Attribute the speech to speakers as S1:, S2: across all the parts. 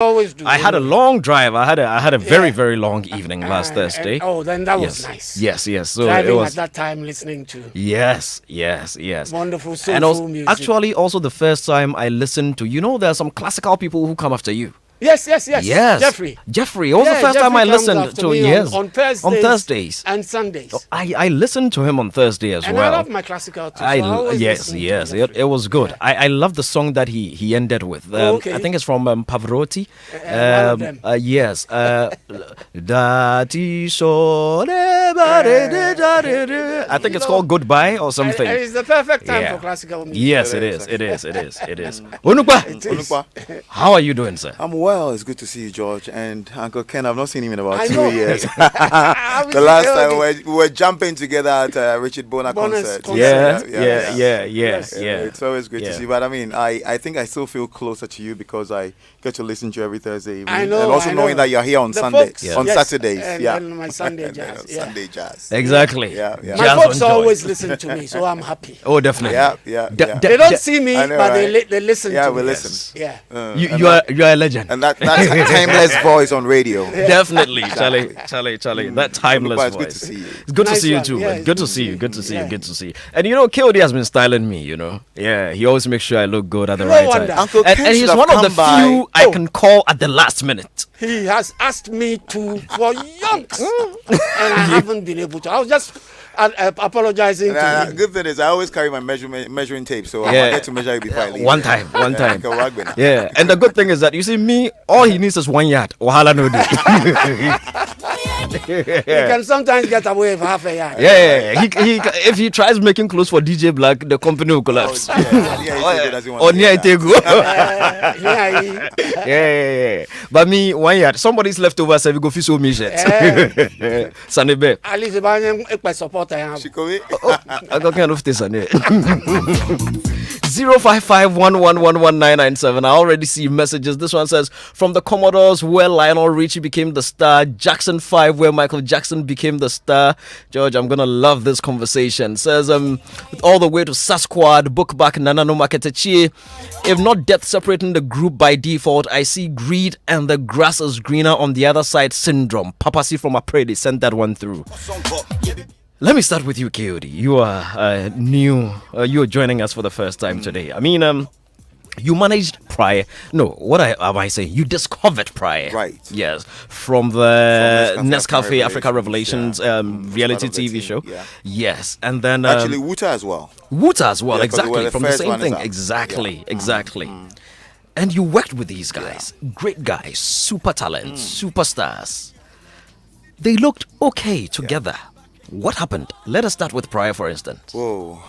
S1: always do.
S2: I had a long drive. I had a very long evening last Thursday.
S1: Then that was
S2: Yes.
S1: nice.
S2: Yes. So
S1: Driving
S2: it was.
S1: at that time, listening to
S2: Yes.
S1: wonderful
S2: And
S1: soulful
S2: also,
S1: music.
S2: actually, also the first time I listened to, there are some classical people who come after you.
S1: Yes.
S2: Yes. Jeffrey. It was the first
S1: Jeffrey
S2: time I
S1: comes
S2: listened
S1: after
S2: to.
S1: me
S2: Yes.
S1: on Thursdays.
S2: On Thursdays.
S1: And Sundays.
S2: I listened to him on Thursday as
S1: And
S2: well.
S1: I love my classical too. So I always
S2: Yes.
S1: listen to
S2: It
S1: Jeffrey.
S2: was good. I love the song that he ended with.
S1: Okay.
S2: I think it's from Pavarotti.
S1: one of them.
S2: Yes. I think it's called Goodbye or something.
S1: It's the perfect time
S2: Yeah.
S1: for classical music.
S2: Yes, it is. Onukpa, how are you doing, sir?
S3: I'm well. It's good to see you, George. And Uncle Ken, I've not seen him in about
S1: I
S3: 2
S1: know.
S3: years.
S1: I
S3: The
S1: was-
S3: last time
S1: okay.
S3: we were jumping together at Richard Bona
S1: Bona's
S3: concert.
S1: concert.
S2: Yeah.
S3: It's always good
S2: Yeah.
S3: to see. But I mean, I think I still feel closer to you because I get to listen to you every Thursday evening.
S1: I know.
S3: And also
S1: I
S3: knowing
S1: know.
S3: that you're here on
S1: The
S3: Sundays,
S1: folks,
S3: on
S1: yes,
S3: Saturdays.
S1: and my Sunday jazz. Yeah.
S3: Sunday jazz.
S2: Exactly.
S3: Yeah.
S1: My
S2: Jazz
S1: folks
S2: on joy.
S1: always listen to me, so I'm happy.
S2: Oh, definitely.
S3: Yeah.
S1: They don't see me,
S3: I know,
S1: but
S3: right?
S1: they listen
S3: Yeah,
S1: to
S3: we
S1: me.
S3: listen.
S1: Yeah.
S2: You are a legend.
S3: And that timeless voice on radio.
S2: Definitely, Charlie. That timeless
S3: It's
S2: voice.
S3: good to see you.
S2: It's good to
S1: Nice
S2: see you
S1: one.
S2: too.
S1: Yeah,
S2: man.
S1: it's
S2: Good to see you.
S1: Yeah.
S2: Good to see you. And KOD has been styling me. Yeah, he always makes sure I look good at the
S1: No
S2: right
S1: wonder.
S2: time.
S3: Uncle
S2: And
S3: Ken
S2: he's
S3: should have
S2: one of the
S3: come by.
S2: few I can call at the last minute.
S1: He has asked me for yonks, and I haven't been able to. I was just apologizing to him.
S3: Good thing is I always carry my measuring tape, so I
S2: Yeah.
S3: forget to measure it before I leave.
S2: One time.
S3: Like a rugby now.
S2: Yeah, and the good thing is that you see me, all he needs is 1 yard. Wahala no do.
S1: He can sometimes get away with half a yard.
S2: Yeah. He if he tries making clothes for DJ Black, the company will collapse. Or near Itegu.
S1: Yeah.
S2: Yeah. But me, 1 yard. Somebody's left over, so we go fish me shirt. Sanebe.
S1: At least if I am a supporter, I have.
S3: Shikobi.
S2: I got kind of this on it. 05511119997. I already see messages. This one says from the Commodores where Lionel Richie became the star, Jackson 5 where Michael Jackson became the star. George, I'm gonna love this conversation. Says all the way to Sasquad, Bookback, Nanano Maketechi. If not death separating the group by default, I see greed and the grass is greener on the other side syndrome. Papa C from Apredi sent that one through. Let me start with you, KOD. You are new. You are joining us for the first time today. I mean, you managed Prior. No, what am I saying? You discovered Prior.
S3: Right.
S2: Yes. From the
S3: From
S2: Nescafe Africa Revelations
S3: yeah.
S2: reality
S3: Part of the
S2: TV
S3: team,
S2: show.
S3: yeah.
S2: Yes. And then
S3: Actually, Wuta as well.
S2: Wuta as well.
S3: Yeah, 'cause we
S2: exactly.
S3: were the
S2: From the
S3: first
S2: same
S3: one
S2: thing.
S3: as well.
S2: Exactly.
S3: Yeah.
S2: Exactly. And you worked with these guys. Great guys. Super talents. Superstars. They looked okay together. What happened? Let us start with Prior, for instance.
S3: Whoa.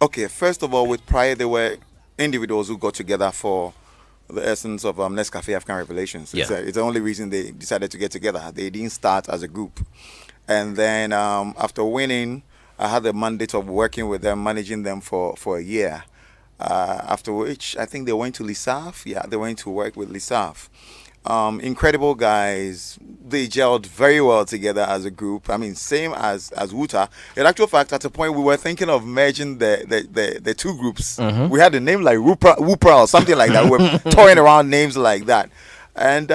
S3: Okay, first of all, with Prior, there were individuals who got together for the essence of Nescafe African Revelations.
S2: Yeah.
S3: It's the only reason they decided to get together. They didn't start as a group. And then after winning, I had the mandate of working with them, managing them for a year. After which, I think they went to Lissaf. Yeah, they went to work with Lissaf. Incredible guys. They gelled very well together as a group. I mean, same as Wuta. In actual fact, at a point we were thinking of merging the two groups. We had a name like Wupra or something like that. We were toying around names like that. And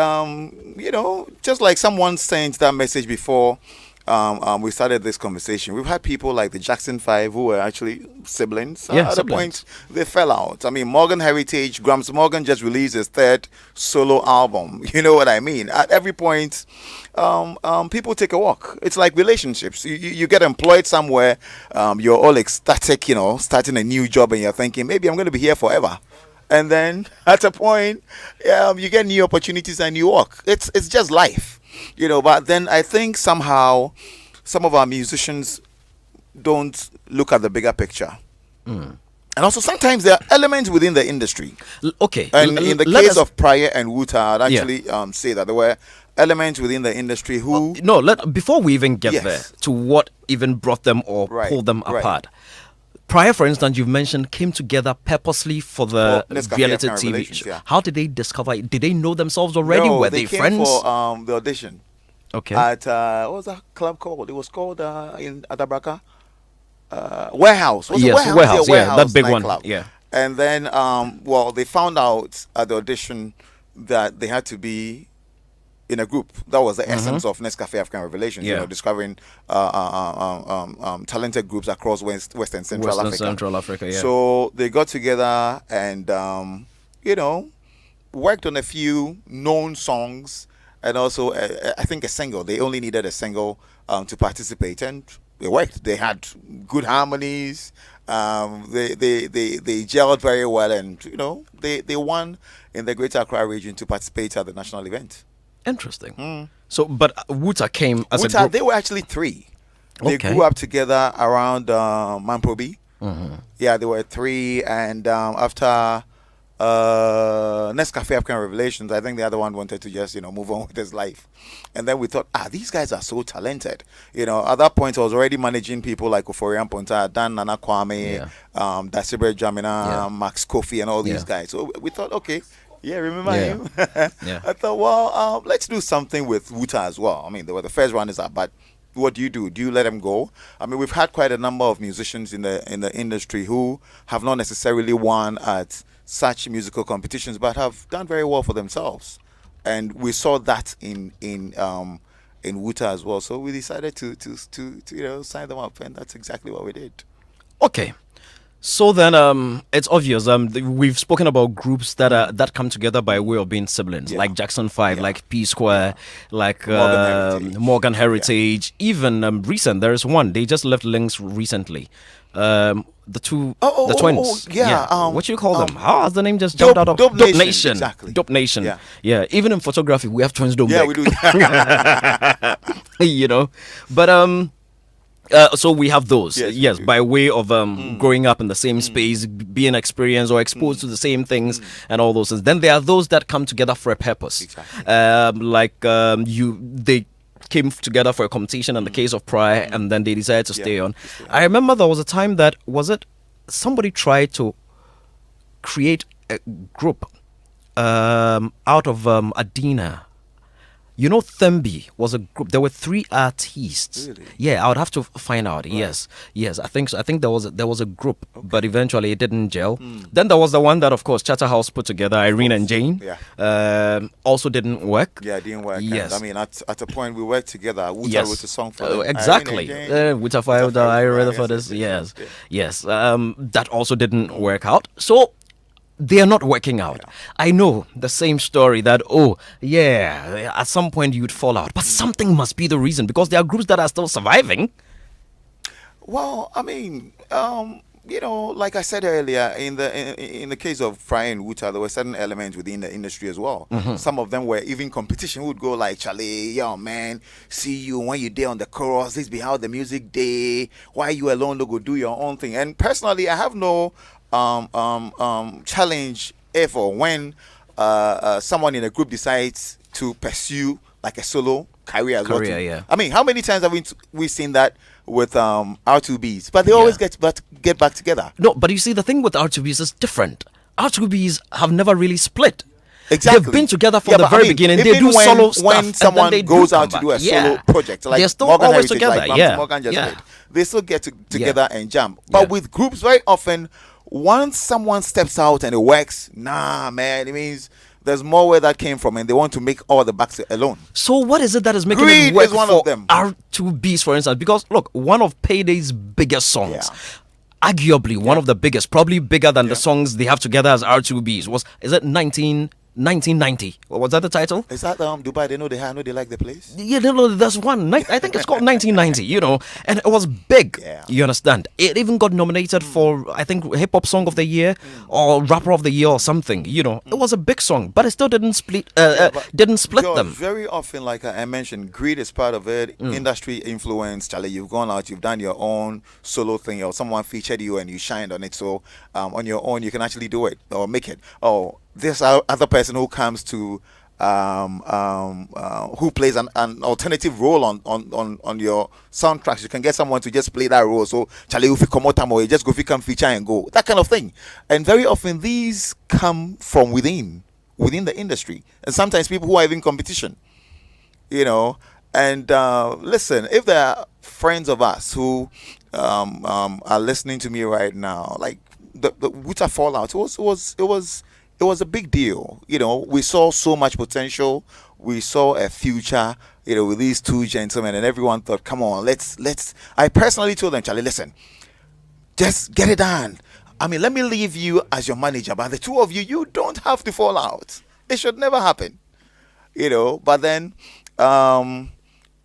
S3: just like someone sent that message before we started this conversation, we've had people like the Jackson 5 who were actually siblings.
S2: Yeah,
S3: At
S2: siblings.
S3: a point, they fell out. I mean, Morgan Heritage, Grams Morgan just released his third solo album. You know what I mean? At every point, people take a walk. It's like relationships. You get employed somewhere, you're all ecstatic, starting a new job, and you're thinking, maybe I'm going to be here forever. And then at a point, you get new opportunities and you walk. It's just life. But then I think somehow some of our musicians don't look at the bigger picture. And also sometimes there are elements within the industry.
S2: Okay.
S3: And in the
S2: let
S3: case
S2: us-
S3: of Prior and Wuta, I'd actually say that there were elements within the industry who...
S2: No, before we even get
S3: Yes.
S2: there to what even brought them or
S3: Right,
S2: pulled them
S3: right.
S2: apart. Prior, for instance, you've mentioned came together purposely for the
S3: For Nescafe
S2: reality
S3: African
S2: TV
S3: Revelations,
S2: show.
S3: yeah.
S2: How did they discover it? Did they know themselves already?
S3: No,
S2: Were they
S3: came
S2: friends?
S3: for the audition
S2: Okay.
S3: at what was that club called? It was called in Adabraka Warehouse. Was it
S2: Yes, Warehouse, yeah, that big one,
S3: nightclub.
S2: yeah.
S3: And then they found out at the audition that they had to be in a group. That was the essence of Nescafe African Revelations.
S2: Yeah.
S3: Discovering talented groups across West and Central Africa.
S2: Central Africa, yeah.
S3: So they got together and worked on a few known songs and also I think a single. They only needed a single to participate, and it worked. They had good harmonies. They gelled very well, and they won in the Greater Accra region to participate at the national event.
S2: Interesting. So, but Wuta came as a
S3: Wuta,
S2: group.
S3: they were actually three. They
S2: Okay.
S3: grew up together around Mamprobi. Yeah, they were three, and after Nescafe African Revelations, I think the other one wanted to just move on with his life, and then we thought, these guys are so talented. At that point, I was already managing people like Oforian Ponta, Dan Nana Kwame, Dasibre Jamina, Max Kofi, and all these guys. So we thought, okay. Yeah, remember him?
S2: Yeah.
S3: I thought, well, let's do something with Wuta as well. I mean, they were the first runners up, but what do? Do you let them go? I mean, we've had quite a number of musicians in the industry who have not necessarily won at such musical competitions, but have done very well for themselves, and we saw that in Wuta as well. So we decided to sign them up, and that's exactly what we did.
S2: Okay. So then, it's obvious. We've spoken about groups that come together by way of being siblings, like Jackson 5, like P Square, like Morgan Heritage. Even recent, there is one. They just left Links recently. The twins. What do you call them? How has the name just jumped out of
S3: Dope Nation? Exactly.
S2: Dope Nation.
S3: Yeah.
S2: Yeah. Even in photography, we have twins.
S3: Yeah, we do.
S2: But so we have those,
S3: yes,
S2: by way of growing up in the same space, being experienced or exposed to the same things and all those things. Then there are those that come together for a purpose.
S3: Exactly.
S2: They came together for a competition in the case of Pride, and then they decided to stay on. I remember there was a time that somebody tried to create a group out of Adina. Thembi was a group. There were 3 artists.
S3: Really?
S2: Yeah, I would have to find out. Right. Yes. I think so. I think there was a group, but eventually it didn't gel. Then there was the one that, of course, Charterhouse put together, Irene and Jane.
S3: Yeah.
S2: Also didn't work.
S3: Yeah, it didn't work.
S2: Yes.
S3: And, I mean, at a point we worked together. Wuta wrote a song for them.
S2: Exactly. Wuta Fire, are you ready for this? Yes. That also didn't work out. So they are not working out. I know the same story that, at some point you'd fall out. But something must be the reason, because there are groups that are still surviving.
S3: Well, I mean, like I said earlier, in the case of Fry and Wuta, there were certain elements within the industry as well. Some of them were even competition. Would go like, Charlie, yo man, see you when you there on the chorus. This be how the music day. Why you alone? Go do your own thing. And personally, I have no challenge if or when someone in a group decides to pursue like a solo career as well.
S2: Yeah.
S3: I mean, how many times have we seen that with R2Bs? But they always get back together.
S2: No, but you see, the thing with R2Bs is different. R2Bs have never really split.
S3: Exactly.
S2: They've been together from the very beginning. They
S3: Even
S2: do solo stuff.
S3: When someone
S2: and then they
S3: goes out
S2: come
S3: to do a
S2: back.
S3: solo project, like
S2: they're still
S3: Morgan
S2: always
S3: Heritage,
S2: together.
S3: like Morgan just did, they still get together and jam. But with groups, very often, once someone steps out and it works, it means there's more where that came from, and they want to make all the backs alone.
S2: So what is it that is making
S3: Greed
S2: it work
S3: is one
S2: for
S3: of them.
S2: R2Bs, for instance? Because look, one of Payday's biggest songs, arguably one of the biggest, probably bigger than the songs they have together as R2Bs, is it 1990? Was that the title?
S3: Is that Dubai? They know they like the place.
S2: Yeah, no, there's one. I think it's called 1990. And it was big.
S3: Yeah.
S2: You understand? It even got nominated for, I think, Hip Hop Song of the Year or Rapper of the Year or something. It was a big song, but it still didn't split. Didn't split
S3: George,
S2: them.
S3: Very often, like I mentioned, greed is part of it. Industry influence. Charlie, you've gone out, you've done your own solo thing, or someone featured you and you shined on it. So on your own, you can actually do it or make it. Oh, this other person who comes to who plays an alternative role on your soundtracks, you can get someone to just play that role. So Charlie, if you come out you just go, if you come feature and go, that kind of thing. And very often these come from within the industry, and sometimes people who are even competition. And listen, if there are friends of us who are listening to me right now, like the Wuta fallout, it was it was a big deal. You know, we saw so much potential. We saw a future, you know, with these two gentlemen, and everyone thought, come on, let's. I personally told them, Charlie, listen, just get it done. I mean, let me leave you as your manager, but the two of you, you don't have to fall out. It should never happen, you know. But then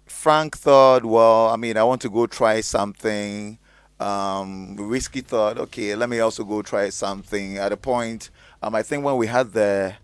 S3: Frank thought, well, I mean, I want to go try something. Whiskey thought, okay, let me also go try something. At a point, I think when we had the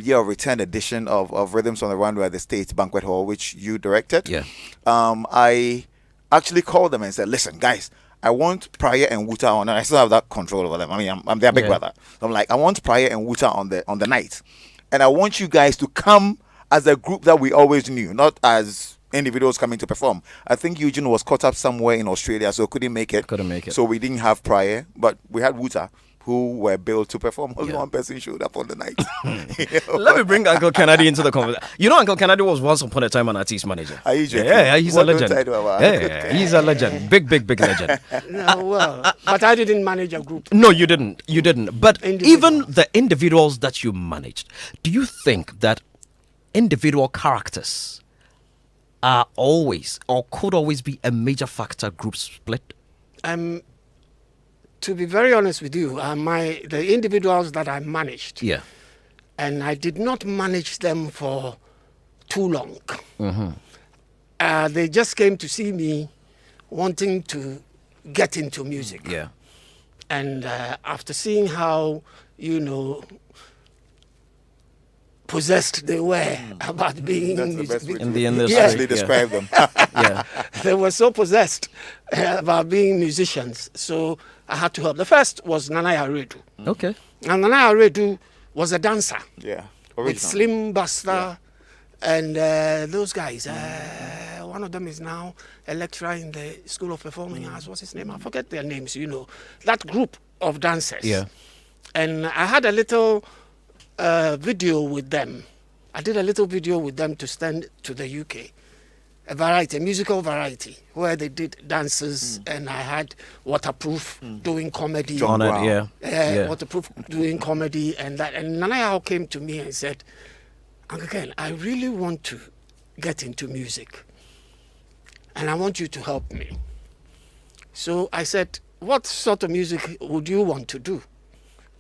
S3: year of return edition of Rhythms on the Runway at the State Banquet Hall, which you directed,
S2: Yeah.
S3: I actually called them and said, listen, guys, I want Pryor and Wuta on, and I still have that control over them. I mean, I'm their big
S2: Yeah.
S3: brother. So I'm like, I want Pryor and Wuta on the night, and I want you guys to come as a group that we always knew, not as individuals coming to perform. I think Eugene was caught up somewhere in Australia, so couldn't make it.
S2: Couldn't make it.
S3: So we didn't have Pryor, but we had Wuta, who were billed to perform. Only
S2: Yeah.
S3: one person showed up on the night. You know?
S2: Let me bring Uncle Kennedy into the conversation. You know, Uncle Kennedy was once upon a time an artist manager.
S3: Are you joking?
S2: Yeah, he's
S3: What
S2: a
S3: don't
S2: legend.
S3: I know about
S2: Yeah,
S3: Uncle
S2: he's a legend. Big legend.
S1: No, well, but I didn't manage a group.
S2: No, you didn't. You didn't. But
S1: Individual.
S2: even the individuals that you managed, do you think that individual characters are always or could always be a major factor group split?
S1: To be very honest with you, the individuals that I managed,
S2: Yeah.
S1: and I did not manage them for too long. They just came to see me wanting to get into music.
S2: Yeah.
S1: And after seeing how, possessed they were about being
S3: That's the
S1: music,
S3: best way
S2: In
S3: to
S2: the industry.
S1: Yeah.
S3: actually describe them.
S2: Yeah.
S1: they were so possessed about being musicians. So I had to help. The first was Nanaya Redu.
S2: Okay.
S1: And Nanaya Redu was a dancer
S3: Yeah.
S1: with
S3: Original.
S1: Slim Buster and those guys. One of them is now a lecturer in the School of Performing Arts. What's his name? I forget their names, That group of dancers.
S2: Yeah.
S1: And I had a little video with them. I did a little video with them to send to the UK. A musical variety, where they did dances, and I had Waterproof doing comedy.
S3: John
S2: On
S3: Brown.
S2: it, yeah.
S1: Waterproof doing comedy and that. And Nanaya came to me and said, Uncle Ken, I really want to get into music, and I want you to help me. So I said, what sort of music would you want to do?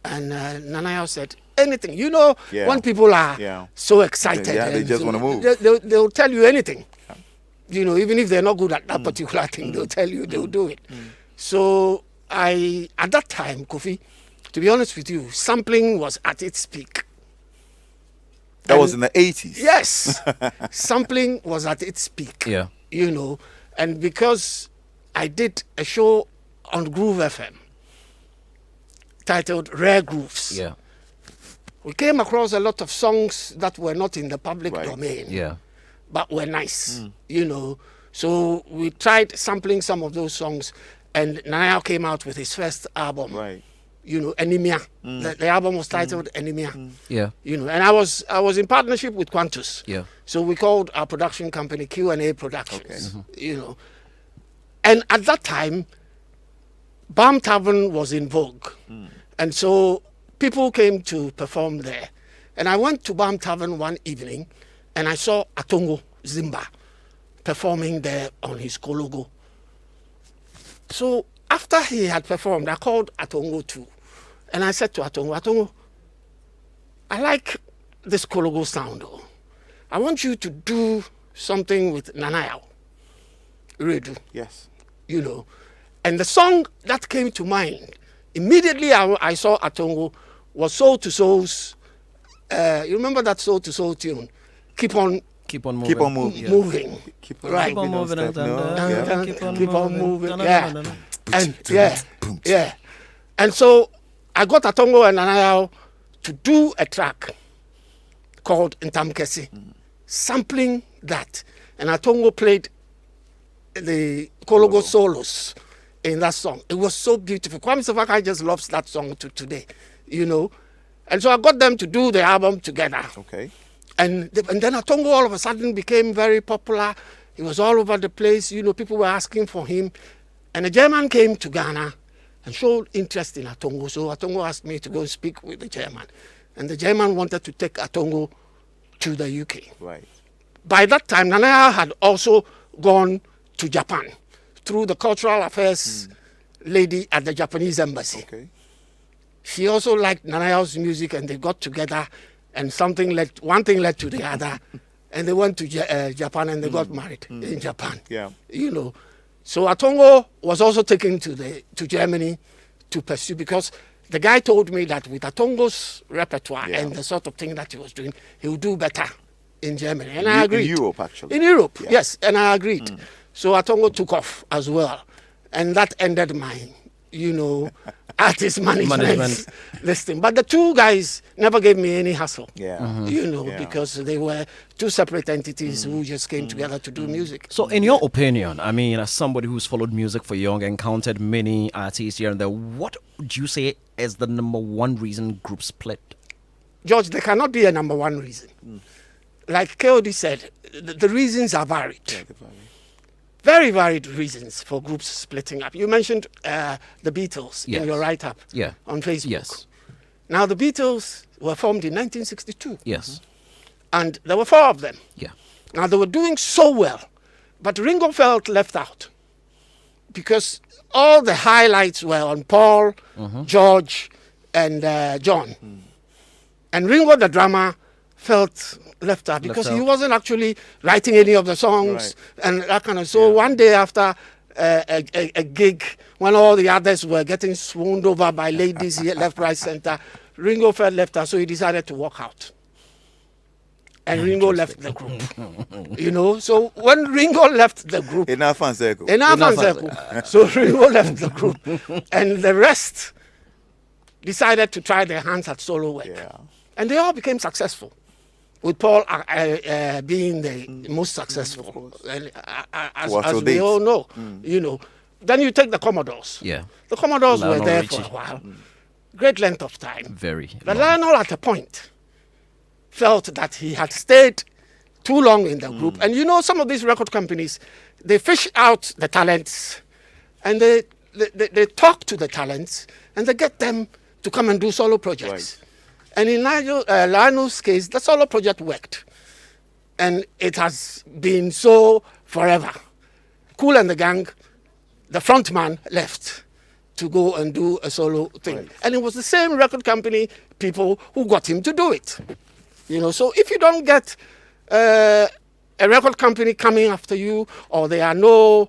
S1: And Nanaya said, anything.
S3: Yeah.
S1: When people are
S3: Yeah.
S1: so excited.
S3: Yeah, they
S1: and
S3: just
S1: so
S3: wanna move.
S1: They'll tell you anything. Even if they're not good at that particular thing, they'll tell you, they'll do it. So at that time, Kofi, to be honest with you, sampling was at its peak.
S3: That was in the 80s.
S1: Yes, sampling was at its peak.
S2: Yeah.
S1: And because I did a show on Groove FM titled Rare Grooves,
S2: Yeah.
S1: we came across a lot of songs that were not in the public
S3: Right.
S1: domain,
S2: Yeah.
S1: but were nice, So we tried sampling some of those songs, and Naya came out with his first album,
S3: Right.
S1: Anemia. The album was titled Anemia.
S2: Yeah.
S1: And I was in partnership with Quantus.
S2: Yeah.
S1: So we called our production company Q&A Productions. And at that time, Balm Tavern was in vogue, and so people came to perform there. And I went to Balm Tavern one evening, and I saw Atongo Zimba performing there on his Kologo. So after he had performed, I called Atongo too, and I said to Atongo, I like this Kologo sound. I want you to do something with Nanaya Redu,
S3: Yes.
S1: And the song that came to mind, immediately I saw Atongo, was Soul to Soul's, you remember that Soul to Soul tune? Keep on
S2: Keep on moving.
S3: Keep on moving.
S1: moving.
S3: Keep on
S1: Right.
S2: Keep on moving.
S3: Don't stop. No.
S1: Yeah.
S3: Yeah.
S1: Keep on moving.
S2: No,
S1: Yeah.
S2: no.
S1: And yeah. And so I got Atongo and Nanaya to do a track called Ntamkesi, sampling that. And Atongo played the Kologo solos in that song. It was so beautiful. Kwame Sefaka just loves that song to today, And so I got them to do the album together.
S3: Okay.
S1: And then Atongo all of a sudden became very popular. He was all over the place. People were asking for him. And a German came to Ghana and showed interest in Atongo. So Atongo asked me to go speak with the German. and the German wanted to take Atongo to the UK.
S3: Right.
S1: By that time, Nanaya had also gone to Japan through the cultural affairs lady at the Japanese embassy.
S3: Okay.
S1: She also liked Nanaya's music, and they got together, and one thing led to the other, and they went to Japan, and they got married in Japan.
S3: Yeah.
S1: You know, so Atongo was also taken to Germany to pursue, because the guy told me that with Atongo's repertoire and the sort of thing that he was doing, he would do better in Germany, and I agreed.
S3: In Europe, actually.
S1: In Europe, yes, and I agreed. So Atongo took off as well, and that ended my, artist management listing. But the two guys never gave me any hassle.
S3: Yeah.
S1: Because they were two separate entities who just came together to do music.
S2: So, in your opinion, I mean, as somebody who's followed music for young, encountered many artists here and there, what would you say is the number one reason groups split?
S1: George, there cannot be a number one reason. Like KOD said, the reasons are varied.
S3: Yeah, the value.
S1: Very varied reasons for groups splitting up. You mentioned the Beatles in your write-up on Facebook.
S2: Yes.
S1: Now, the Beatles were formed in 1962.
S2: Yes.
S1: And there were four of them.
S2: Yeah.
S1: Now, they were doing so well, but Ringo felt left out because all the highlights were on Paul, George, and John. And Ringo, the drummer, felt left out because he wasn't actually writing any of the songs and that kind of. So one day after a gig, when all the others were getting swooned over by ladies here, left, right, center, Ringo felt left out, so he decided to walk out. And Ringo left the group. So when Ringo left the group,
S3: In our fan circle.
S1: so Ringo left the group, and the rest decided to try their hands at solo work.
S3: Yeah.
S1: And they all became successful, with Paul being the most successful, and, as we all know. Then you take the Commodores.
S2: Yeah.
S1: The Commodores
S2: Lionel
S1: were there
S2: Richie.
S1: for a while, great length of time.
S2: Very.
S1: But Lionel, at a point, felt that he had stayed too long in the group. And some of these record companies, they fish out the talents, and they talk to the talents, and they get them to come and do solo projects. And in Lionel's case, the solo project worked. And it has been so forever. Kool and the Gang, the front man left to go and do a solo thing. And it was the same record company people who got him to do it. So if you don't get a record company coming after you, or there are no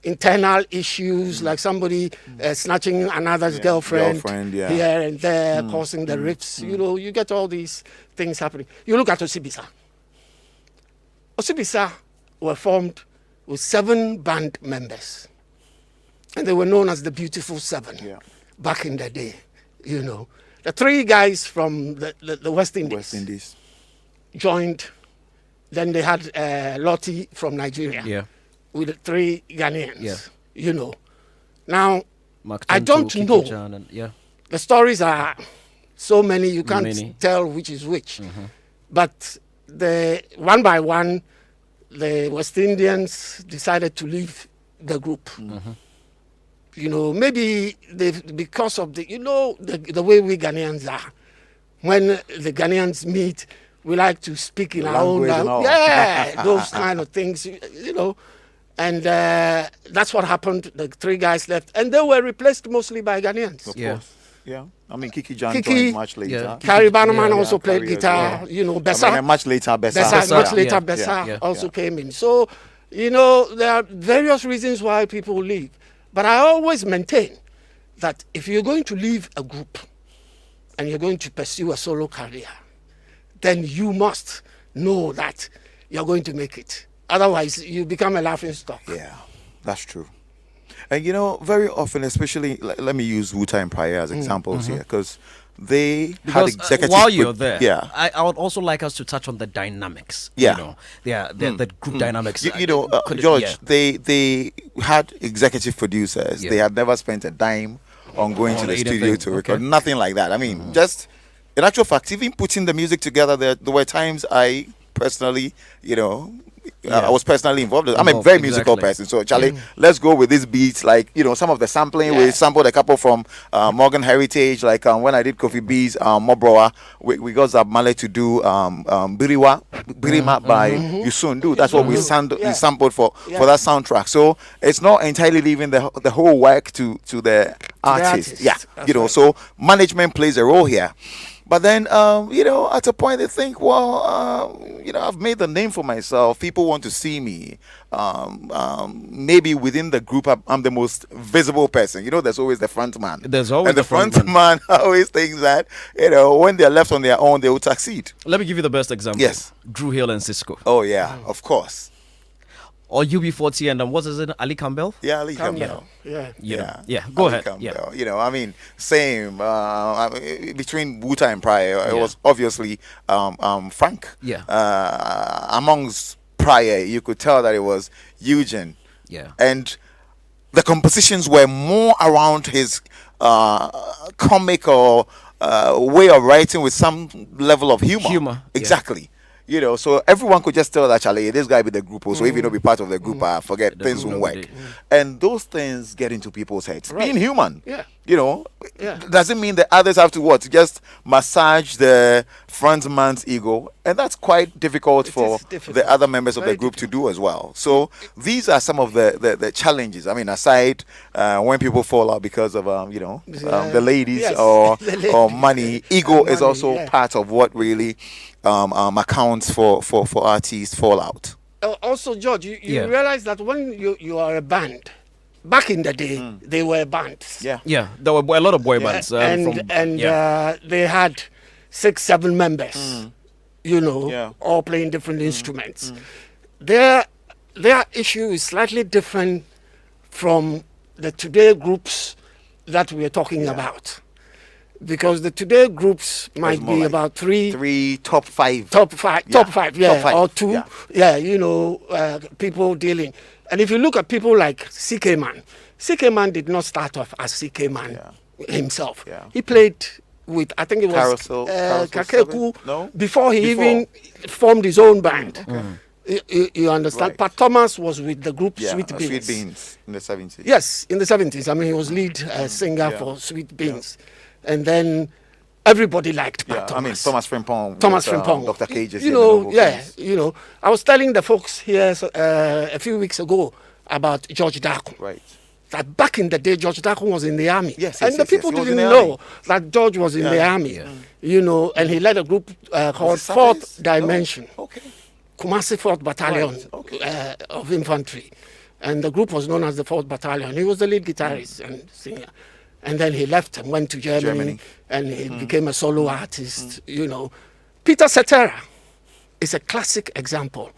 S1: internal issues like somebody snatching another's girlfriend here and there, causing the rifts. You get all these things happening. You look at Osibisa. Osibisa were formed with 7 band members, and they were known as the Beautiful Seven back in the day. The 3 guys from the West Indies joined. Then they had Lottie from Nigeria.
S2: Yeah.
S1: With 3 Ghanaians,
S2: Yeah.
S1: Now,
S2: Mark
S1: I don't
S2: Kiki
S1: know.
S2: Jan and,
S1: The stories are so many, you can't tell which is which. But one by one, the West Indians decided to leave the group. Maybe because of the way we Ghanaians are. When the Ghanaians meet, we like to speak in our own language. Yeah, those kind of things, And that's what happened. The 3 guys left, and they were replaced mostly by Ghanaians.
S3: Of course. Yeah. I mean, Kiki Jan joined much later.
S2: Yeah.
S1: Carrie Bannerman also played guitar. Bessa.
S3: Much later,
S1: Bessa also came in. So, there are various reasons why people leave. But I always maintain that if you're going to leave a group and you're going to pursue a solo career, then you must know that you're going to make it. Otherwise, you become a laughing stock.
S3: Yeah, that's true. And very often, especially, let me use Wu-Tang Empire as examples here, because they had executive.
S2: While you're there,
S3: yeah,
S2: I would also like us to touch on the dynamics.
S3: Yeah,
S2: the group dynamics.
S3: George, they had executive producers. They had never spent a dime on going to the studio to record. Nothing like that. I mean, just in actual fact, even putting the music together, there were times I personally, I was personally involved. I'm a very musical
S2: Exactly.
S3: person. So, Charlie, let's go with these beats. Like, some of the sampling, we sampled a couple from Morgan Heritage. Like, when I did Kofi B's Mobroa, we got Zab Male to do Birima by Yusundu. That's what we sampled for that soundtrack. So, it's not entirely leaving the whole work to the artist. Yeah,
S1: That's
S3: so management plays a role here. But then, at a point they think, well, I've made the name for myself. People want to see me. Maybe within the group, I'm the most visible person. There's always the front man.
S2: There's always
S3: and the
S2: the front
S3: man always thinks that, when they're left on their own, they will succeed.
S2: Let me give you the best example.
S3: Yes.
S2: Drew Hill and Cisco.
S3: Oh, yeah, of course.
S2: Or UB40 and what is it? Ali Campbell?
S3: Yeah, Ali Campbell.
S1: Campbell. Yeah.
S2: Yeah. Go
S3: Ali
S2: ahead.
S3: Campbell.
S2: Yeah.
S3: Same. Between Wuta and Pryor, it was obviously Frank.
S2: Yeah.
S3: Amongst Pryor, you could tell that it was Eugene.
S2: Yeah.
S3: And the compositions were more around his comic or way of writing with some level of humor.
S2: Yeah.
S3: Exactly. So everyone could just tell that, Charlie, this guy be the group. So if you don't be part of the group, forget,
S2: The
S3: things
S2: group
S3: won't
S2: will
S3: work.
S2: be-
S3: And those things get into people's heads.
S1: Right.
S3: Being human.
S1: Yeah. Yeah.
S3: Doesn't mean that others have to just massage the front man's ego. And that's quite difficult
S1: It
S3: for
S1: is difficult.
S3: the other members of
S1: Very
S3: the group to do as well. So these are some of the challenges. I mean, aside when people fall out because of, the ladies
S1: Yes,
S3: or
S1: the ladies.
S3: or money, ego is
S1: Money,
S3: also
S1: yeah.
S3: part of what really accounts for artists fallout.
S1: Also, George, you
S2: Yeah.
S1: realize that when you are a band, back in the day, they were bands.
S3: Yeah.
S2: Yeah. There were a lot of boy bands.
S1: They had 6-7 members,
S3: Yeah.
S1: all playing different instruments. Their issue is slightly different from the today groups that we are talking about, because the today groups might
S3: more
S1: be
S3: like
S1: about three
S3: top five.
S1: top five,
S3: Top five,
S1: or two,
S3: yeah.
S1: people dealing. And if you look at people like CK Man did not start off as CK Man himself.
S3: Yeah.
S1: He played with, I think it was
S3: Carousel
S1: Kakeku,
S3: 7? No?
S1: before he
S3: Before.
S1: even formed his own band. You understand?
S3: Right.
S1: Pat Thomas was with the group
S3: Yeah,
S1: Sweet Beans.
S3: Sweet Beans in the 70s.
S1: Yes, in the 70s. I mean, he was lead singer
S3: Yeah.
S1: for Sweet Beans. And then everybody liked Pat
S3: Yeah,
S1: Thomas.
S3: I mean, Thomas Frimpong.
S1: Thomas
S3: with,
S1: Frimpong.
S3: Dr. Cage's
S1: I was telling the folks here a few weeks ago about George Darko.
S3: Right.
S1: That back in the day, George Darko was in the army.
S3: Yes,
S1: and
S3: yes,
S1: the
S3: yes,
S1: people
S3: yes. He was
S1: didn't
S3: in the army.
S1: know that George was in the army. And he led a group called
S3: it
S1: Fourth
S3: Saturdays?
S1: Dimension.
S3: Oh, okay.
S1: Kumasi 4th Battalion
S3: Right, okay.
S1: of Infantry. And the group was known as the 4th Battalion. He was the lead guitarist and singer. And then he left and went to Germany. And he became a solo artist, Peter Cetera is a classic example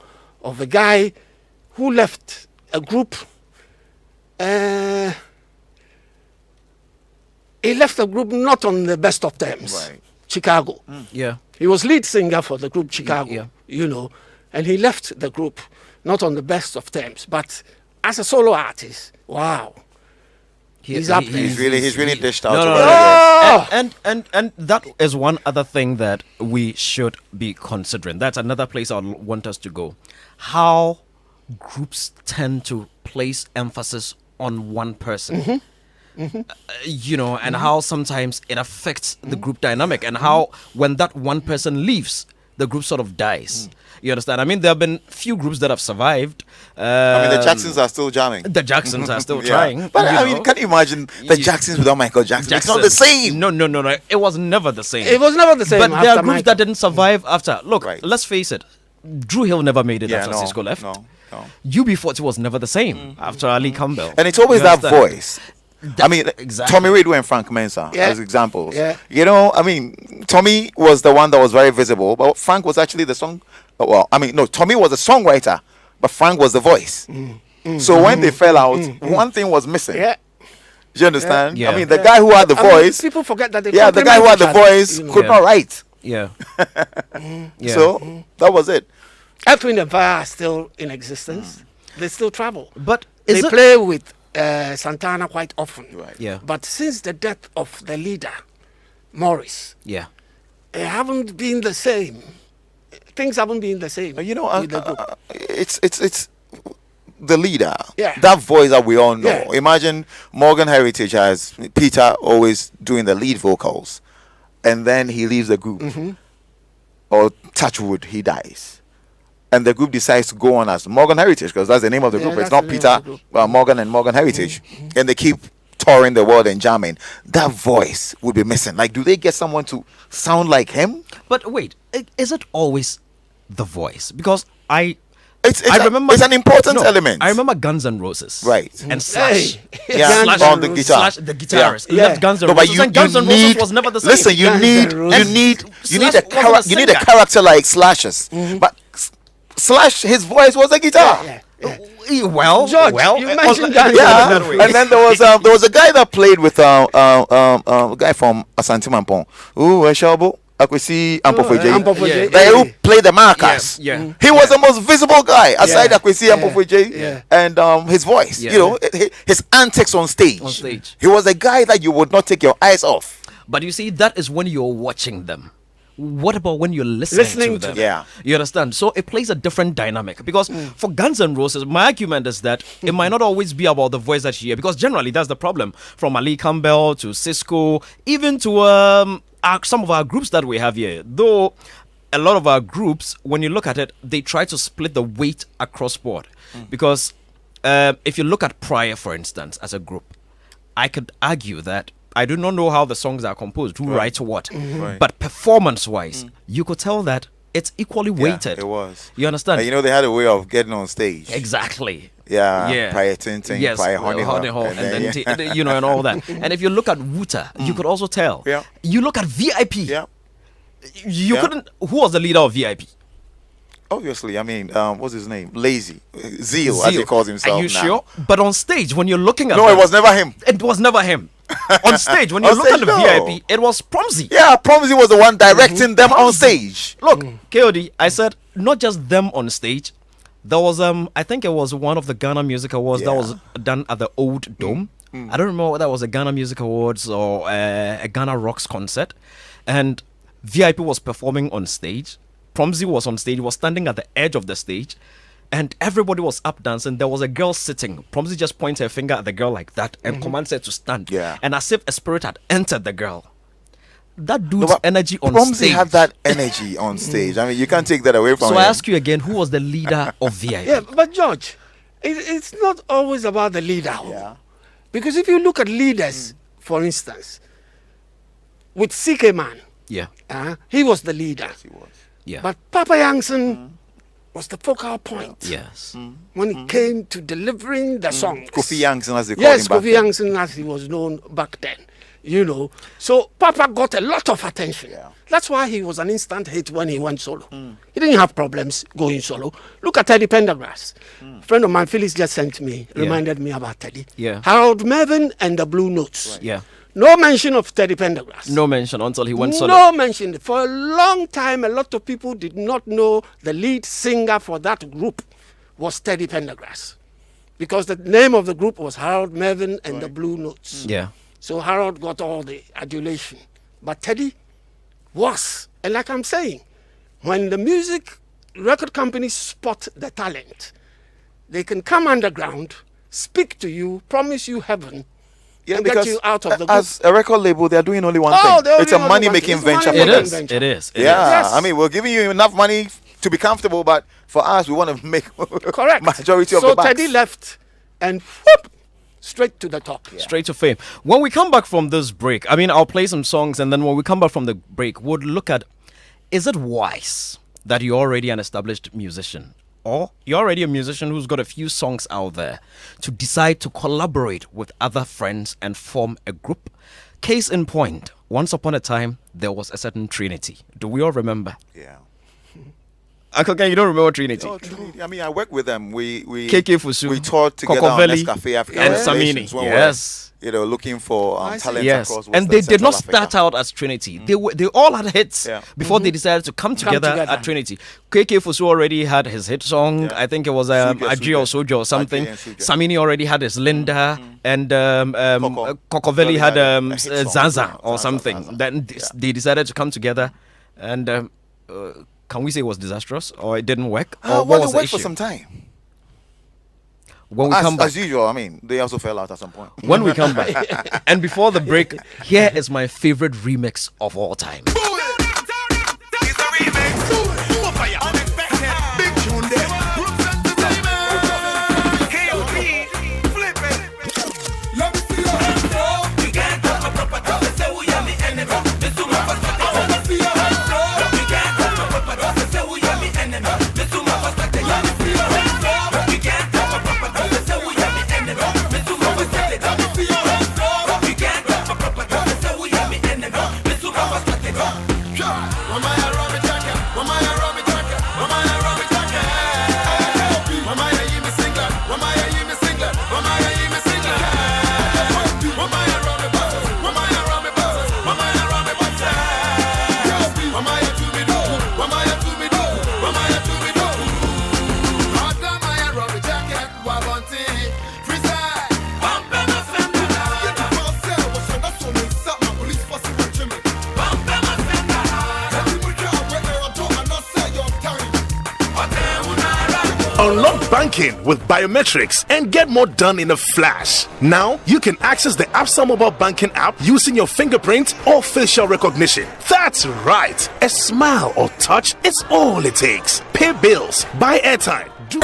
S1: of a guy who left a group. He left the group not on the best of terms.
S3: Right.
S1: Chicago.
S2: Yeah.
S1: He was lead singer for the group Chicago,
S2: Yeah.
S1: and he left the group not on the best of terms, but as a solo artist, wow. He's up there.
S3: He's really dished out.
S2: No, no,
S3: over
S2: no,
S3: the years.
S1: Oh!
S2: And that is one other thing that we should be considering. That's another place I want us to go. How groups tend to place emphasis on one person. And how sometimes it affects the group dynamic, and how when that one person leaves, the group sort of dies. You understand? I mean, there have been few groups that have survived.
S3: I mean, the Jacksons are still jamming.
S2: The Jacksons are still
S3: Yeah.
S2: trying.
S3: But
S2: you
S3: I mean,
S2: know.
S3: can you imagine the Jacksons without Michael Jackson? It's not the same.
S2: No. It was never the same.
S1: It was never the same.
S2: But there
S1: after
S2: are groups
S1: Michael.
S2: that didn't survive after. Look,
S3: Right.
S2: let's face it. Drew Hill never made it
S3: Yeah,
S2: after
S3: no,
S2: Cisco left.
S3: no.
S2: UB40 was never the same after Ali Campbell.
S3: And it's always
S2: You
S3: that
S2: understand?
S3: voice. I mean,
S2: exactly.
S3: Tommy Reid and Frank Mensah
S1: Yeah.
S3: as examples.
S1: Yeah.
S3: I mean, Tommy was the one that was very visible, but Frank was actually the song. Well, I mean, no, Tommy was a songwriter, but Frank was the voice. So when they fell out, one thing was missing.
S1: Yeah.
S3: Do you understand?
S2: Yeah.
S3: I mean, the guy who had the
S1: I mean,
S3: voice,
S1: people forget that they
S3: the guy who had the
S1: complement each
S3: voice
S1: other,
S3: could
S2: Yeah.
S3: not write.
S2: Yeah. Yeah.
S3: So that was it.
S1: Earth, Wind and Fire are still in existence. They still travel.
S2: But
S1: They
S2: is it?
S1: play with Santana quite often.
S3: Right.
S2: Yeah.
S1: But since the death of the leader, Morris,
S2: Yeah.
S1: they haven't been the same. Things haven't been the same.
S3: You know,
S1: with the group.
S3: it's the leader.
S1: Yeah.
S3: That voice that we all know.
S1: Yeah.
S3: Imagine Morgan Heritage has Peter always doing the lead vocals, and then he leaves the group, or touch wood, he dies, and the group decides to go on as Morgan Heritage because that's the name of the
S1: Yeah,
S3: group. It's
S1: that's
S3: not
S1: the name
S3: Peter
S1: of the group.
S3: Morgan and Morgan Heritage, and they keep touring the world and jamming. That voice would be missing. Like, do they get someone to sound like him?
S2: But wait, is it always the voice? Because I
S3: It's
S2: remember
S3: it's an important
S2: no,
S3: element.
S2: I remember Guns N' Roses,
S3: Right.
S2: and Slash.
S1: Hey.
S3: Yeah,
S1: Guns
S3: on
S1: N'
S3: the
S1: Roses.
S3: guitar.
S2: Slash, the guitarist,
S1: Yeah.
S2: left Guns N'
S3: No, but
S2: Roses, and Guns N' Roses was never the same.
S3: Listen, you
S1: Guns
S3: need
S1: N' Roses.
S3: you need
S2: Slash wasn't a
S3: you need a
S2: singer.
S3: character like Slash's. But Slash, his voice was a guitar.
S1: Yeah.
S2: Well,
S1: George,
S2: well,
S1: you
S2: it
S1: mentioned
S2: was-
S1: Guns N'
S3: Yeah,
S1: Roses.
S3: and then there was a guy that played with a guy from Asante Mampong. Ooh, Shelbo. Akwesi Ampofeje.
S1: Ampofeje.
S3: The guy who played the maracas.
S2: Yeah, yeah.
S3: He was the most visible guy aside
S1: Yeah,
S3: Akwesi
S1: yeah,
S3: Ampofeje
S1: yeah.
S3: and his voice.
S2: Yeah.
S3: You know, his antics on stage.
S2: On stage.
S3: He was a guy that you would not take your eyes off.
S2: But you see, that is when you're watching them. What about when you're listening to them?
S3: Yeah.
S2: You understand? So it plays a different dynamic. Because for Guns N' Roses, my argument is that it might not always be about the voice that you hear. Because generally, that's the problem. From Ali Campbell to Cisco, even to some of our groups that we have here. Though a lot of our groups, when you look at it, they try to split the weight across board. Because if you look at Pryor, for instance, as a group, I could argue that I do not know how the songs are composed, who writes what.
S3: Right.
S2: But performance-wise, you could tell that it's equally weighted.
S3: Yeah, it was.
S2: You understand?
S3: And you know, they had a way of getting on stage.
S2: Exactly.
S3: Yeah,
S2: Yeah.
S3: Prior Tintin,
S2: Yes,
S3: Prior Honey Hole,
S2: and then
S3: yeah.
S2: you know, and all that. And if you look at Wuta, you could also tell.
S3: Yeah.
S2: You look at VIP.
S3: Yeah,
S2: You
S3: Yeah.
S2: couldn't. Who was the leader of VIP?
S3: obviously. I mean, what's his name? Lazy. Zeal, as he
S2: Zio.
S3: calls himself
S2: Are you
S3: now.
S2: sure? But on stage, when you're looking at
S3: No,
S2: them,
S3: it was never him.
S2: It was never him. On stage, when you
S3: On
S2: look at
S3: stage,
S2: the
S3: no.
S2: VIP, it was Promsy.
S3: Yeah, Promsy was the one directing them on stage.
S2: Look, KOD, I said not just them on stage. There was I think it was one of the Ghana Music Awards that
S3: Yeah.
S2: was done at the Old Dome. I don't remember whether that was a Ghana Music Awards or a Ghana Rocks concert, and VIP was performing on stage. Promsy was on stage. He was standing at the edge of the stage, and everybody was up dancing. There was a girl sitting. Promsy just pointed her finger at the girl like that and commanded her to stand.
S3: Yeah.
S2: And as if a spirit had entered the girl. That dude's
S3: No, but
S2: energy on
S3: Promsy
S2: stage.
S3: had that energy on stage. I mean, you can't take that away from
S2: So
S3: him.
S2: I ask you again, who was the leader of VIP?
S1: Yeah, but George, it's not always about the leader.
S3: Yeah.
S1: Because if you look at leaders, for instance, with CK Man,
S2: Yeah.
S1: he was the leader.
S3: He was.
S2: Yeah.
S1: But Papa Yankson was the focal point
S2: yes.
S1: when it came to delivering the songs.
S3: Kofi Yankson, as they called
S1: Yes,
S3: him back
S1: Kofi
S3: then.
S1: Yankson, as he was known back then. You know, so Papa got a lot of attention.
S3: Yeah.
S1: That's why he was an instant hit when he went solo. He didn't have problems going solo. Look at Teddy Pendergrass. A friend of mine, Phyllis, just sent me, reminded me about Teddy.
S2: Yeah.
S1: Harold Mervyn and the Blue Notes.
S2: Yeah.
S1: No mention of Teddy Pendergrass.
S2: No mention until he went solo.
S1: No mention. For a long time, a lot of people did not know the lead singer for that group was Teddy Pendergrass. Because the name of the group was Harold Mervyn and the Blue Notes.
S2: Yeah.
S1: So Harold got all the adulation. But Teddy was, and like I'm saying, when the music record companies spot the talent, they can come underground, speak to you, promise you heaven, and get you out of the group.
S3: as a record label, they're doing only one
S1: Oh,
S3: thing.
S1: they're
S3: It's a
S1: only one
S3: money-making
S1: thing. It's
S3: venture
S1: money
S3: for
S2: It
S1: making
S3: them.
S2: is.
S1: venture.
S2: It is. It
S3: Yeah,
S1: Yes.
S3: I mean, we're giving you enough money to be comfortable, but for us, we want to make
S1: Correct.
S3: majority of
S1: so
S3: the bucks.
S1: Teddy left and whoop, straight to the top.
S2: Straight to fame. When we come back from this break, I mean, I'll play some songs, and then when we come back from the break, we'll look at, is it wise that you're already an established musician, or you're already a musician who's got a few songs out there, to decide to collaborate with other friends and form a group? Case in point, once upon a time, there was a certain Trinity. Do we all remember?
S3: Yeah.
S2: Uncle Ken, you don't remember Trinity?
S3: Oh, Trinity. I mean, I work with them. We
S2: KK Fusu,
S3: we toured together on
S2: Kokoveli,
S3: Nescafe Africa
S2: and
S3: Revelations
S2: Samini.
S3: when
S2: Yes.
S3: we're, looking for talent
S2: Yes,
S3: across
S2: and
S3: Western
S2: they did
S3: Central
S2: not
S3: Africa.
S2: start out as Trinity. They all had hits
S3: Yeah.
S2: before they decided to come together
S1: together.
S2: at Trinity. KK Fusu already had his hit song.
S3: Yeah.
S2: I think it was
S3: Suja,
S2: Adri or
S3: Suja.
S2: Sojo or something.
S3: Adri and Suja.
S2: Samini already had his Linda, and
S3: Kokoveli
S2: Kokoveli had
S3: had a hit song.
S2: Zanza or
S3: Zanza,
S2: something.
S3: Zanza.
S2: Then they decided to come together, and can we say it was disastrous or it didn't work? Or
S3: Well,
S2: what
S3: it
S2: was the
S3: worked for
S2: issue?
S3: some time.
S2: When we come back,
S3: As usual, I mean, they also fell out at some point.
S2: when we come back, and before the break, here is my favorite remix of all time.
S4: Unlock banking with biometrics and get more done in a flash. Now, you can access the Absa mobile banking app using your fingerprint or facial recognition. That's right. A smile or touch is all it takes. Pay bills, buy airtime, do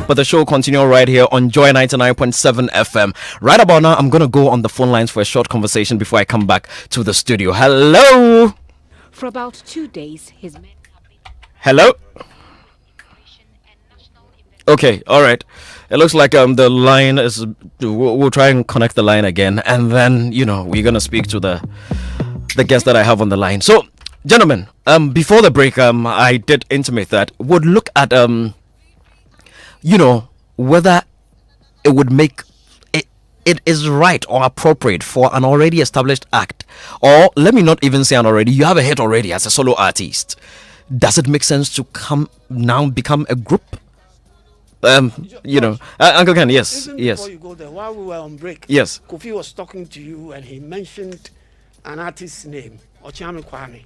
S2: But the show will continue right here on Joy 99.7 FM. Right about now, I'm going to go on the phone lines for a short conversation before I come back to the studio. Hello?
S5: For about 2 days, his men have been
S2: Hello? Okay, all right. It looks like the line is. We'll try and connect the line again, and then we're gonna speak to the guest that I have on the line. So, gentlemen, before the break, I did intimate that would look at whether it would make it is right or appropriate for an already established act, or let me not even say an already. You have a hit already as a solo artist. Does it make sense to become a group? Uncle Ken, yes.
S1: Before you go there, while we were on break,
S2: Yes.
S1: Kofi was talking to you and he mentioned an artist's name, Ochiame Kwame.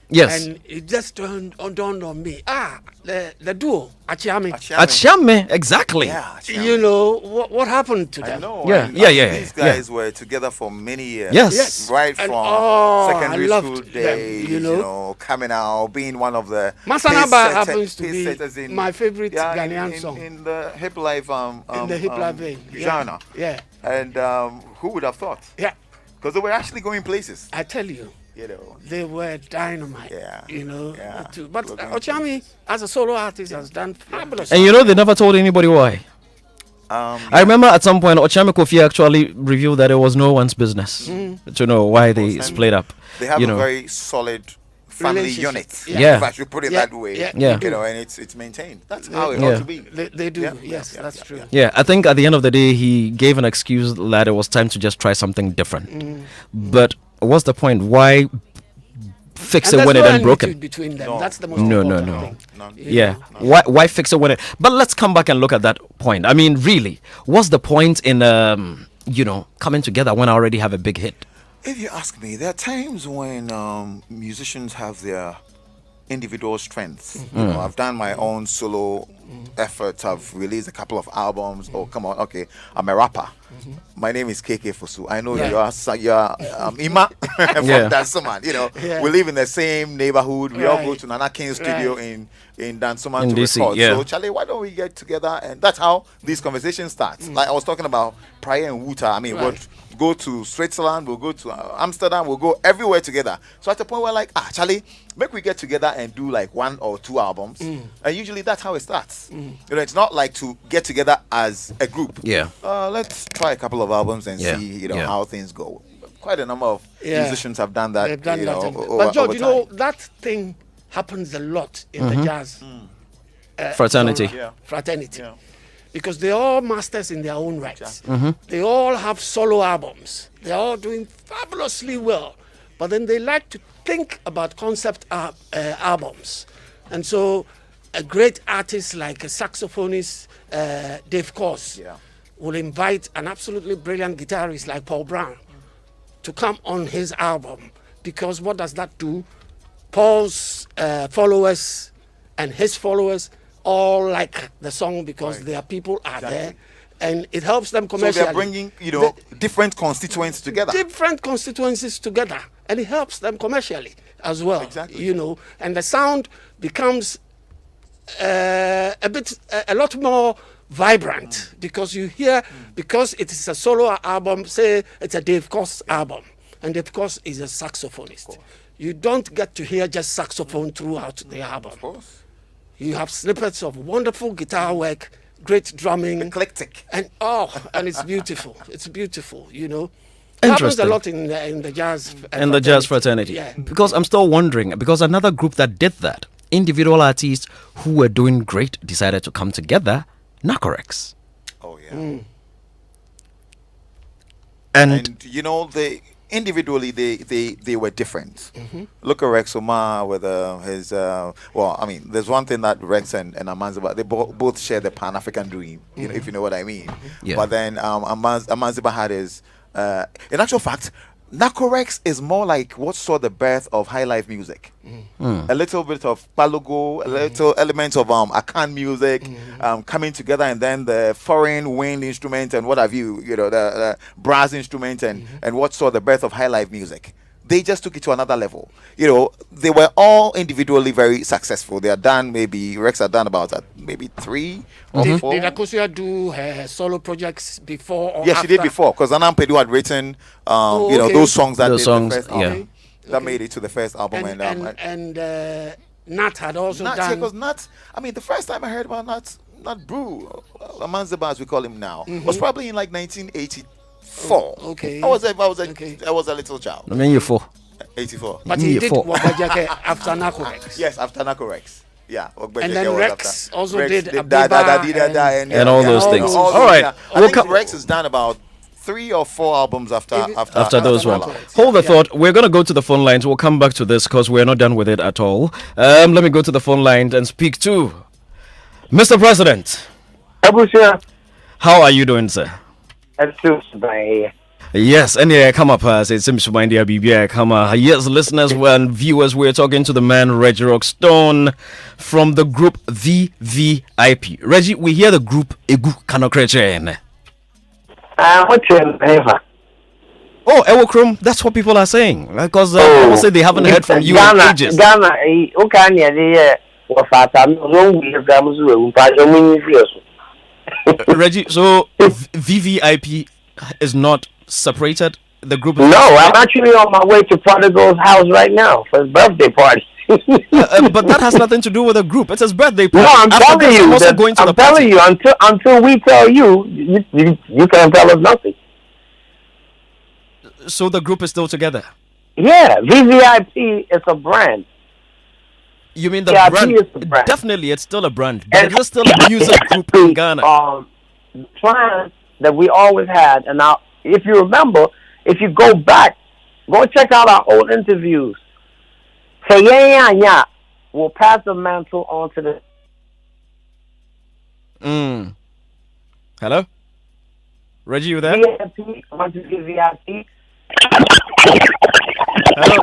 S2: Yes.
S1: And it just dawned on me. The duo, Achiame.
S2: Achame, exactly.
S3: Yeah, Achame.
S1: You know, what happened to
S3: I
S1: them?
S3: know.
S2: Yeah,
S3: and
S2: yeah.
S3: These guys were together for many years.
S2: Yes.
S3: Right
S1: And,
S3: from
S1: I
S3: secondary
S1: loved
S3: school
S1: them,
S3: days, coming out, being one of the
S1: Masanaba happens to
S3: pace
S1: be
S3: setters
S1: my favorite Ghanaian
S3: in,
S1: song.
S3: in the hip life
S1: In the hip life vein.
S3: genre.
S1: Yeah.
S3: And who would have thought?
S1: Yeah.
S3: Because they were actually going places.
S1: I tell you. They were dynamite.
S3: Yeah.
S1: The two. But Ochami, as a solo artist, has done fabulous.
S2: And they never told anybody why. I remember at some point, Ochame Kofi actually revealed that it was no one's business to know why they split up.
S3: They have a very solid family
S1: Relationship.
S3: unit.
S2: Yeah.
S3: If I should put it that way.
S2: Yeah.
S3: And it's maintained. That's how it
S2: Yeah.
S3: ought to be.
S1: They do.
S3: Yeah,
S1: Yes,
S3: yeah,
S1: that's
S3: yeah,
S1: true.
S2: Yeah, I think at the end of the day, he gave an excuse that it was time to just try something different. But what's the point? Why fix
S1: And
S2: it when it
S1: there's
S2: ain't
S1: no
S2: broken?
S1: enmity between them.
S3: No.
S1: That's the most
S2: No,
S1: important
S2: no.
S1: thing.
S3: None.
S2: Yeah. Why fix it when it? But let's come back and look at that point. I mean, really, what's the point in coming together when I already have a big hit?
S3: If you ask me, there are times when musicians have their individual strengths. I've done my own solo efforts. I've released a couple of albums. Oh, come on, okay, I'm a rapper. My name is KK Fosu. I know you're Ima from
S2: Yeah.
S3: Dansoman.
S1: Yeah.
S3: We live in the same neighborhood. We all go
S1: Right.
S3: to Nana King's studio
S1: Right.
S3: in Dansoman
S2: In
S3: to
S2: DC,
S3: record.
S2: yeah.
S3: So, Charlie, why don't we get together? And that's how these conversations start. Like I was talking about Praia and Wuta. I mean,
S1: Right.
S3: we'll go to Switzerland, we'll go to Amsterdam, we'll go everywhere together. So at the point we're like, Charlie, make we get together and do like 1 or 2 albums. And usually that's how it starts. It's not like to get together as a group.
S2: Yeah.
S3: Let's try a couple of albums and
S2: Yeah.
S3: see,
S2: Yeah.
S3: how things go. Quite a number of musicians have done that.
S1: They've done
S3: you
S1: that.
S3: know,
S1: But George,
S3: over time.
S1: that thing happens a lot in the jazz
S2: Fraternity.
S1: genre.
S3: Yeah.
S1: Fraternity.
S3: Yeah.
S1: Because they're all masters in their own rights. They all have solo albums. They're all doing fabulously well. But then they like to think about concept albums. And so a great artist like a saxophonist, Dave Koz,
S3: Yeah.
S1: will invite an absolutely brilliant guitarist like Paul Brown to come on his album. Because what does that do? Paul's followers and his followers all like the song because their people are there, and it helps them
S3: So
S1: commercially.
S3: they're bringing,
S1: The
S3: different constituents together.
S1: different constituencies together, and it helps them commercially as well.
S3: Exactly.
S1: And the sound becomes a lot more vibrant because you hear, because it is a solo album. Say it's a Dave Koz album, and Dave Koz is a saxophonist. You don't get to hear just saxophone throughout the album.
S3: Of course.
S1: You have snippets of wonderful guitar work, great drumming,
S3: Eclectic.
S1: and it's beautiful. It's beautiful. It happens a
S2: Interesting.
S1: lot in the jazz.
S2: In the jazz fraternity.
S1: Yeah.
S2: Because I'm still wondering, because another group that did that, individual artists who were doing great decided to come together, Nacorex.
S3: Oh, yeah.
S2: And
S3: They individually they were different. Look at Rex Omar with his there's one thing that Rex and Amanziba, they both share the Pan-African dream, if you know what I mean.
S2: Yeah.
S3: But then Amanziba had his in actual fact, Nacorex is more like what saw the birth of high life music. A little bit of Palogo, a little element of Akan music coming together, and then the foreign wind instrument and what have you, the brass instrument and what saw the birth of high life music. they just took it to another level. You know, they were all individually very successful. They had done maybe Rex had done about maybe 3 or 4.
S1: Did Akosua do her solo projects before or
S3: Yes,
S1: after?
S3: she did before, because Anam Pedu had written, you know,
S1: okay.
S3: those songs that
S2: Those
S3: did
S2: songs,
S3: the first
S2: yeah.
S3: album, that made it to the first album.
S1: And Nat had also
S3: Nat,
S1: done.
S3: because Nat, I mean, the first time I heard about Nat Brew, Amanzeba as we call him now, was probably in like 1984.
S1: Okay.
S3: I was
S1: Okay.
S3: I was a little child.
S2: I mean, you four.
S3: 84.
S1: But he did
S2: four.
S1: Wabajake after Nakorex.
S3: Yes, after Narco Rex. Yeah.
S1: And then Rex also did
S3: Da,
S1: Abiba
S3: da, da, da, da,
S2: and all those things.
S3: All
S2: All right.
S3: yeah. I
S2: We'll
S3: think
S2: come-
S3: Rex has done about 3 or 4 albums after
S2: Those ones.
S3: Narco.
S2: Hold the thought. We're going to go to the phone lines. We'll come back to this because we're not done with it at all. Let me go to the phone lines and speak to Mr. President.
S6: Abusia,
S2: How are you doing, sir?
S6: that's too bad.
S2: Yes, and yeah, come up. It seems to mind the BBI. Come on. Yes, listeners and viewers, we're talking to the man Reggie Rockstone from the group VVIP. Reggie, we hear the group Egu Kanokreche.
S6: What's your name?
S2: Oh, Ewokrom, that's what people are saying. Because people say they haven't heard from you in ages.
S6: Ghana, okay, the
S2: Reggie, so VVIP is not separated. The group is
S6: No,
S2: not
S6: I'm
S2: separated?
S6: actually on my way to Prodigal's house right now for his birthday party.
S2: But that has nothing to do with the group. It's his birthday party.
S6: No, I'm
S2: After
S6: telling
S2: this,
S6: you.
S2: I'm also
S6: That,
S2: going to
S6: I'm
S2: the
S6: telling
S2: party.
S6: you until we tell you, you can't tell us nothing.
S2: So the group is still together.
S6: Yeah, VVIP is a brand.
S2: You mean the
S6: Yeah,
S2: brand?
S6: P is the brand.
S2: Definitely, it's still a brand. But it's still a music group in Ghana.
S6: The plan that we always had, and now, if you remember, if you go back, go check out our old interviews. Say yeah, we'll pass the mantle on to the.
S2: Hello? Reggie, you there?
S6: VIP. I want to give VIP.
S2: Hello?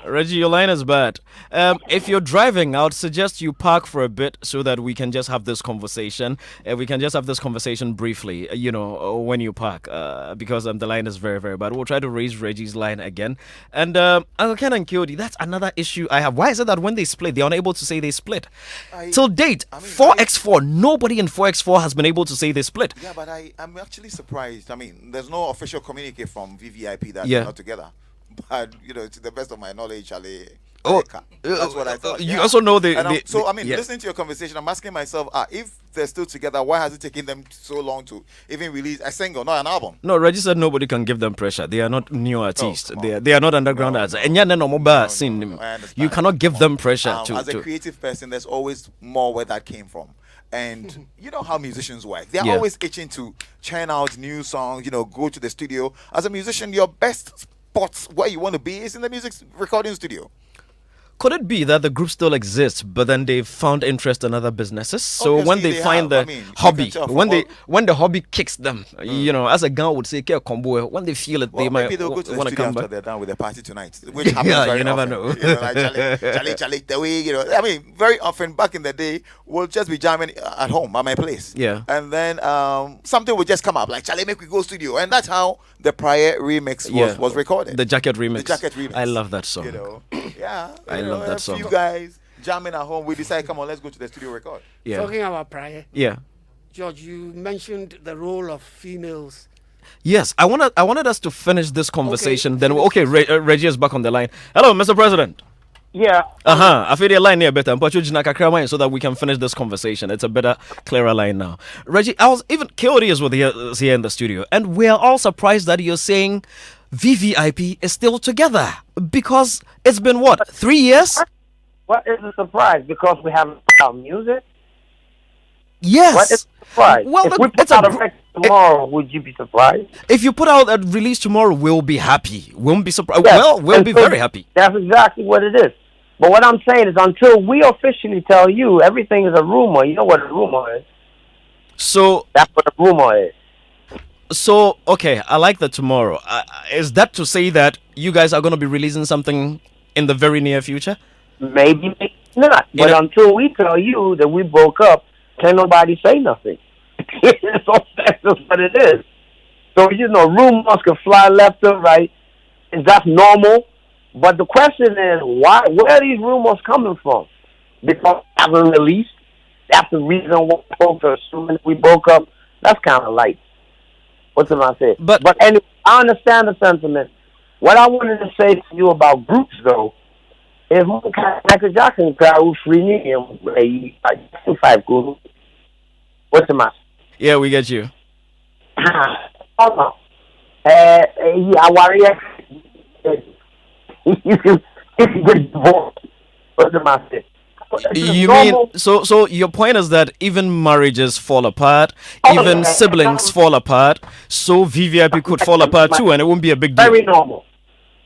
S2: Reggie, your line is bad. If you're driving, I would suggest you park for a bit so that we can just have this conversation. We can just have this conversation briefly, when you park, because the line is very, very bad. We'll try to raise Reggie's line again. And Uncle Ken and Kiodi, that's another issue I have. Why is it that when they split, they're unable to say they split? Till date, 4x4, nobody in 4x4 has been able to say they split.
S3: Yeah, but I'm actually surprised. I mean, there's no official communique from VVIP that
S2: Yeah.
S3: they're not together. But, to the best of my knowledge, Ali.
S2: Oh,
S3: That's what I thought.
S2: you also know
S3: And
S2: yeah.
S3: listening to your conversation, I'm asking myself, if they're still together, why has it taken them so long to even release a single, not an album?
S2: No, Reggie said nobody can give them pressure. They are not new artists.
S3: come
S2: They are not underground artists. And yeah, no mobile scene.
S3: I understand.
S2: You cannot give them pressure
S3: As a creative person, there's always more where that came from. And you know how musicians work. They're
S2: Yeah.
S3: always itching to churn out new songs, go to the studio. As a musician, your best spot where you want to be is in the music recording studio.
S2: Could it be that the group still exists, but then they've found interest in other businesses? So when
S3: Obviously
S2: they
S3: they
S2: find
S3: have.
S2: the
S3: I mean, you
S2: hobby,
S3: can tell from
S2: when the hobby kicks them, as a gun would say, combo. When they feel it,
S3: Well,
S2: they might
S3: maybe they'll go to the
S2: want to
S3: studio
S2: come
S3: after
S2: back.
S3: they're done with the party tonight, which happens
S2: Yeah,
S3: very
S2: you never
S3: often.
S2: know.
S3: Like Charlie, the way, I mean, very often back in the day, we'll just be jamming at home at my place.
S2: Yeah.
S3: And then something would just come up, like, Charlie, make we go studio. And that's how the prior remix was recorded.
S2: The Jacket remix.
S3: The Jacket remix.
S2: I love that song.
S3: Yeah.
S2: I love that song.
S3: A few guys jamming at home, we decide, come on, let's go to the studio record.
S2: Yeah.
S1: Talking about prior,
S2: Yeah.
S1: George, you mentioned the role of females.
S2: Yes, I wanted us to finish this conversation. Then Reggie is back on the line. Hello, Mr. President.
S6: Yeah.
S2: I feel the line here better. But you so that we can finish this conversation. It's a better, clearer line now. Reggie, Kiodi is here in the studio, and we're all surprised that you're saying VVIP is still together because it's been 3 years?
S6: What is a surprise? Because we have our music.
S2: Yes.
S6: What is a surprise?
S2: Well,
S6: if we
S2: it's
S6: put out a record tomorrow, would you be surprised?
S2: If you put out a release tomorrow, we'll be happy. Won't be surprised.
S6: Yes.
S2: Well, we'll
S6: And
S2: be
S6: so
S2: very happy.
S6: That's exactly what it is. But what I'm saying is, until we officially tell you, everything is a rumor. You know what a rumor is?
S2: So
S6: That's what a rumor is.
S2: So, okay, I like that tomorrow. Is that to say that you guys are going to be releasing something in the very near future?
S6: Maybe, maybe not.
S2: You
S6: But
S2: know-
S6: until we tell you that we broke up, can't nobody say nothing. So that's just what it is. So, rumors can fly left and right. Is that normal? But the question is, why? Where are these rumors coming from? Because I haven't released. That's the reason why folks are assuming we broke up. That's kind of light. What's I say?
S2: But
S6: anyway, I understand the sentiment. What I wanted to say to you about groups, though, is Michael Jackson crowd free me and 5 group. What's the matter?
S2: yeah, we get you.
S6: Hold on. I worry. You can get divorced. What's the matter?
S2: You mean so your point is that even marriages fall apart, even siblings fall apart, so VVIP could fall apart too, and it won't be a big deal.
S6: Very normal.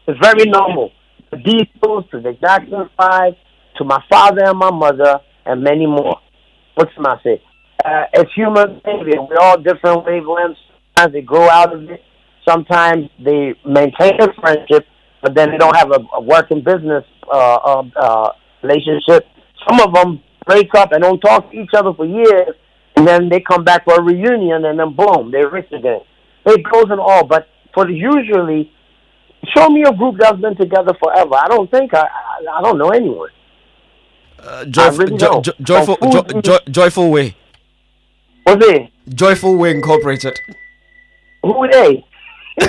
S6: It's very normal. The Beatles, to the Jackson 5, to my father and my mother, and many more. What's my say? It's human behavior. We're all different wavelengths. Sometimes they grow out of it. Sometimes they maintain a friendship, but then they don't have a working business relationship. Some of them break up and don't talk to each other for years, and then they come back for a reunion, and then boom, they're rich again. It goes in all, but for the usually, show me a group that's been together forever. I don't think I don't know anyone.
S2: Joyful Way.
S6: What's it?
S2: Joyful Way Incorporated.
S6: Who are they? Who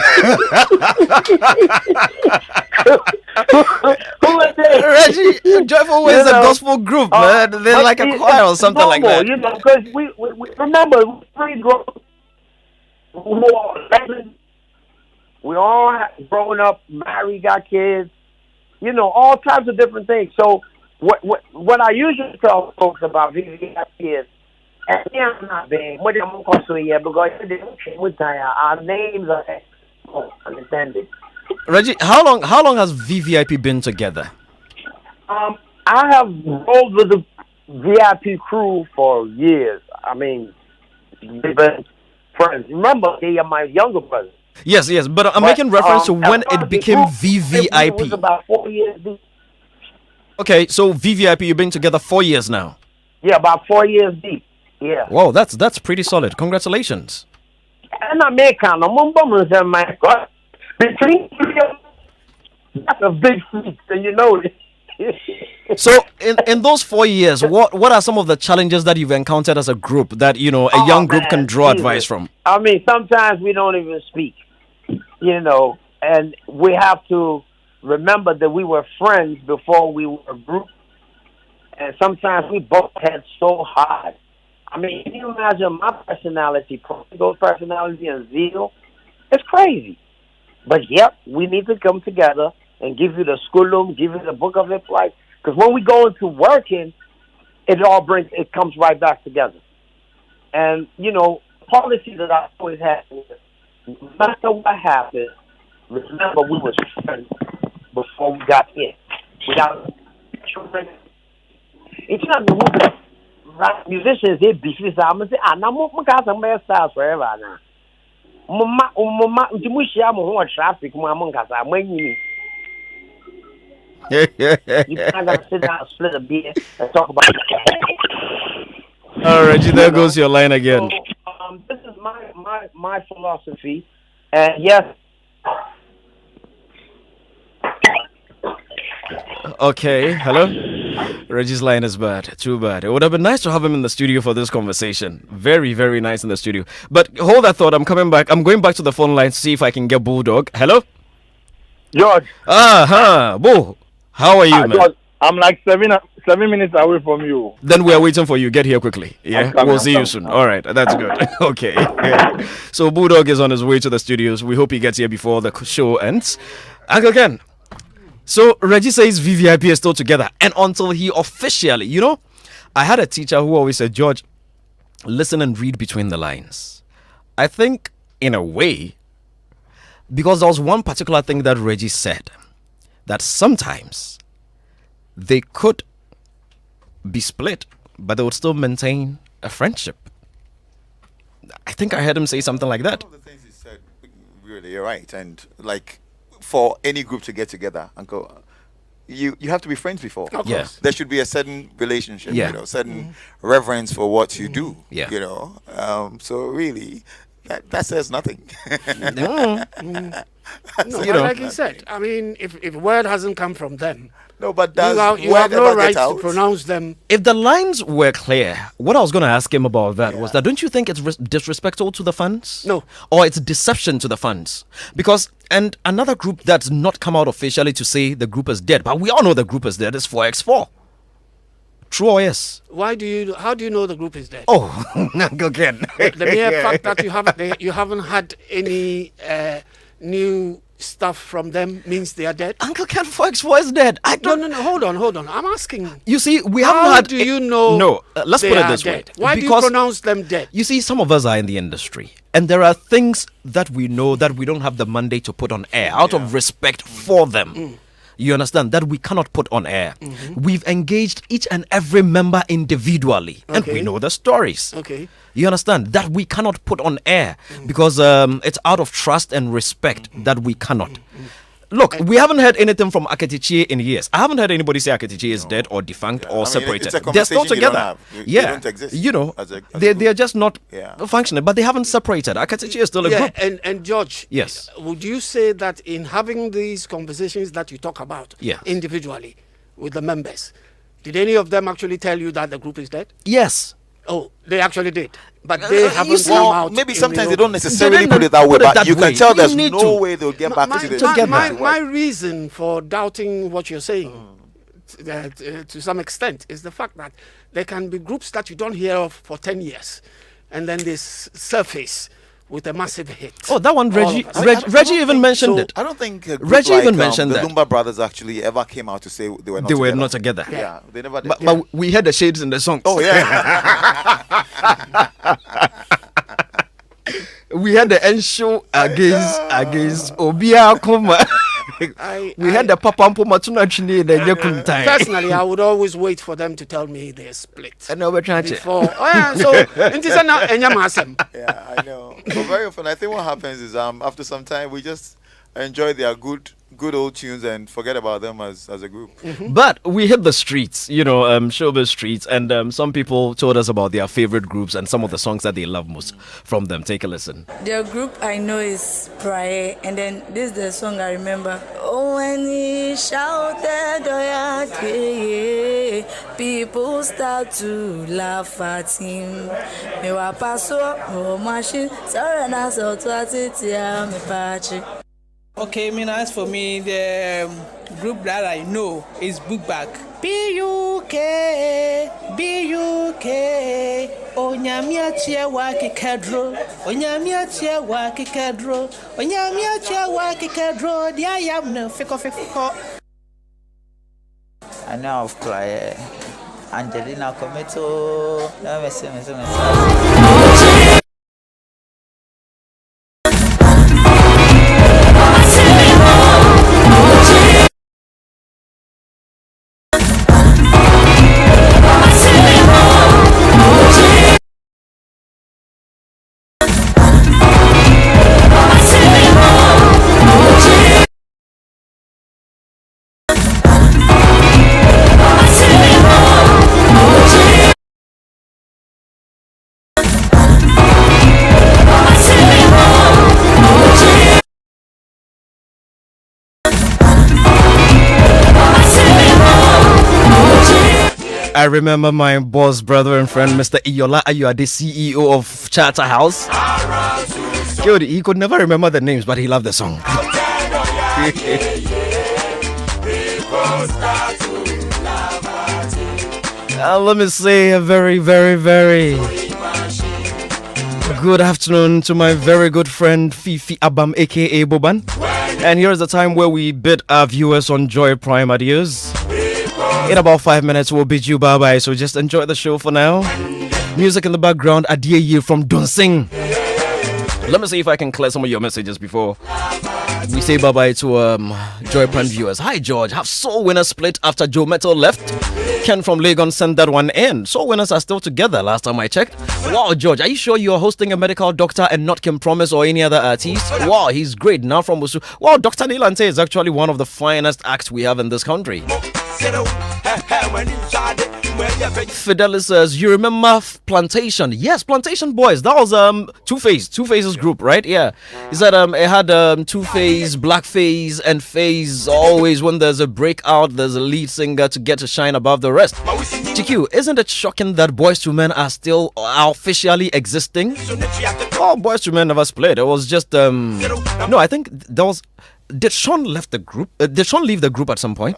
S6: are they?
S2: Reggie, Joyful Way is a gospel group, man. They're like a choir or something
S6: normal,
S2: like that.
S6: You know, because we remember we grown we all grown up, married, got kids, you know, all types of different things. So what I usually tell folks about VVIP is, and I'm not being what I'm going to say because our names are understanding.
S2: Reggie, how long has VVIP been together?
S6: I have rolled with the VIP crew for years. I mean, they've been friends. Remember, they are my younger brothers.
S2: Yes, but I'm making reference to when it became VVIP.
S6: It was about 4 years deep.
S2: Okay, so VVIP, you've been together 4 years now.
S6: Yeah, about 4 years deep. Yeah.
S2: Wow, that's pretty solid. Congratulations.
S6: And I make kind of my God. Between that's a big feat, and you know it.
S2: So in those 4 years, what are some of the challenges that you've encountered as a group that a young group can draw advice from?
S6: I mean, sometimes we don't even speak, you know, and we have to remember that we were friends before we were a group, and sometimes we both had so hard. I mean, can you imagine my personality, Portugal's personality, and zeal? It's crazy. But yep, we need to come together and give you the skulum, give you the book of his life. Because when we go into working, it comes right back together. And, you know, policy that I always had is, no matter what happens, remember we were friends before we got in. Without children. It's not the musicians, they be free. I'm going to say, I'm got some best stars forever now. Mama, traffic, you can't sit down and split a beer and talk about it.
S2: Oh, Reggie, there goes your line again.
S6: So, this is my philosophy, and yes.
S2: Okay, hello? Reggie's line is bad. Too bad. It would have been nice to have him in the studio for this conversation. Very, very nice in the studio. But hold that thought. I'm coming back. I'm going back to the phone line to see if I can get Bulldog. Hello?
S7: George.
S2: Boo. How are you, man?
S7: George, I'm like 7 minutes away from you.
S2: Then we are waiting for you. Get here quickly. Yeah, we'll see you soon. All right, that's good. Okay. Yeah. So Bulldog is on his way to the studios. We hope he gets here before the show ends. Uncle Ken. So Reggie says VVIP is still together, and until he officially, I had a teacher who always said, George, listen and read between the lines. I think, in a way, because there was one particular thing that Reggie said, that sometimes they could be split, but they would still maintain a friendship. I think I heard him say something like that.
S3: One of the things he said, really, you're right, and like, for any group to get together, Uncle, you have to be friends before.
S2: Yes.
S3: There should be a certain relationship,
S2: Yeah.
S3: certain reverence for what you do.
S2: Yeah.
S3: So really, That says nothing.
S1: No,
S2: You know.
S1: like you said, I mean, if word hasn't come from them,
S3: No, but
S1: you
S3: does
S1: have
S3: word
S1: no
S3: ever
S1: right
S3: get
S1: to
S3: out?
S1: pronounce them.
S2: If the lines were clear, what I was going to ask him about that was that don't you think it's disrespectful to the fans?
S1: No.
S2: Or it's deception to the fans? Because, and another group that's not come out officially to say the group is dead, but we all know the group is dead, is 4x4. True or yes?
S1: How do you know the group is dead?
S2: Oh, again.
S1: The mere fact that you haven't had any new stuff from them means they are dead.
S2: Uncle Ken 4x4 is dead. I
S1: No,
S2: don't.
S1: hold on. I'm asking.
S2: You see, we haven't
S1: How
S2: had.
S1: do you know?
S2: No, let's
S1: they
S2: put it
S1: are
S2: this way.
S1: dead? Why do you
S2: Because
S1: pronounce them dead?
S2: you see, some of us are in the industry, and there are things that we know that we don't have the mandate to put on air out of respect for them. You understand that we cannot put on air. We've engaged each and every member individually, and we
S1: Okay.
S2: know the stories.
S1: Okay.
S2: You understand that we cannot put on air because it's out of trust and respect that we cannot. Look, we haven't heard anything from Aketichie in years. I haven't heard anybody say Aketichie is dead or defunct
S3: I
S2: or
S3: mean,
S2: separated.
S3: it's a
S2: They're still
S3: conversation you don't
S2: together.
S3: have. They
S2: Yeah,
S3: don't exist
S2: you know,
S3: as a
S2: they're just not
S3: Yeah.
S2: functioning, but they haven't separated. Aketichie is still a
S1: Yeah,
S2: group.
S1: and George.
S2: Yes.
S1: Would you say that in having these conversations that you talk about
S2: Yes.
S1: individually with the members, did any of them actually tell you that the group is dead?
S2: Yes.
S1: Oh, they actually did, but they haven't
S2: see-
S1: come
S3: Well,
S1: out.
S3: maybe
S1: in
S3: sometimes
S1: the
S3: they don't
S1: open.
S3: necessarily
S2: didn't
S3: put it that
S2: put
S3: way,
S2: it
S3: but
S2: that
S3: you can
S2: way.
S3: tell
S2: We
S3: there's
S2: need
S3: no
S2: to.
S3: way they'll get back into the
S2: together.
S1: My reason for doubting what you're saying, to some extent, is the fact that there can be groups that you don't hear of for 10 years, and then they surface with a massive hit.
S2: Oh, that one,
S1: All
S2: Reggie.
S1: of us.
S2: Reggie even mentioned
S1: so.
S2: it.
S3: I don't think a group
S2: Reggie
S3: like,
S2: even mentioned
S3: the
S2: that.
S3: Lumba Brothers actually ever came out to say they were not
S2: They were
S3: together.
S2: not together.
S3: Yeah, they never did.
S2: But we heard the shades in the songs.
S3: Oh yeah.
S2: We had the Ensho against Obia Kuma. We had the Papa Mpoma Tunachini and the Yakuntai.
S1: Personally, I would always wait for them to tell me they're split.
S2: And now we're trying to.
S1: Before, so
S3: Yeah, I know. But very often, I think what happens is after some time we just enjoy their good old tunes and forget about them as a group.
S2: But we hit the streets, showbiz streets, and some people told us about their favorite groups and some of the songs that they love most from them. Take a listen.
S8: The group I know is Prayer, and then this is the song I remember. Oh, when he shouted, oh yeah, people start to laugh at him. Me wa paso, oh machine, sorry na so to atitia me pachi.
S9: Okay, as for me, the group that I know is Bookback. B-U-K, Onyamia Chiawa Kikadro, Onyamia Chiawa Kikadro, Onyamia Chiawa Kikadro, the I am no Fico.
S10: I know of Claire, Angelina Cometo, no,
S2: I remember my boss, brother, and friend, Mr. Iyola Ayuade, CEO of Charter House. He could never remember the names, but he loved the song. Let me say a very, very, very good afternoon to my very good friend Fifi Abam, aka Boban. And here's the time where we bid our viewers on Joy Prime adios. In about 5 minutes, we'll bid you bye bye. So just enjoy the show for now. Music in the background, Adiye from Dunsing. Let me see if I can clear some of your messages before we say bye bye to Joy Prime viewers. Hi, George. Have Soul Winners split after Joe Metal left? Ken from Legon sent that one in. Soul Winners are still together last time I checked. Wow, George, are you sure you're hosting a medical doctor and not Kim Promise or any other artist? Wow, he's great. Now from Busu. Wow, Dr. Nilante is actually one of the finest acts we have in this country. Fidelis says, you remember Plantation? Yes, Plantation Boys. That was Two-Face's group, right? Yeah. He said it had Two-Face, Blackface, and Face. Always when there's a breakout, there's a lead singer to get to shine above the rest. GQ, isn't it shocking that Boyz II Men are still officially existing? Oh, Boyz II Men never split. It was just no, I think there was. Did Sean left the group? Did Sean leave the group at some point?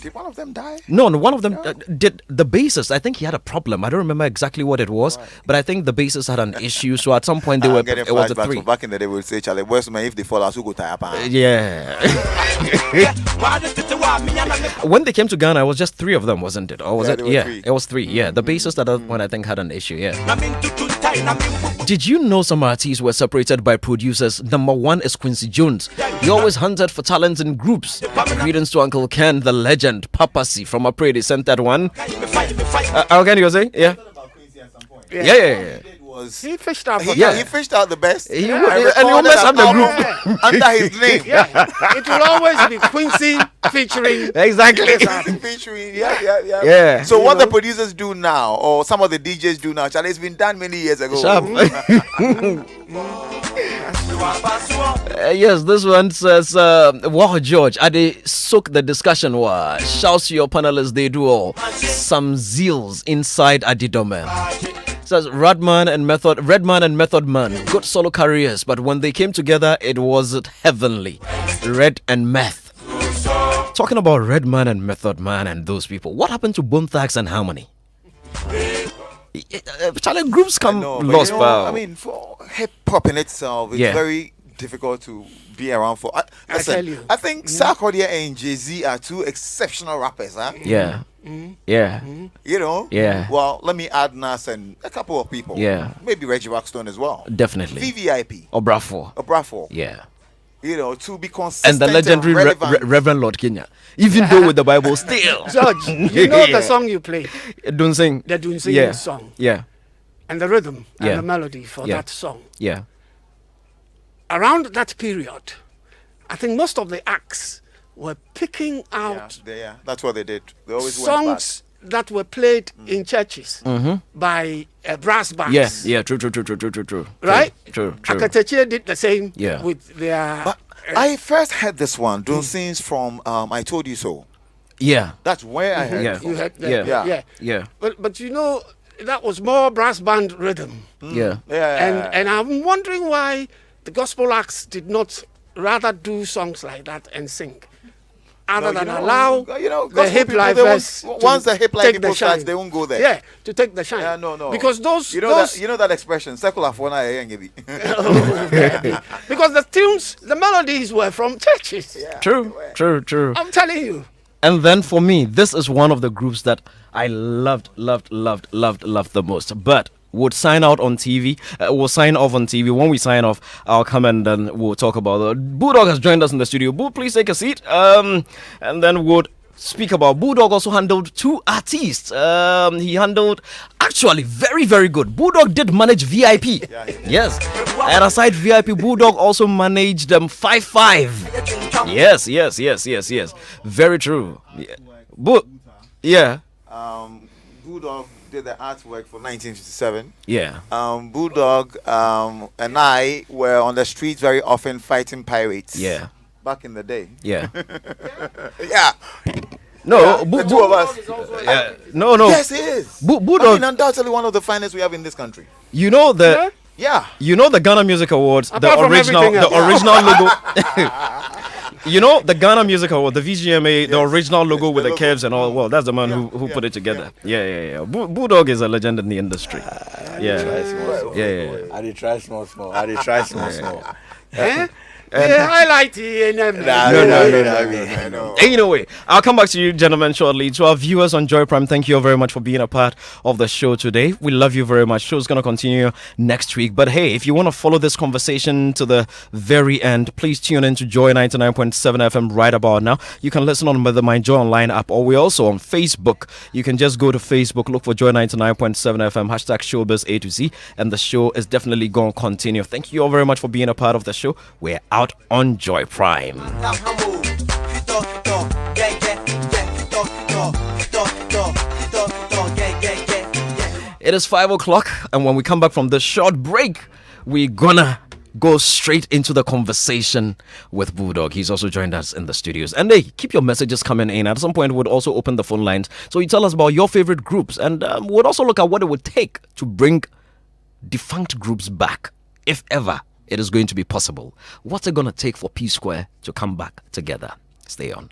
S3: Did one of them die?
S2: No, one of them did. The bassist, I think he had a problem. I don't remember exactly what it was, but I think the bassist had an issue. So at some point they were. It was a three.
S3: Back in the day, we would say, "Charlie, Boyz II Men, if they fall out, who go tie up?"
S2: Yeah. When they came to Ghana, it was just three of them, wasn't it? Or was it? Yeah, it was three. Yeah, the bassist at that point I think had an issue. Yeah. Did you know some artists were separated by producers? Number one is Quincy Jones. He always hunted for talents in groups. Greetings to Uncle Ken, the legend, Papa C from Apre. They sent that one. Ken, you were saying? Yeah. Yeah.
S1: He fished out.
S3: He fished out the best.
S2: And he almost had the group
S3: under his name.
S1: Yeah. It will always be Quincy featuring.
S2: Exactly.
S3: Featuring. Yeah. So what the producers do now, or some of the DJs do now, Charlie, it's been done many years ago.
S2: Yes, this one says, wow, George, they soak the discussion. Shouts to your panelists, they do all. Some zeals inside Adidome. Says Redman and Method Man, good solo careers, but when they came together, it was heavenly. Red and Meth. Talking about Redman and Method Man and those people, what happened to Bone Thugs and Harmony? Charlie, groups come lost.
S3: I mean, for hip hop in itself, it's very difficult to be around for.
S1: I tell you,
S3: I think Sarkodie and Jay-Z are two exceptional rappers, huh?
S2: Yeah. Yeah.
S3: You know?
S2: Yeah.
S3: Well, let me add Nas and a couple of people.
S2: Yeah.
S3: Maybe Reggie Rockstone as well.
S2: Definitely.
S3: VVIP.
S2: Obrafour. Yeah.
S3: You know, to be consistent
S2: and the legendary Reverend Lord Kenya. Even though with the Bible still.
S1: George, you know the song you play?
S2: Dunsing.
S1: The Dunsing song.
S2: Yeah.
S1: And the rhythm and the melody for that song.
S2: Yeah.
S1: Around that period, I think most of the acts were picking out
S3: that's what they did. They always
S1: songs that were played in churches by brass bands.
S2: Yeah, true.
S1: Right?
S2: True.
S1: Akateche did the same with their...
S3: But I first heard this one, Dunsing's from I Told You So.
S2: Yeah.
S3: That's where I heard it from.
S1: You heard that?
S2: Yeah.
S1: But you know, that was more brass band rhythm.
S2: Yeah.
S1: And I'm wondering why the gospel acts did not rather do songs like that and sing. Other than allow the hip lifers
S3: once the hip life people starts, they won't go there.
S1: Yeah, to take the shine.
S3: Yeah, no.
S1: Because those
S3: you know that expression, secular phona.
S2: Because
S1: the tunes, the melodies were from churches.
S2: Yeah. True.
S1: I'm telling you.
S2: And then for me, this is one of the groups that I loved the most. But would sign out on TV. We'll sign off on TV. When we sign off, I'll come and then we'll talk about it. Bulldog has joined us in the studio. Boo, please take a seat. And then we'll speak about Bulldog also handled two artists. He handled actually very, very good. Bulldog did manage VIP. Yes. And aside VIP, Bulldog also managed 5-5. Yes. Very true. Yeah.
S3: Bulldog did the artwork for 1957.
S2: Yeah.
S3: Bulldog and I were on the streets very often fighting pirates.
S2: Yeah.
S3: Back in the day.
S2: Yeah.
S3: Yeah.
S2: No,
S3: the two of us.
S2: No.
S3: Yes, it is.
S2: Bulldog.
S3: I mean, undoubtedly one of the finest we have in this country.
S2: You know the.
S3: Yeah.
S2: You know the Ghana Music Awards,
S1: Apart
S2: the original logo. You know the Ghana Music Award, the VGMA, the original logo with the curves and all. Well, that's the man who put it together. Yeah. Bulldog is a legend in the industry.
S11: I did try small.
S1: Highlight
S2: No. Anyway, I'll come back to you, gentlemen, shortly. To our viewers on Joy Prime, thank you very much for being a part of the show today. We love you very much. Show's going to continue next week. But hey, if you want to follow this conversation to the very end, please tune in to Joy 99.7 FM right about now. You can listen on the My Joy Online app, or we're also on Facebook. You can just go to Facebook, look for Joy 99.7 FM, hashtag Showbiz A to Z, and the show is definitely going to continue. Thank you all very much for being a part of the show. We're out on Joy Prime. It is 5 o'clock, and when we come back from this short break, we're gonna go straight into the conversation with Bulldog. He's also joined us in the studios. And hey, keep your messages coming in. At some point, we'll also open the phone lines. So you tell us about your favorite groups, and we'll also look at what it would take to bring defunct groups back, if ever it is going to be possible. What's it gonna take for P Square to come back together? Stay on.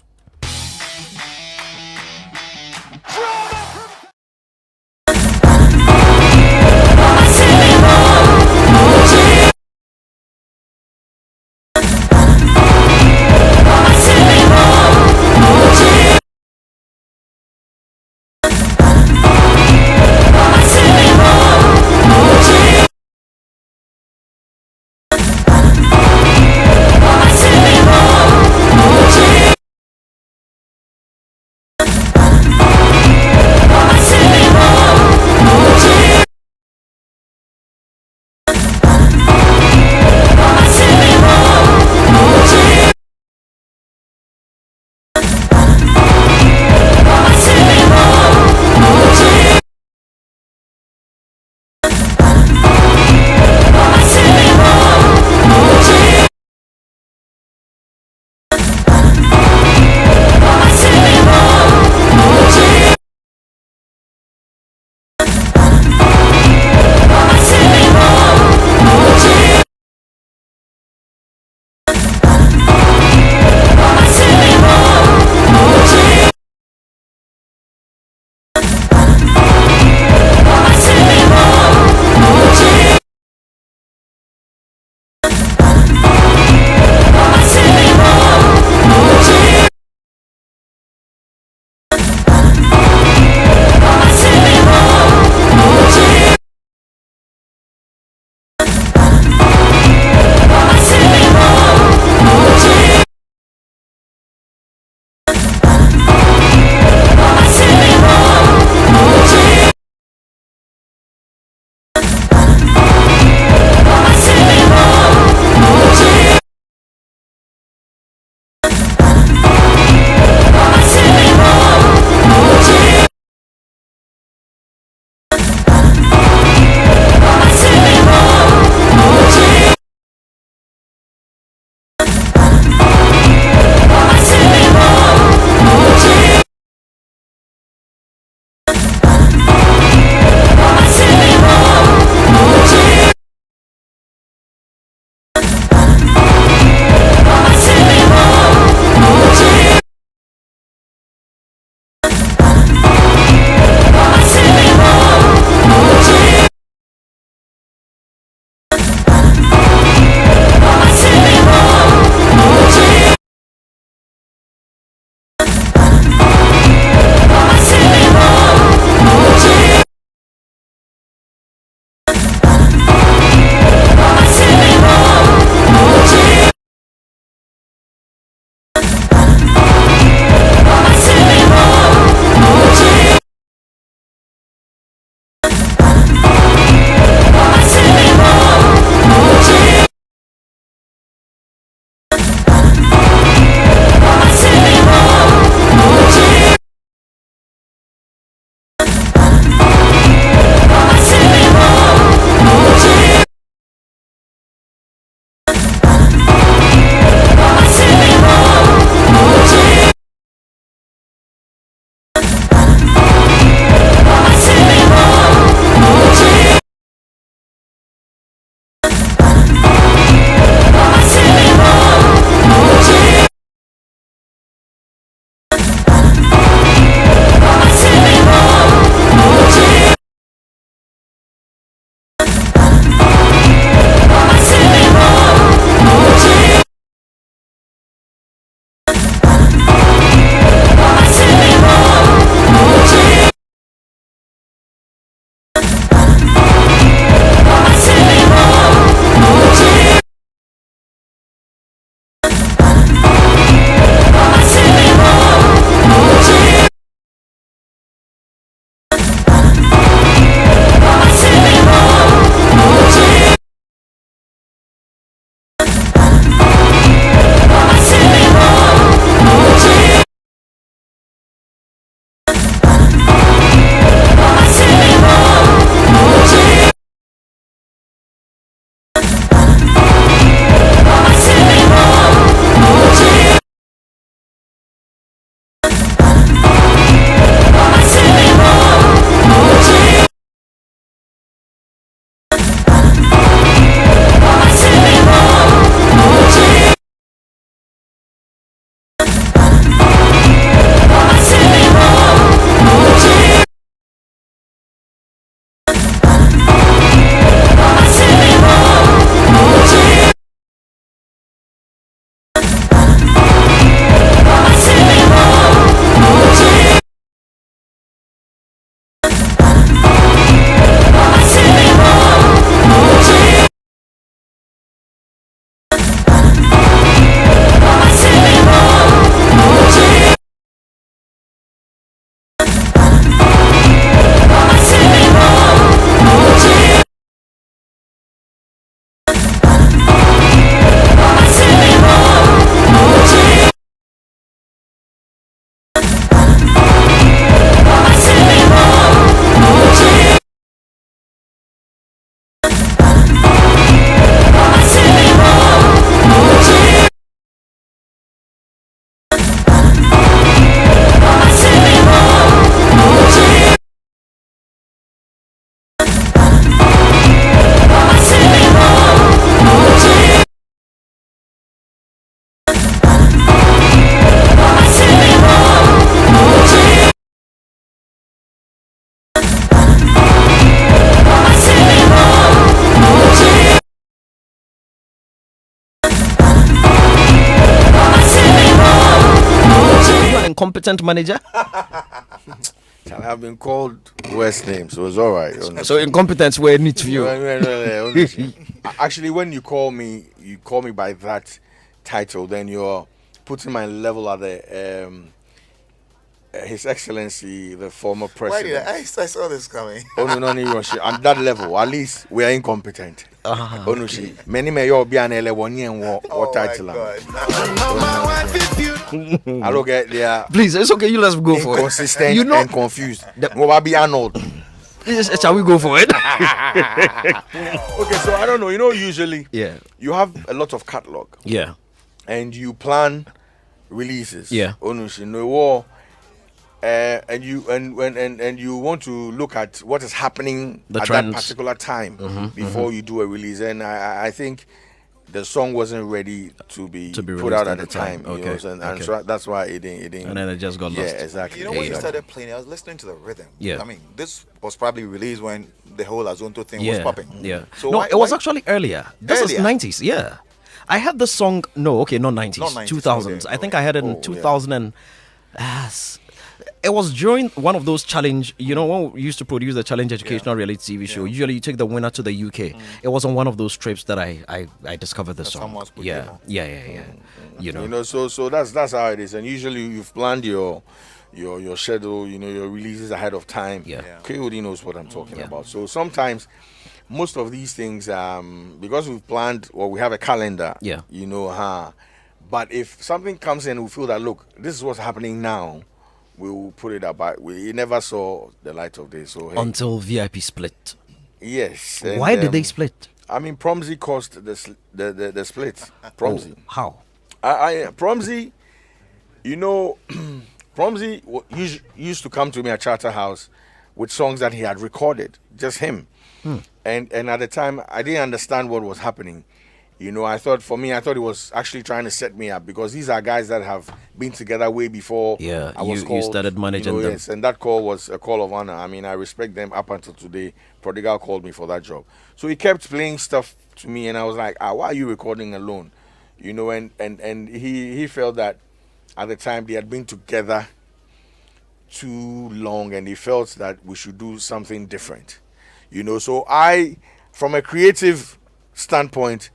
S2: incompetent manager?
S11: I've been called worse names, so it's all right.
S2: So incompetence were neat to you.
S11: Actually, when you call me by that title, then you're putting my level at the His Excellency, the former president.
S3: Why did I saw this coming?
S11: Oh no, on that level, at least we are incompetent. Oh no, many may all be an what title? I don't get there.
S2: Please, it's okay. You let's go for it.
S11: Inconsistent and confused. What be Arnold?
S2: Shall we go for it?
S11: Okay, so I don't know. Usually, you have a lot of catalog.
S2: Yeah.
S11: And you plan releases.
S2: Yeah.
S11: And you want to look at what is happening at
S2: trends.
S11: that particular time before you do a release. And I think the song wasn't ready to be put out at the time.
S2: Okay.
S11: So that's why it didn't.
S2: And then it just got lost.
S11: Yeah, exactly.
S3: When you started playing, I was listening to the rhythm.
S2: Yeah.
S3: I mean, this was probably released when the whole Azonto thing was popping.
S2: Yeah.
S3: So
S2: no, it was actually earlier. This is
S3: Earlier?
S2: 90s. Yeah. I had the song. No, okay, not 90s. 2000s.
S3: Okay,
S2: I think I had it in 2000 and. It was during one of those challenge, when we used to produce the challenge educational reality TV show. Usually you take the winner to the UK. It was on one of those trips that I discovered the song. Yeah.
S11: So that's how it is. And usually you've planned your schedule, your releases ahead of time.
S2: Yeah.
S11: KOD knows what I'm talking about. So sometimes most of these things, because we've planned or we have a calendar, but if something comes in, we feel that, look, this is what's happening now, we will put it up. We never saw the light of day. So
S2: until VIP split.
S11: Yes.
S2: Why did they split?
S11: I mean, Promzy caused the split. Promzy.
S2: How?
S11: Promzy, Promzy used to come to me at Charterhouse with songs that he had recorded, just him. And at the time, I didn't understand what was happening. I thought he was actually trying to set me up, because these are guys that have been together way before.
S2: Yeah,
S11: I was
S2: you started managing them.
S11: Yes, and that call was a call of honor. I mean, I respect them up until today. Prodigal called me for that job. So he kept playing stuff to me, and I was like, why are you recording alone? And he felt that at the time they had been together too long, and he felt that we should do something different. So I, from a creative standpoint,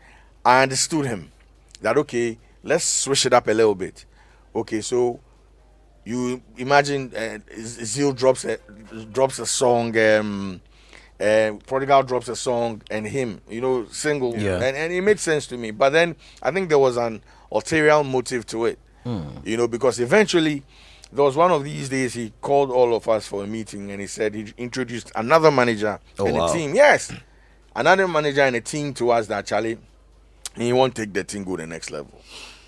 S11: I understood him that, okay, let's switch it up a little bit. Okay, so you imagine Zeal drops a song, Prodigal drops a song, and him, single, and it made sense to me. But then I think there was an ulterior motive to it, because eventually there was one of these days he called all of us for a meeting, and he said he introduced another manager and a team. Yes, another manager and a team to us that, Charlie, he won't take the thing go to the next level.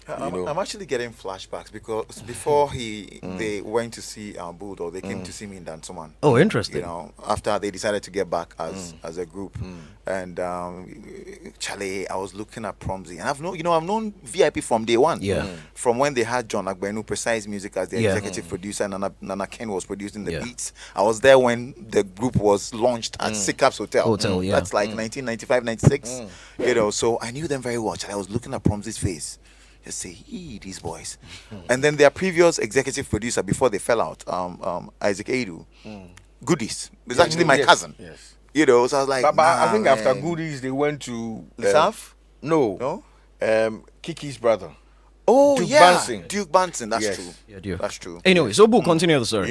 S3: I'm actually getting flashbacks, because before they went to see Bulldog, they came to see me in Dansoman.
S2: Oh, interesting.
S3: After they decided to get back as a group, and Charlie, I was looking at Promzy, and I've known VIP from day one.
S2: Yeah.
S3: From when they had John Agbenu, Precise Music, as the executive producer, and Nana Ken was producing the beats. I was there when the group was launched at Sikap's Hotel. That's like 1995, 96. So I knew them very well. Charlie, I was looking at Promzy's face. Just say, these boys. And then their previous executive producer, before they fell out, Isaac Edu, Goodies. It's actually my cousin.
S11: Yes.
S3: So I was like,
S11: but I think after Goodies, they went to
S3: Lisaf?
S11: No. Kiki's brother.
S3: Oh,
S11: Duke
S3: yeah.
S11: Banson.
S3: Duke Banson. That's true.
S2: Yeah, Duke.
S3: That's true.
S2: Anyway, so Boo, continue the story.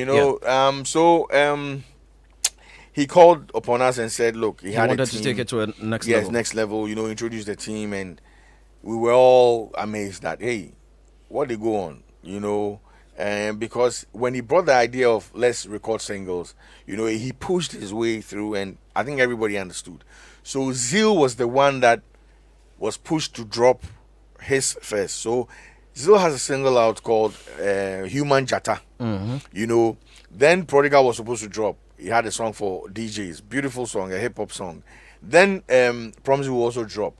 S11: He called upon us and said, look, he had
S2: wanted
S11: a team.
S2: to take it to a next
S11: Yes,
S2: level.
S11: next level, introduce the team, and we were all amazed that, hey, what they go on, and because when he brought the idea of let's record singles, he pushed his way through, and I think everybody understood. So Zeal was the one that was pushed to drop his first. So Zeal has a single out called Human Jata. Then Prodigal was supposed to drop. He had a song for DJs, beautiful song, a hip-hop song. Then Promzy will also drop.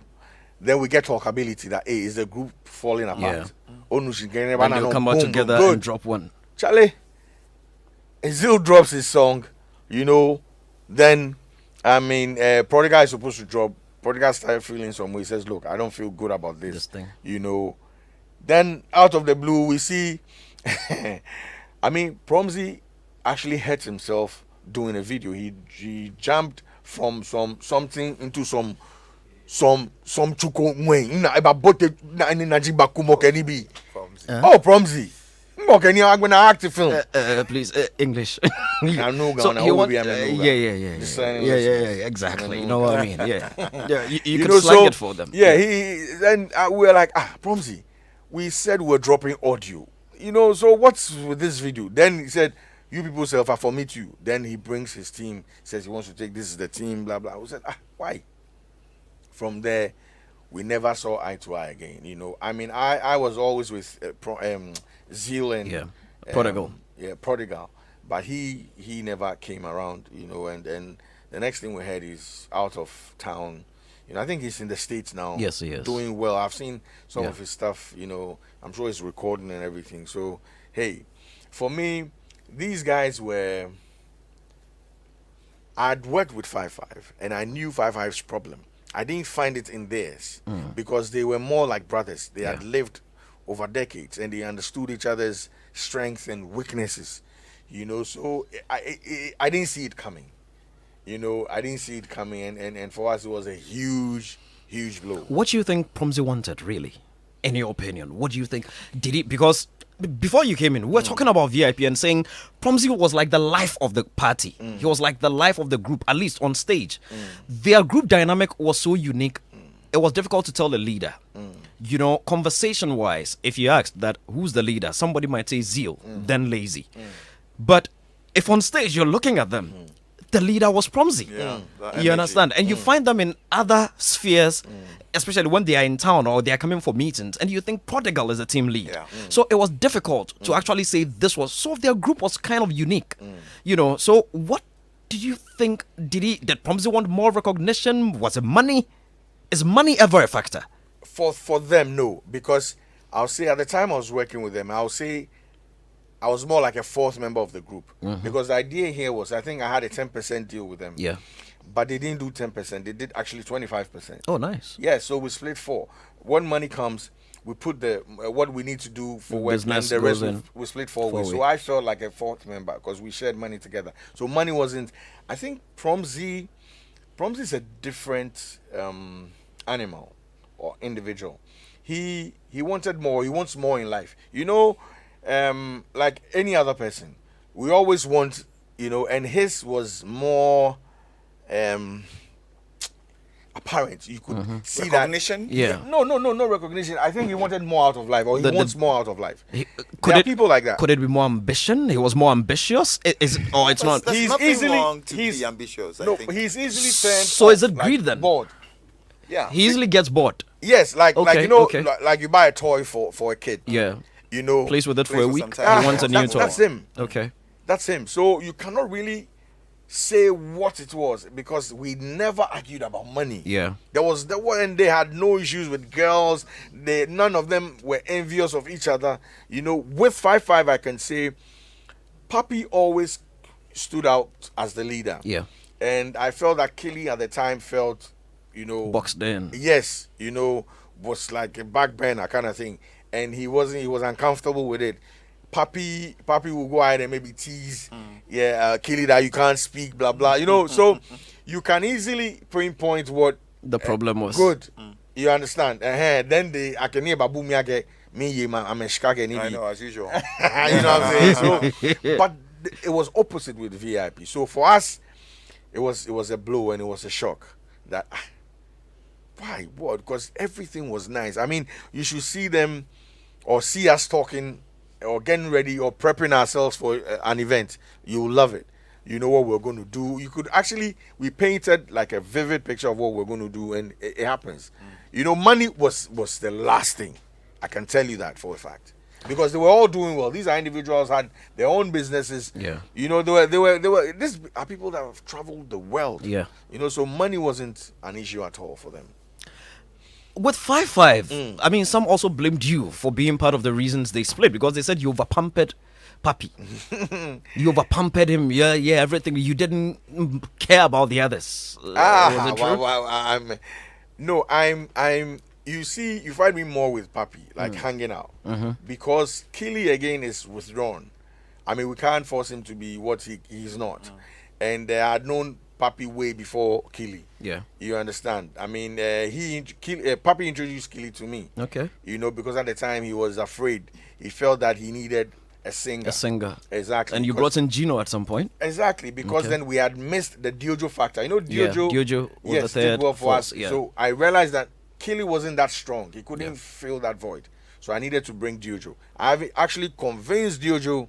S11: Then we get talkability that, hey, is the group falling apart?
S2: And they'll come out together and drop one.
S11: Charlie, Zeal drops his song, then, Prodigal is supposed to drop. Prodigal started feeling some way. He says, look, I don't feel good about this
S2: thing.
S11: Then out of the blue, we see I mean, Promzi actually hurt himself doing a video. He jumped from something into some chuko mwen na eba bote na ni najiba kumo keni bi. Oh, Promzi. Okay, I'm gonna act the film.
S2: Please, English.
S11: I know,
S2: So
S11: Ghana,
S2: he
S11: who
S2: want,
S11: be
S2: yeah,
S11: a man,
S2: yeah, exactly. You know what I mean? Yeah, you
S11: You
S2: can
S11: know,
S2: slang
S11: so,
S2: it for them.
S11: Yeah, then we were like, Promzi, we said we're dropping audio. You know, so what's with this video? Then he said, you people self for me too. Then he brings his team, says he wants to take this is the team, blah blah. We said, why? From there, we never saw eye to eye again. You know, I mean, I was always with Zeal and
S2: Prodigal.
S11: Prodigal, but he never came around. You know, and the next thing we heard is out of town. You know, I think he's in the States now.
S2: Yes, he is.
S11: Doing well. I've seen some of his stuff, you know. I'm sure he's recording and everything. So, hey, for me, these guys were... I'd worked with 5-5, and I knew 5-5's problem. I didn't find it in theirs, because they were more like brothers. They had lived over decades, and they understood each other's strengths and weaknesses. You know, so I didn't see it coming. You know, I didn't see it coming, and for us, it was a huge blow.
S2: What do you think Promzi wanted, really? In your opinion, what do you think? Did he, because before you came in, we were talking about VIP and saying Promzi was like the life of the party. He was like the life of the group, at least on stage. Their group dynamic was so unique, it was difficult to tell the leader. You know, conversation-wise, if you asked that, who's the leader? Somebody might say Zeal, then Lazy. But if on stage you're looking at them, the leader was Promzi. You understand? And you find them in other spheres, especially when they are in town or they are coming for meetings, and you think Prodigal is a team lead. So it was difficult to actually say this was... So their group was kind of unique. You know, so what did you think? Did Promzi want more recognition? Was it money? Is money ever a factor?
S11: For them, no. Because I'll say at the time I was working with them, I'll say I was more like a fourth member of the group. Because the idea here was, I think I had a 10% deal with them.
S2: Yeah.
S11: But they didn't do 10%. They did actually 25%.
S2: Oh, nice.
S11: Yeah, so we split 4. When money comes, we put the what we need to do for work, and the rest we split 4 ways. So I felt like a fourth member because we shared money together. So money wasn't... I think Promzi is a different animal or individual. He wanted more. He wants more in life. You know, like any other person, we always want, you know, and his was more apparent. You could see
S3: recognition?
S11: that.
S2: Yeah.
S11: No recognition. I think he wanted more out of life, or he wants more out of life.
S2: Could
S11: There are people like that.
S2: Could it be more ambition? He was more ambitious? It's not.
S3: There's
S11: He's
S3: nothing
S11: easily-
S3: wrong to
S11: he's-
S3: be ambitious. I
S11: No,
S3: think.
S11: he's easily turned.
S2: So is
S11: off,
S2: it
S11: like,
S2: greed then?
S11: Bored.
S3: Yeah.
S2: He easily gets bored.
S11: Yes, like
S2: Okay,
S11: you know,
S2: okay.
S11: like you buy a toy for a kid.
S2: Yeah.
S11: You know,
S2: Plays with it for
S3: Plays
S2: a
S3: for
S2: week.
S3: some time.
S2: He wants a new toy.
S11: That's him.
S2: Okay.
S11: That's him. So you cannot really say what it was because we never argued about money.
S2: Yeah.
S11: And they had no issues with girls. None of them were envious of each other. You know, with 5-5, I can say Papi always stood out as the leader.
S2: Yeah.
S11: And I felt that Kelly at the time felt, you know,
S2: Boxed in.
S11: yes, you know, was like a back burner kind of thing. And he was uncomfortable with it. Papi will go ahead and maybe tease, Kelly that you can't speak, blah blah. You know, so you can easily pinpoint what
S2: The problem was.
S11: good. You understand? Then I can hear babu miage me I'm a shikage
S3: I know, as usual.
S11: you know what I'm saying? So, but it was opposite with VIP. So for us, it was a blow and it was a shock that why what? Because everything was nice. I mean, you should see them or see us talking or getting ready or prepping ourselves for an event. You'll love it. You know what we're going to do. You could actually, we painted like a vivid picture of what we're going to do, and it happens. You know, money was the last thing. I can tell you that for a fact. Because they were all doing well. These are individuals had their own businesses.
S2: Yeah.
S11: You know, they were these are people that have traveled the world.
S2: Yeah.
S11: You know, so money wasn't an issue at all for them.
S2: With 5-5, I mean, some also blamed you for being part of the reasons they split because they said you overpampered Papi. You overpampered him. Yeah, everything. You didn't care about the others. Was it true?
S11: you see, you find me more with Papi, like hanging out, because Killy again is withdrawn. I mean, we can't force him to be what he's not, and I had known Papi way before Killy.
S2: Yeah,
S11: you understand. I mean, Papi introduced Killy to me.
S2: Okay,
S11: you know, because at the time he was afraid. He felt that he needed a singer.
S2: A singer.
S11: Exactly.
S2: And you brought in Gino at some point.
S11: Exactly, because then we had missed the Diojo factor. You know, Diojo.
S2: Yeah, Diojo was
S11: yes,
S2: the third
S11: did well for
S2: force,
S11: us.
S2: yeah.
S11: So I realized that Killy wasn't that strong. He couldn't fill that void. So I needed to bring Diojo. I've actually convinced Diojo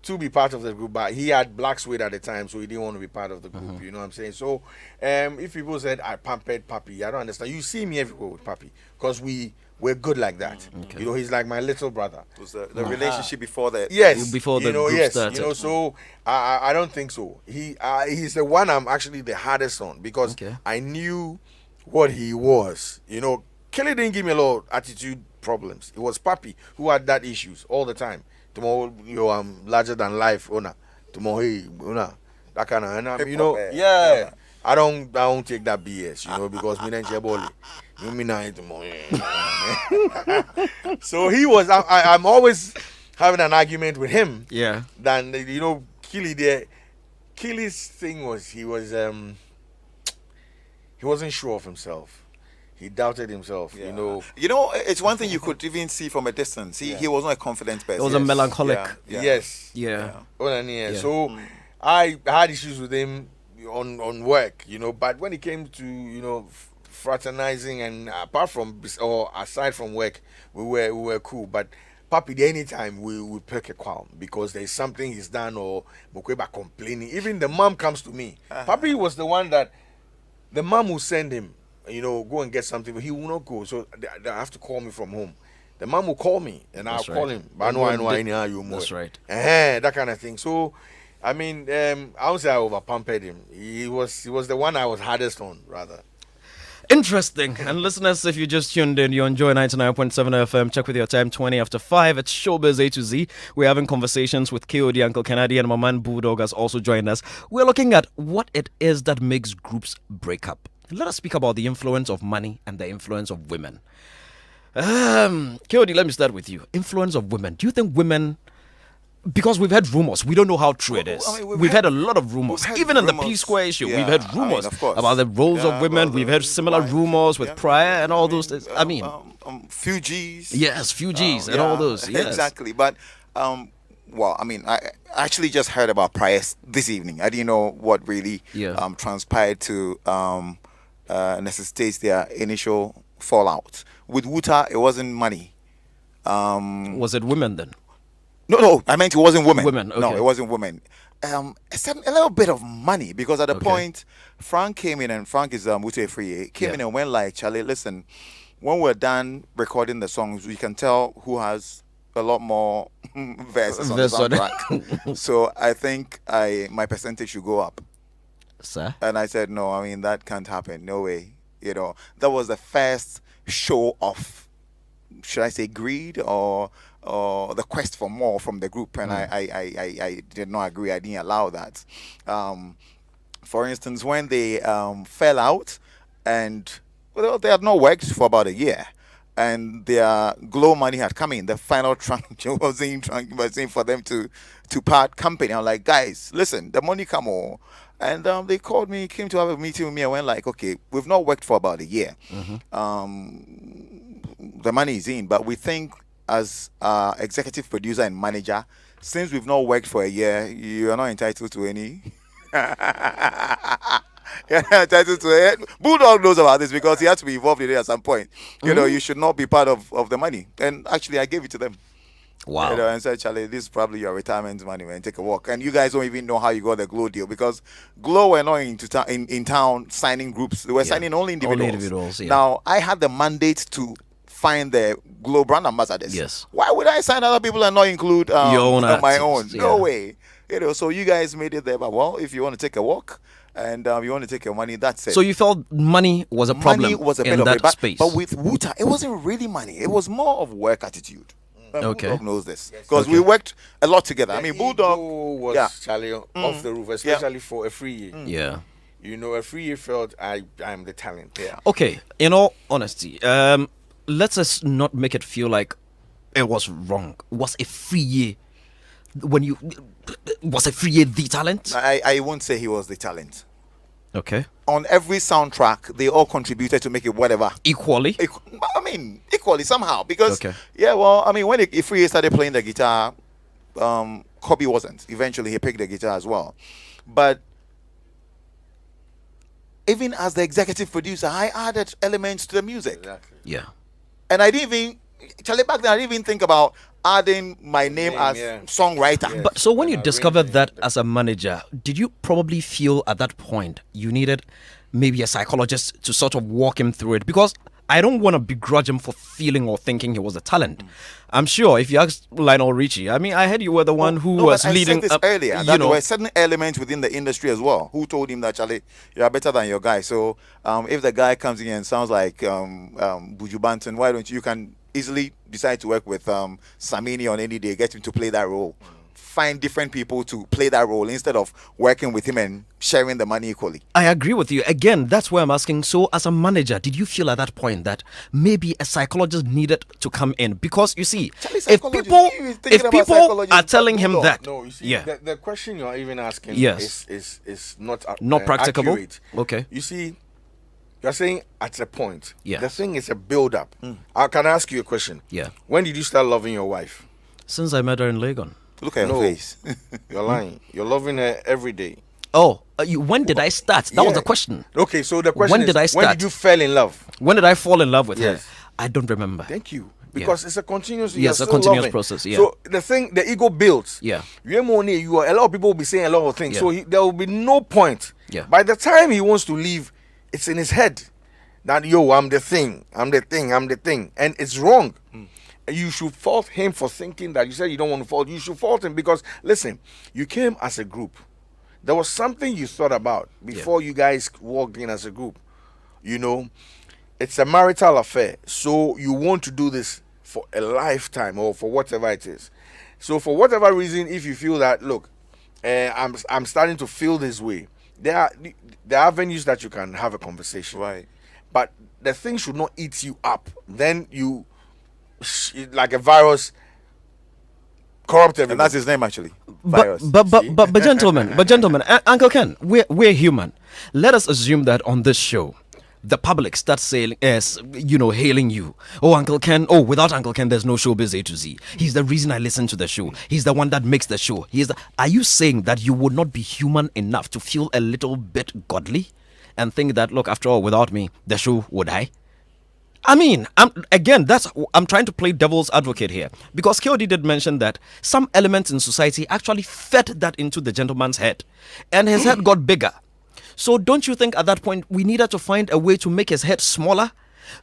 S11: to be part of the group, but he had black suede at the time, so he didn't want to be part of the group. You know what I'm saying? So if people said I pampered Papi, I don't understand. You see me everywhere with Papi because we're good like that. You know, he's like my little brother.
S3: It was the relationship before that.
S11: Yes,
S2: before the
S11: you know,
S2: group
S11: yes,
S2: started.
S11: you know. So I don't think so. He's the one I'm actually the hardest on because I knew what he was. You know, Kelly didn't give me a lot of attitude problems. It was Papi who had that issues all the time. Tomorrow, you know, I'm larger than life, owner. Tomorrow, hey, owner, that kind of, and you know, yeah. I don't take that BS, you know, because me and Cheboli, you mean I tomorrow. So he was. I'm always having an argument with him.
S2: Yeah.
S11: Than you know, Killy's thing was he wasn't sure of himself. He doubted himself, you know.
S3: You know, it's one thing you could even see from a distance. He was not a confident person.
S2: It was a melancholic.
S11: Yes.
S2: Yeah.
S11: So I had issues with him on work, you know. But when it came to, you know, fraternizing and aside from work, we were cool. But Papi, anytime we pick a qualm because there's something he's done or Mokweba complaining. Even the mom comes to me. Papi was the one that the mom will send him. You know, go and get something, but he will not go. So they have to call me from home. The mom will call me, and I'll call him. But I know anyhow you more.
S2: That's right.
S11: That kind of thing. So, I mean, I would say I over-pampered him. He was the one I was hardest on, rather.
S2: Interesting. And listeners, if you just tuned in, you enjoy 99.7 FM. Check with your time, 20 after 5. It's Showbiz A to Z. We're having conversations with KOD, Uncle Kennedy, and my man Bulldog has also joined us. We're looking at what it is that makes groups break up. Let us speak about the influence of money and the influence of women. KOD, let me start with you. Influence of women. Do you think women... Because we've had rumors. We don't know how true it is. I mean, we've had a lot of rumors. Even in the P-Square issue, we've had rumors about the roles of women. We've had similar rumors with Pryor and all those things. I mean...
S3: Fugees.
S2: Yes, Fugees and all those. Yes.
S3: Exactly. But... well, I mean, I actually just heard about Pryor this evening. I didn't know what really transpired to necessitate their initial fallout. With Wuta, it wasn't money.
S2: Was it women then?
S3: No, I meant it wasn't women.
S2: Women, okay.
S3: No, it wasn't women. Except a little bit of money, because at the point, Frank came in, and Frank is Wuta Free, came in and went like, Charlie, listen, when we're done recording the songs, we can tell who has a lot more verses on the soundtrack. So I think my percentage should go up.
S2: Sir?
S3: And I said, no, I mean, that can't happen. No way. You know, that was the first show of, should I say, greed or the quest for more from the group. And I did not agree. I didn't allow that. For instance, when they fell out and they had not worked for about a year, and their Glow money had come in, the final tranche was saying for them to part company. I'm like, guys, listen, the money come on. And they called me, came to have a meeting with me, and went like, okay, we've not worked for about a year. The money is in, but we think as executive producer and manager, since we've not worked for a year, you are not entitled to any. You're not entitled to it. Bulldog knows about this because he had to be involved in it at some point. You know, you should not be part of the money. And actually, I gave it to them.
S2: Wow.
S3: You know, and said, Charlie, this is probably your retirement money, man. Take a walk. And you guys don't even know how you got the Glow deal, because Glow were not in town signing groups. They were signing only individuals.
S2: Only individuals,
S3: Now, I had the mandate to find the Glow brand ambassadors.
S2: Yes.
S3: Why would I sign other people and not include
S2: your own
S3: my own?
S2: artists,
S3: No way. You know, so you guys made it there. But, well, if you want to take a walk and you want to take your money, that's it.
S2: So you felt money was a problem
S3: money was a bit
S2: in
S3: of
S2: that
S3: it,
S2: space.
S3: But with Wuta, it wasn't really money. It was more of work attitude. Bulldog knows this because we worked a lot together. I mean, Bulldog
S11: was Charlie off the roof, especially for a free year.
S2: Yeah.
S11: You know, a free year felt I'm the talent. Yeah.
S2: Okay, in all honesty, let's us not make it feel like it was wrong. Was a free year was a free year the talent?
S3: I won't say he was the talent.
S2: Okay.
S3: On every soundtrack, they all contributed to make it whatever.
S2: Equally?
S3: I mean, equally somehow. Because,
S2: Okay.
S3: yeah, well, I mean, when Free started playing the guitar, Kobe wasn't. Eventually, he picked the guitar as well. But even as the executive producer, I added elements to the music.
S11: Exactly.
S2: Yeah.
S3: And I didn't even, Charlie, back then, I didn't even think about adding my name as songwriter.
S11: Yeah.
S2: But so when you
S11: And
S2: discovered
S11: arranging
S2: that as a manager, did you probably feel at that point you needed maybe a psychologist to sort of walk him through it? Because I don't want to begrudge him for feeling or thinking he was a talent. I'm sure if you asked Lionel Richie, I mean, I heard you were the one who was
S3: but
S2: leading
S3: I said this
S2: up,
S3: earlier.
S2: you
S3: That
S2: know.
S3: there were certain elements within the industry as well. Who told him that, Charlie, you are better than your guy? So if the guy comes in and sounds like Buju Banton, why don't you can easily decide to work with Samini on any day, get him to play that role. Find different people to play that role instead of working with him and sharing the money equally.
S2: I agree with you. Again, that's where I'm asking. So, as a manager, did you feel at that point that maybe a psychologist needed to come in? Because you see, if
S3: psychologist,
S2: people,
S3: you even thinking
S2: if
S3: about
S2: people
S3: psychology,
S2: are telling him
S3: no,
S2: that,
S11: No, you see,
S2: yeah,
S11: the question you're even asking
S2: Yes.
S11: is not
S2: not practicable.
S11: accurate.
S2: Okay.
S11: You see, you're saying at a point.
S2: Yes.
S11: The thing is a build-up. I can ask you a question.
S2: Yeah.
S11: When did you start loving your wife?
S2: Since I met her in Legon.
S3: Look at
S11: No.
S3: your face.
S11: You're lying. You're loving her every day.
S2: Oh, when did I start? That was
S11: Yeah.
S2: the question.
S11: Okay, so the question
S2: When
S11: is,
S2: did I
S11: when
S2: start?
S11: did you fall in love?
S2: When did I fall in love with
S11: Yes.
S2: her? I don't remember.
S11: Thank you. Because it's a continuous.
S2: Yes,
S11: you're
S2: a
S11: still
S2: continuous
S11: loving.
S2: process, yeah.
S11: So the ego builds.
S2: Yeah.
S11: A lot of people will be saying a lot of things.
S2: Yeah.
S11: So there will be no point.
S2: Yeah.
S11: By the time he wants to leave, it's in his head that I'm the thing, and it's wrong. You should fault him for thinking that. You said you don't want to fault. You should fault him because listen, you came as a group. There was something you thought about before you guys walked in as a group. You know, it's a marital affair, so you want to do this for a lifetime or for whatever it is. So for whatever reason, if you feel that, look, I'm starting to feel this way, there are avenues that you can have a conversation.
S3: Right.
S11: But the thing should not eat you up. Then you, like a virus, corrupt everything.
S3: And that's his name, actually. Virus.
S2: But gentlemen, Uncle Ken, we're human. Let us assume that on this show, the public starts saying, hailing you. Oh, Uncle Ken. Oh, without Uncle Ken, there's no showbiz A to Z. He's the reason I listen to the show. He's the one that makes the show. Are you saying that you would not be human enough to feel a little bit godly and think that, look, after all, without me, the show would die? I mean, I'm trying to play devil's advocate here because KOD did mention that some elements in society actually fed that into the gentleman's head, and his head got bigger. So don't you think at that point we needed to find a way to make his head smaller?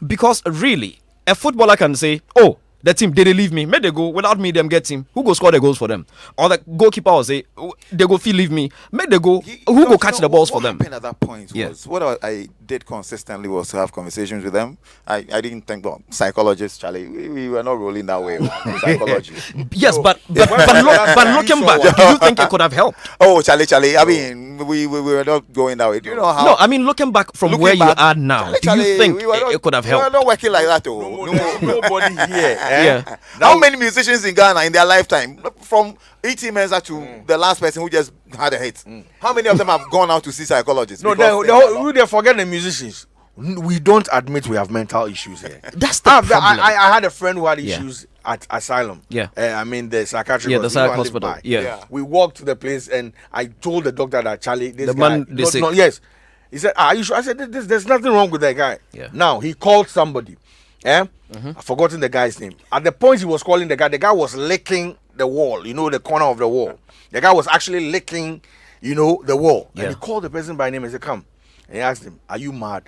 S2: Because really, a footballer can say, "Oh, the team they leave me, may they go without me, them get team. Who go score the goals for them?" Or the goalkeeper will say, "Oh, they go feel leave me, may they go. Who go catch the balls for them?"
S3: What happened at that point was what I did consistently was to have conversations with them. I didn't think, well, psychologists, Charlie, we were not rolling that way. Psychology.
S2: Yes, but looking back, do you think it could have helped?
S3: Oh, Charlie. I mean, we were not going that way. Do you know how?
S2: No, I mean looking back from where you are now, do you think it could have
S3: We were
S2: helped?
S3: not working like that, though.
S11: Nobody here.
S2: Yeah.
S3: How many musicians in Ghana in their lifetime, from E.T. Mensah to the last person who just had a hit, how many of them have gone out to see psychologists?
S11: No, they forget the musicians. We don't admit we have mental issues here.
S2: That's the problem.
S11: I had a friend who had
S2: Yeah.
S11: issues at Asylum.
S2: Yeah.
S11: I mean the psychiatric.
S2: Yeah, the
S11: hospital.
S2: psych
S11: I lived
S2: hospital.
S11: by.
S2: Yeah.
S11: We walked to the place and I told the doctor that Charlie, this
S2: The
S11: guy,
S2: man, they say-
S11: yes. He said, "Are you sure?" I said, "There's nothing wrong with that guy."
S2: Yeah.
S11: Now he called somebody. I've forgotten the guy's name. At the point he was calling the guy was licking the wall. You know, the corner of the wall. The guy was actually licking, the wall.
S2: Yeah.
S11: And he called the person by name and said, "Come." And he asked him, "Are you mad?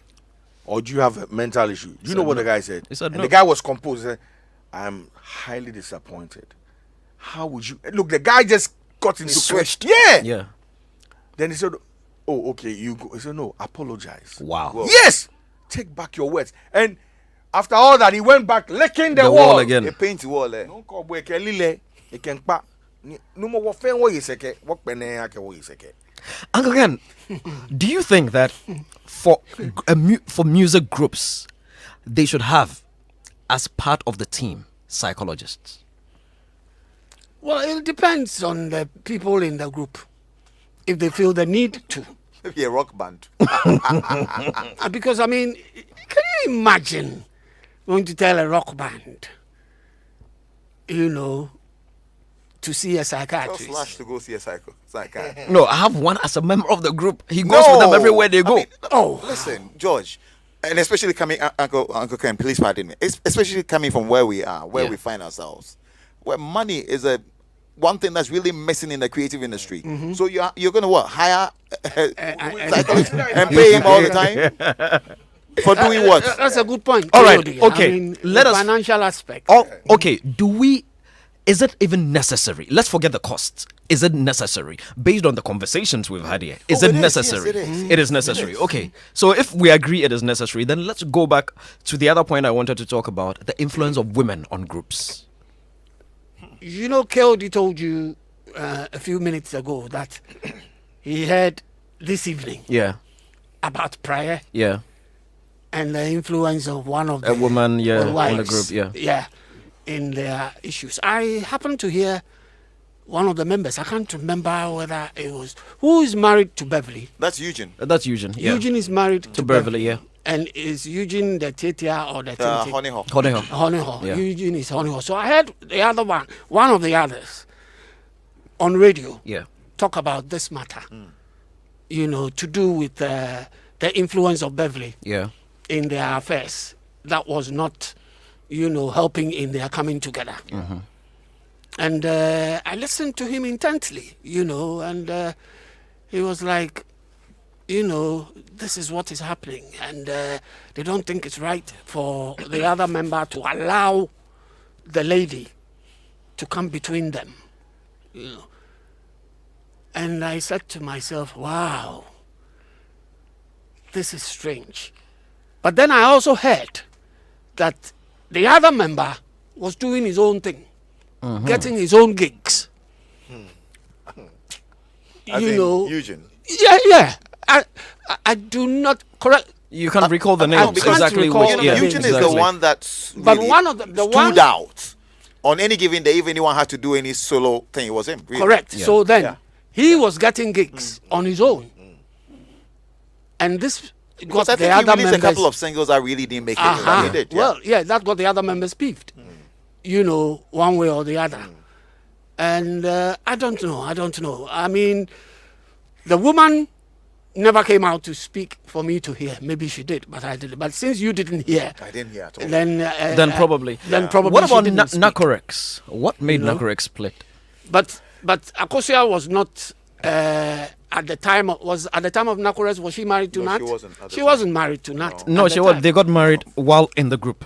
S11: Or do you have a mental issue?" Do you know what the guy said?
S2: He said
S11: and
S2: no.
S11: the guy was composed. He said, "I'm highly disappointed. How would you look?" The guy just got into
S3: Switched.
S11: Yeah.
S2: Yeah.
S11: Then he said, "Oh, okay, you go." He said, "No, apologize."
S2: Wow.
S11: Yes, take back your words. And after all that, he went back licking the
S2: The
S11: wall
S2: wall again.
S3: They paint the wall, eh?
S11: No call boy ke lile, he can pa. No more what fen what yeseke, what pene ake what yeseke.
S2: Uncle Ken, do you think that for music groups, they should have as part of the team psychologists?
S1: Well, it depends on the people in the group. If they feel the need to.
S3: Maybe a rock band.
S1: Because, I mean, can you imagine going to tell a rock band, to see a psychiatrist?
S3: Tell Slash to go see a psychiatrist.
S2: No, I have one as a member of the group. He goes with them everywhere they go.
S3: Listen, George, and especially coming, Uncle Ken, please pardon me, especially coming from where we are, where we find ourselves, where money is one thing that's really missing in the creative industry.
S1: Mm-hmm.
S3: So you're going to hire psychologists and pay him all the time? For doing what?
S1: That's a good point.
S2: All right,
S1: Clearly.
S2: okay.
S1: I mean,
S2: Let
S1: the
S2: us.
S1: financial aspect.
S2: Oh, okay. Is it even necessary? Let's forget the costs. Is it necessary? Based on the conversations we've had here, is it necessary?
S3: Yes, it is.
S2: It is necessary. Okay. So if we agree it is necessary, then let's go back to the other point I wanted to talk about, the influence of women on groups.
S1: Keldy told you a few minutes ago that he heard this evening about prayer and the influence of one of the
S2: woman,
S1: wives,
S2: in the group,
S1: in their issues. I happened to hear one of the members, I can't remember whether it was, who is married to Beverly?
S3: That's Eugene.
S2: That's Eugene, yeah.
S1: Eugene is married to
S2: Beverly, yeah.
S1: And is Eugene the Tetia or the Tete?
S3: Honeyhaw.
S1: Yeah. Eugene is Honeyhaw. So I heard the other one of the others on radio talk about this matter, to do with the influence of Beverly in their affairs. That was not, helping in their coming together.
S2: Mm-hmm.
S1: And I listened to him intently, and he was like, this is what is happening, and they don't think it's right for the other member to allow the lady to come between them. And I said to myself, wow, this is strange. But then I also heard that the other member was doing his own thing, getting his own gigs.
S3: Eugene.
S1: Yeah. I do not correct.
S2: You can't recall the name exactly.
S3: Eugene is the one that's really
S1: one of the
S3: stood out. On any given day, if anyone had to do any solo thing, it was him. Really.
S1: Correct. Yeah. So then he was getting gigs on his own, and this got
S3: I
S1: the
S3: think
S1: other
S3: he released
S1: members.
S3: a couple of singles that really didn't make it. He did,
S1: Well, that got the other members peeved. One way or the other. And I don't know. I mean, the woman never came out to speak for me to hear. Maybe she did, but I didn't. But since you didn't hear,
S3: I didn't hear at all.
S1: Then
S2: probably. What about Nacorex? What made Nacorex split?
S1: But Akosia was not at the time of Nacorex. Was she married to Nat?
S3: She wasn't.
S1: She wasn't married to Nat.
S2: No, she was. They got married while in the group.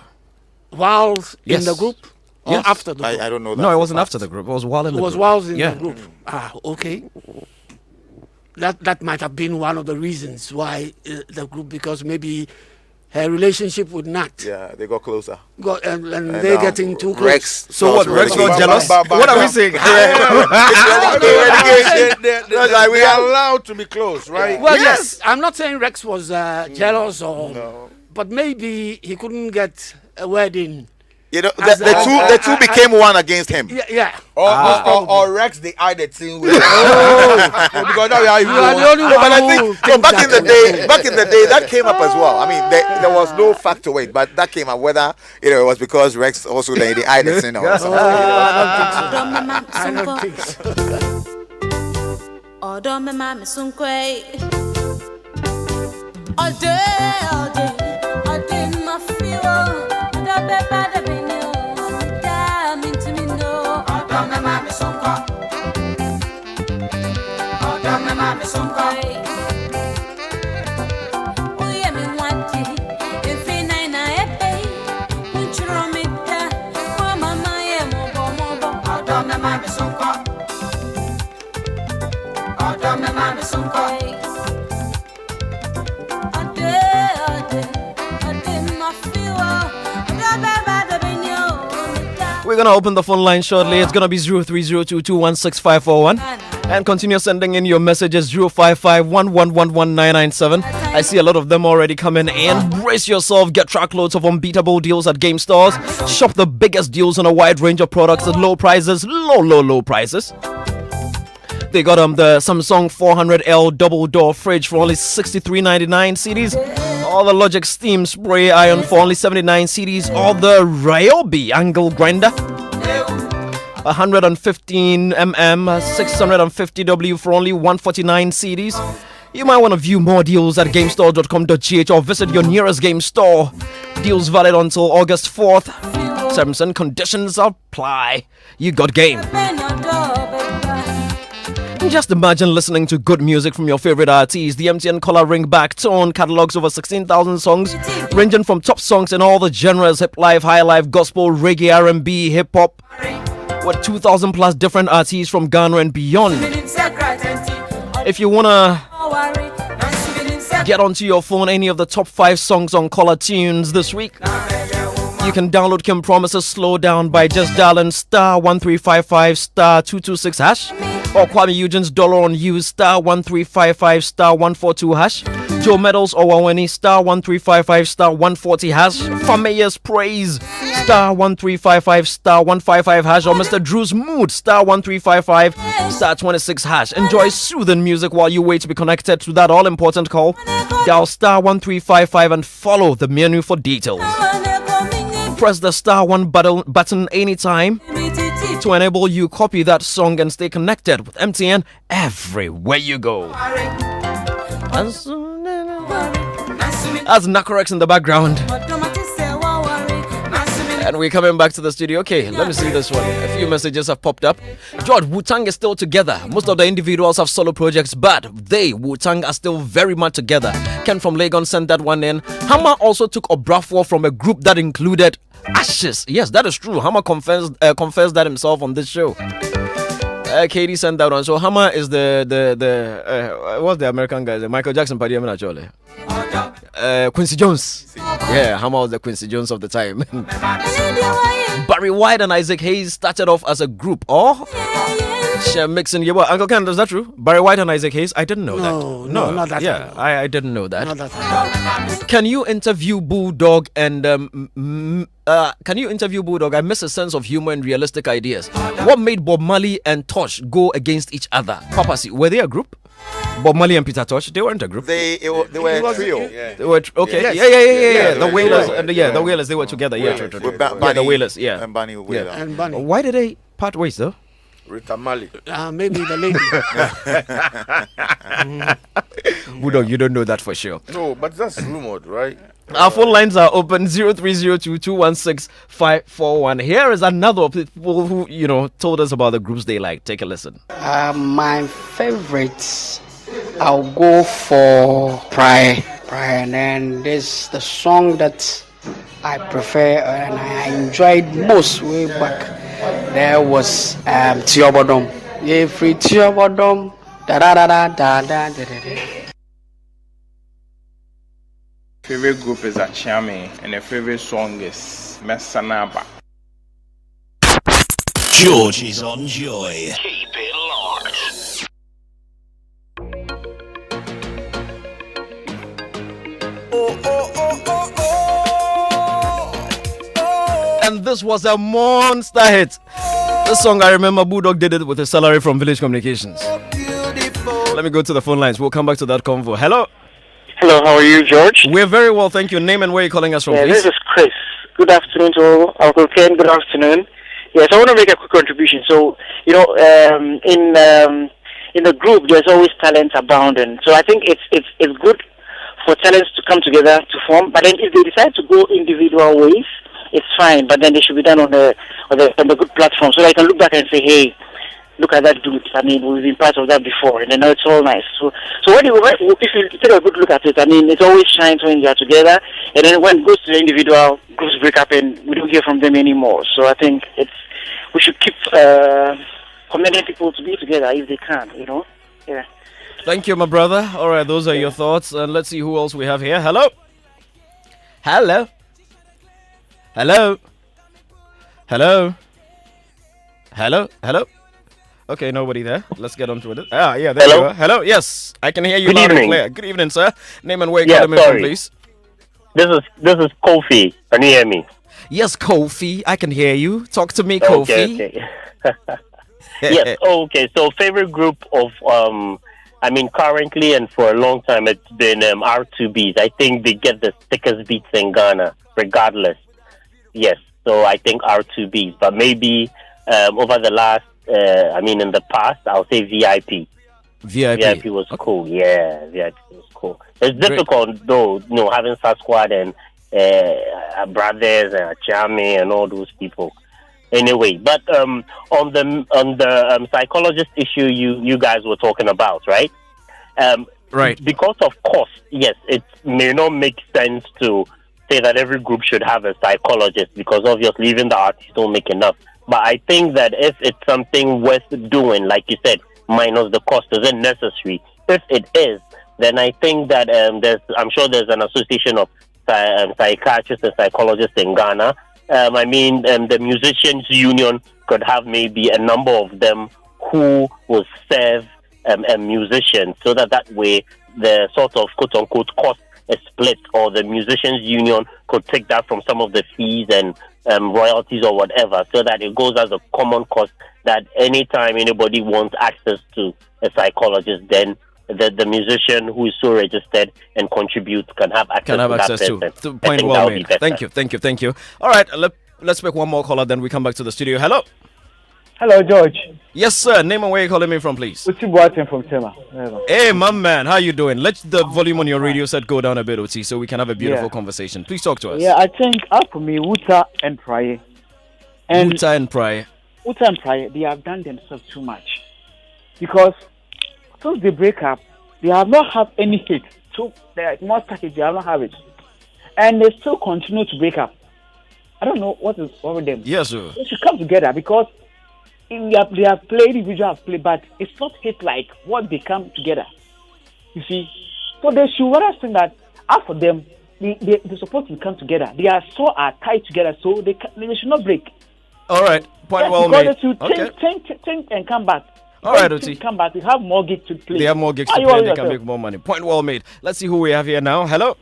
S1: While in the group. Or after the group?
S3: I don't know that.
S2: No, it wasn't after the group. It was while in the group.
S1: It was while in the group. Okay. That might have been one of the reasons why the group, because maybe her relationship with Nat.
S3: Yeah, they got closer.
S1: And they're getting too close.
S3: Rex.
S2: So what? Rex got jealous? What are we saying?
S11: We are allowed to be close, right?
S1: Well, yes. I'm not saying Rex was jealous but maybe he couldn't get a word in.
S3: The two became one against him.
S1: Yeah.
S11: Or Rex, they eyed the team with. Because now
S1: you are the only one.
S3: But I think back in the day, that came up as well. I mean, there was no fact to it, but that came up. Whether it was because Rex also they eyed the team or something.
S1: I don't think
S2: We're gonna open the phone line shortly. It's gonna be 0302216541. And continue sending in your messages 05511119997. I see a lot of them already coming in. Brace yourself, get truckloads of unbeatable deals at game stores. Shop the biggest deals on a wide range of products at low prices, low prices. They got the Samsung 400L double door fridge for only $63.99 CDs. All the Logic Steam Spray Iron for only 79 CDs. All the Ryobi Angle Grinder 115 mm 650W for only 149 CDs. You might want to view more deals at GameStore.com.gh or visit your nearest game store. Deals valid until August 4th. Terms and conditions apply. You got game. Just imagine listening to good music from your favorite artists. The MTN Color Ring Back Tone catalogs over 16,000 songs, ranging from top songs in all the genres: hip life, high life, gospel, reggae, R&B, hip hop, with 2,000 plus different artists from Ghana and beyond. If you wanna get onto your phone any of the top 5 songs on Color Tunes this week, you can download Kim Promises Slow Down by just dialing *1355 *226 hash, or Kwame Eugene's Dollar on You *1355 *142 hash, Joe Medals or Wawani *1355 *140 hash, Fameya's Praise *1355 *155 hash, or Mr. Drew's Mood *1355 *26 hash. Enjoy soothing music while you wait to be connected to that all important call. Dial *1355 and follow the menu for details. Press the *1 button anytime to enable you copy that song and stay connected with MTN everywhere you go. That's Nakorex in the background. And we're coming back to the studio. Okay, let me see this one. A few messages have popped up. George, Wu-Tang is still together. Most of the individuals have solo projects, but Wu-Tang, are still very much together. Ken from Legon sent that one in. Hammer also took Obrafour from a group that included Ashes. Yes, that is true. Hammer confessed that himself on this show. Katie sent that one. So Hammer is what's the American guy? Michael Jackson, Quincy Jones. Yeah, Hammer was the Quincy Jones of the time. Barry White and Isaac Hayes started off as a group. Share mixing. Yeah, well, Uncle Ken, is that true? Barry White and Isaac Hayes? I didn't know that.
S1: No, not that.
S2: Yeah, I didn't know that.
S1: Not that.
S2: Can you interview Bulldog and I miss a sense of humor and realistic ideas. What made Bob Marley and Tosh go against each other? Papa, were they a group? Bob Marley and Peter Tosh, they weren't a group.
S3: They were a trio.
S2: Yeah. They were okay.
S3: Yes.
S2: Yeah. The Wailers and the Wailers, they were together. Yeah, true.
S3: The
S2: Wailers. Yeah.
S3: And Bunny Wailer.
S1: And Bunny.
S2: Why did they part ways though?
S11: Rita Mali.
S1: Maybe the lady.
S2: Bulldog, you don't know that for sure.
S11: No, but that's rumored, right?
S2: Our phone lines are open 0302216541. Here is another of people who told us about the groups they like. Take a listen.
S12: My favorites, I'll go for Prayer, and then this the song that I prefer and I enjoyed most way back. There was Tiobodom. Yeah, free Tiobodom. Da da da da da da da da.
S13: Favorite group is Achame, and the favorite song is Mesanaba.
S14: George is on Joy. Keep it locked.
S2: And this was a monster hit. This song, I remember Bulldog did it with his salary from Village Communications. Let me go to the phone lines. We'll come back to that convo. Hello.
S15: Hello, how are you, George?
S2: We're very well, thank you. Name and where you're calling us from, please.
S15: This is Chris. Good afternoon to Uncle Ken. Good afternoon. Yes, I want to make a quick contribution. So, in the group, there's always talent abounding. So I think it's good for talents to come together to form. But then if they decide to go individual ways, it's fine. But then they should be done on the good platform, so I can look back and say, hey, look at that dude. I mean, we've been part of that before, and I know it's all nice. So if you take a good look at it, I mean, it always shines when you are together, and then when it goes to the individual, groups break up, and we don't hear from them anymore. So I think we should keep commending people to be together if they can, Yeah.
S2: Thank you, my brother. All right, those are your thoughts, and let's see who else we have here. Hello. Hello. Hello. Hello. Hello? Okay, nobody there. Let's get on to it. Ah, yeah, there
S16: Hello?
S2: you are. Hello? Yes, I can hear you
S16: Good
S2: loud and
S16: evening.
S2: clear. Good evening, sir. Name and where you
S16: Yeah,
S2: calling me from,
S16: sorry.
S2: please.
S16: This is Kofi. Can you hear me?
S2: Yes, Kofi, I can hear you. Talk to me,
S16: Okay,
S2: Kofi.
S16: okay. Yes. Okay. So favorite group of currently and for a long time it's been R2Bs. I think they get the thickest beats in Ghana, regardless. Yes. So I think R2Bs, but maybe over the last, in the past, I'll say VIP. VIP was cool. Yeah, VIP was cool. It's difficult though, having Sasquad and Brothers and Chame and all those people. Anyway, but on the psychologist issue you guys were talking about, right?
S2: Right.
S16: Because of cost, yes, it may not make sense to say that every group should have a psychologist because obviously even the artists don't make enough. But I think that if it's something worth doing, like you said, minus the cost, is it necessary? If it is, then I think that I'm sure there's an association of psychiatrists and psychologists in Ghana. The musicians union could have maybe a number of them who will serve musicians, so that way the sort of quote unquote cost is split, or the musicians union could take that from some of the fees and royalties or whatever, so that it goes as a common cost, that anytime anybody wants access to a psychologist, then the musician who is so registered and contributes can have access to that person.
S2: Point well made. Thank you. All right, let's make one more caller, then we come back to the studio.
S7: Hello, George.
S2: Yes, sir. Name and where you calling me from, please.
S7: Uti Boateng from Tema.
S2: Hey, my man, how you doing? Let the volume on your radio set go down a bit, Uti, so we can have a beautiful conversation. Please talk to us.
S7: Yeah, I think for me, Uta and Praye.
S2: Uta and Praye,
S7: they have done themselves too much. Because since they break up, they have not had any hit. So the most package, they have not have it. And they still continue to break up. I don't know what is wrong with them.
S2: Yes, sir.
S7: They should come together because they have played, individual have played, but it's not hit like what they come together. You see? So they should rather think that after them, they're supposed to come together. They are so tied together, so they should not break.
S2: All right. Point well
S7: because
S2: made.
S7: They should think and come back.
S2: All right, Uti.
S7: Come back. They have more gigs to play.
S2: They have more gigs to play. They can make more money. Point well made. Let's see who we have here now. Hello.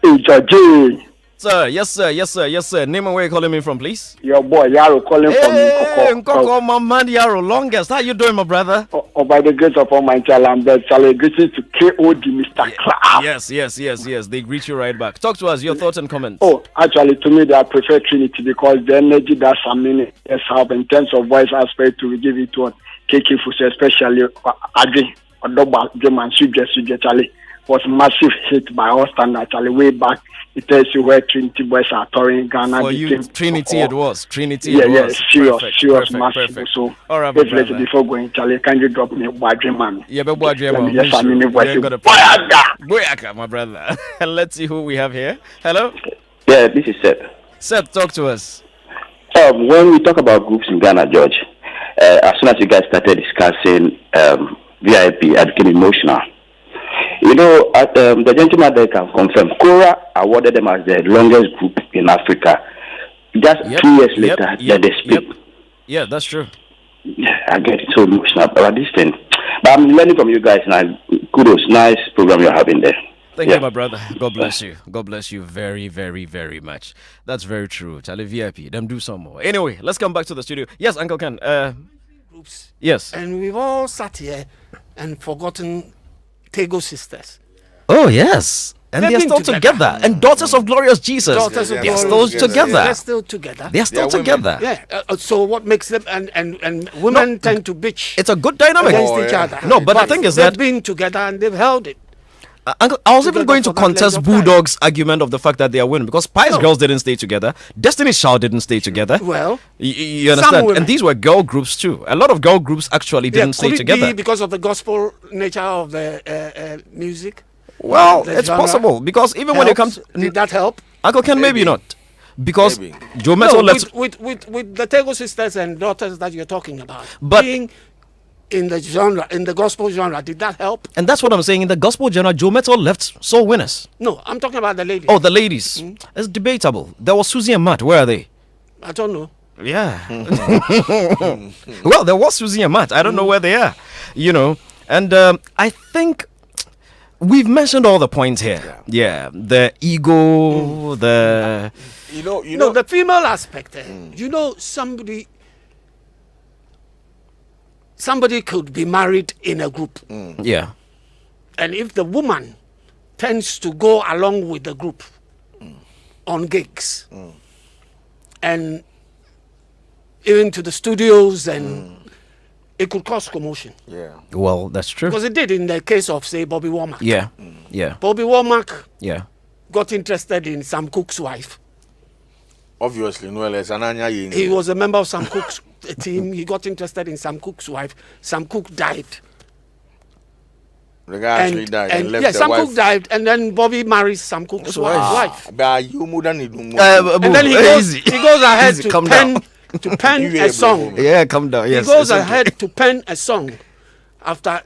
S7: Hey, Georgie.
S2: Sir, yes, sir. Name and where you calling me from, please?
S7: Your boy Yaro calling
S2: from Nkoko, my man Yaro, longest. How you doing, my brother?
S7: By the grace of Almighty Allah, I'm greeting to KOD, Mr. Clark.
S2: Yes. They greet you right back. Talk to us, your thoughts and comments.
S7: Oh, actually, to me, I prefer Trinity because the energy that some minutes have in terms of voice aspect to give it to KK Fusi, especially Adri, Odoba, German, Suje, Charlie, was massive hit by all standards, actually, way back. It tells you where Trinity boys are touring Ghana.
S2: For you, Trinity it was.
S7: Serious, massive. So,
S2: all right,
S7: definitely before going, Charlie, can you drop me a Badre man?
S2: Yeah, but Badre man.
S7: Yes, I mean,
S2: Boyaka, my brother. And let's see who we have here. Hello?
S17: Yeah, this is Seth.
S2: Seth, talk to us.
S17: When we talk about groups in Ghana, George, as soon as you guys started discussing VIP, I became emotional. You know, the gentleman there can confirm, Kora awarded them as the longest group in Africa. Just 2 years later, they split.
S2: Yeah, that's true.
S17: I get so emotional about this thing. But I'm learning from you guys now. Kudos, nice program you're having there.
S2: Thank you, my brother. God bless you. God bless you very, very, very much. That's very true. Charlie VIP, them do some more. Anyway, let's come back to the studio. Yes, Uncle Ken.
S1: Groups.
S2: Yes.
S1: And we've all sat here and forgotten Tego sisters.
S2: Oh, yes. And they're still together. And Daughters of Glorious Jesus. They're still together.
S1: They're still together.
S2: They're still together.
S1: Yeah. So what makes them and women tend to bitch.
S2: It's a good dynamic
S1: against each other.
S2: No, but the thing is that
S1: they've been together and they've held it.
S2: Uncle, I was even going to contest Bulldog's argument of the fact that they are winning because Spice Girls didn't stay together. Destiny's Child didn't stay together.
S1: Well,
S2: you understand? And these were girl groups too. A lot of girl groups actually didn't stay together.
S1: Could it be because of the gospel nature of the music?
S2: Well, it's possible because even when it comes,
S1: did that help?
S2: Uncle Ken, maybe not. Because Joe Mettle left
S1: with the Tego sisters and daughters that you're talking about.
S2: But
S1: being in the genre, in the gospel genre, did that help?
S2: And that's what I'm saying. In the gospel genre, Joe Mettle left soul winners.
S1: No, I'm talking about the ladies.
S2: Oh, the ladies. It's debatable. There was Susie and Matt. Where are they?
S1: I don't know.
S2: Yeah. Well, there was Susie and Matt. I don't know where they are, And I think we've mentioned all the points here. Yeah. The ego, the...
S1: the female aspect. Somebody could be married in a group.
S2: Yeah.
S1: And if the woman tends to go along with the group on gigs and even to the studios, and it could cause commotion.
S3: Yeah.
S2: Well, that's true.
S1: Because it did in the case of, say, Bobby Womack.
S2: Yeah. Yeah.
S1: Bobby Womack
S2: got
S1: interested in Sam Cooke's wife.
S11: Obviously,
S1: he was a member of Sam Cooke's team. He got interested in Sam Cooke's wife. Sam Cooke died.
S11: The guy actually died and left the
S1: Sam
S11: wife.
S1: Cooke died, and then Bobby marries Sam Cooke's wife.
S11: And then he
S1: goes ahead to pen a song.
S2: Yeah, come down. Yes,
S1: he goes ahead to pen a song after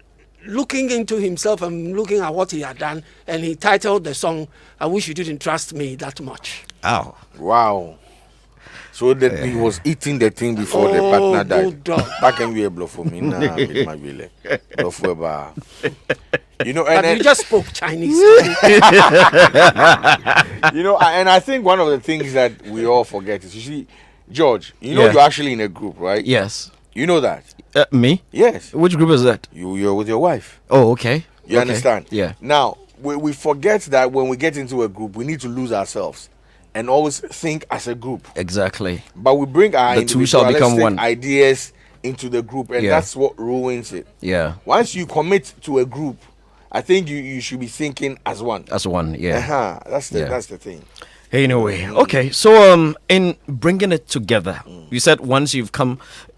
S1: looking into himself and looking at what he had done, and he titled the song, "I Wish You Didn't Trust Me That Much."
S2: Oh.
S11: Wow. So that he was eating the thing before the partner died. Back and we blow for me now.
S1: And you just spoke Chinese.
S11: And I think one of the things that we all forget is, you see, George, you're actually in a group, right?
S2: Yes.
S11: You know that?
S2: Me?
S11: Yes.
S2: Which group is that?
S11: You're with your wife.
S2: Oh, okay.
S11: You understand?
S2: Yeah.
S11: Now, we forget that when we get into a group, we need to lose ourselves and always think as a group.
S2: Exactly.
S11: But we bring our
S2: the two shall become one
S11: ideas into the group, and that's what ruins it.
S2: Yeah.
S11: Once you commit to a group, I think you should be thinking as one.
S2: As one, yeah.
S11: That's the thing.
S2: Anyway, okay. So in bringing it together, you said once you've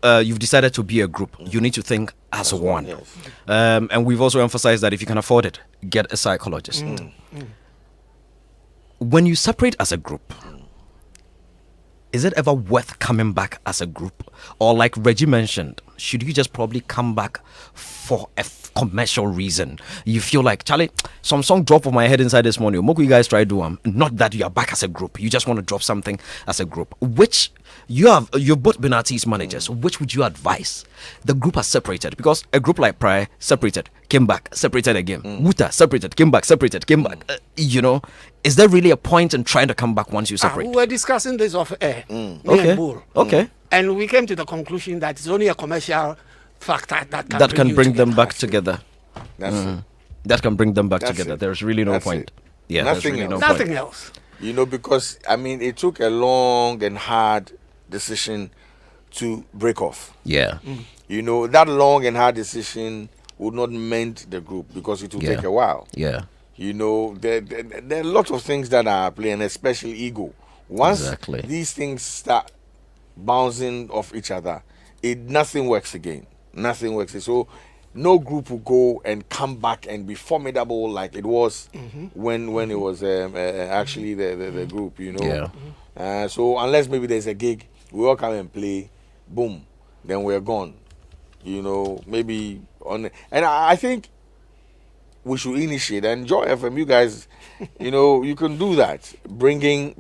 S2: decided to be a group, you need to think as one.
S11: Yes.
S2: And we've also emphasized that if you can afford it, get a psychologist. When you separate as a group, is it ever worth coming back as a group? Or like Reggie mentioned, should you just probably come back for a commercial reason? You feel like, Charlie, some song dropped on my head inside this morning. What you guys try to do? Not that you are back as a group. You just want to drop something as a group. Which you've both been artist managers. Which would you advise? The group has separated because a group like Pryor separated, came back, separated again. Wuta separated, came back, separated, came back. Is there really a point in trying to come back once you separate?
S1: We were discussing this off air.
S2: Okay.
S1: And we came to the conclusion that it's only a commercial factor that
S2: can bring them back together.
S11: That's it.
S2: That can bring them back
S11: That's
S2: together.
S11: it.
S2: There's really no
S11: That's
S2: point.
S11: it.
S2: Yeah,
S11: Nothing
S2: there's really
S11: else.
S2: no
S1: Nothing
S2: point.
S1: else.
S11: Because it took a long and hard decision to break off.
S2: Yeah.
S11: That long and hard decision would not mend the group because it will take a while.
S2: Yeah.
S11: There are lots of things that are playing, especially ego. Once these things start bouncing off each other, nothing works again. Nothing works. So no group will go and come back and be formidable like it was when it was actually the group.
S2: Yeah.
S11: So unless maybe there's a gig, we all come and play, boom, then we're gone. Maybe and I think we should initiate, and Joy FM, you guys, you can do that, bringing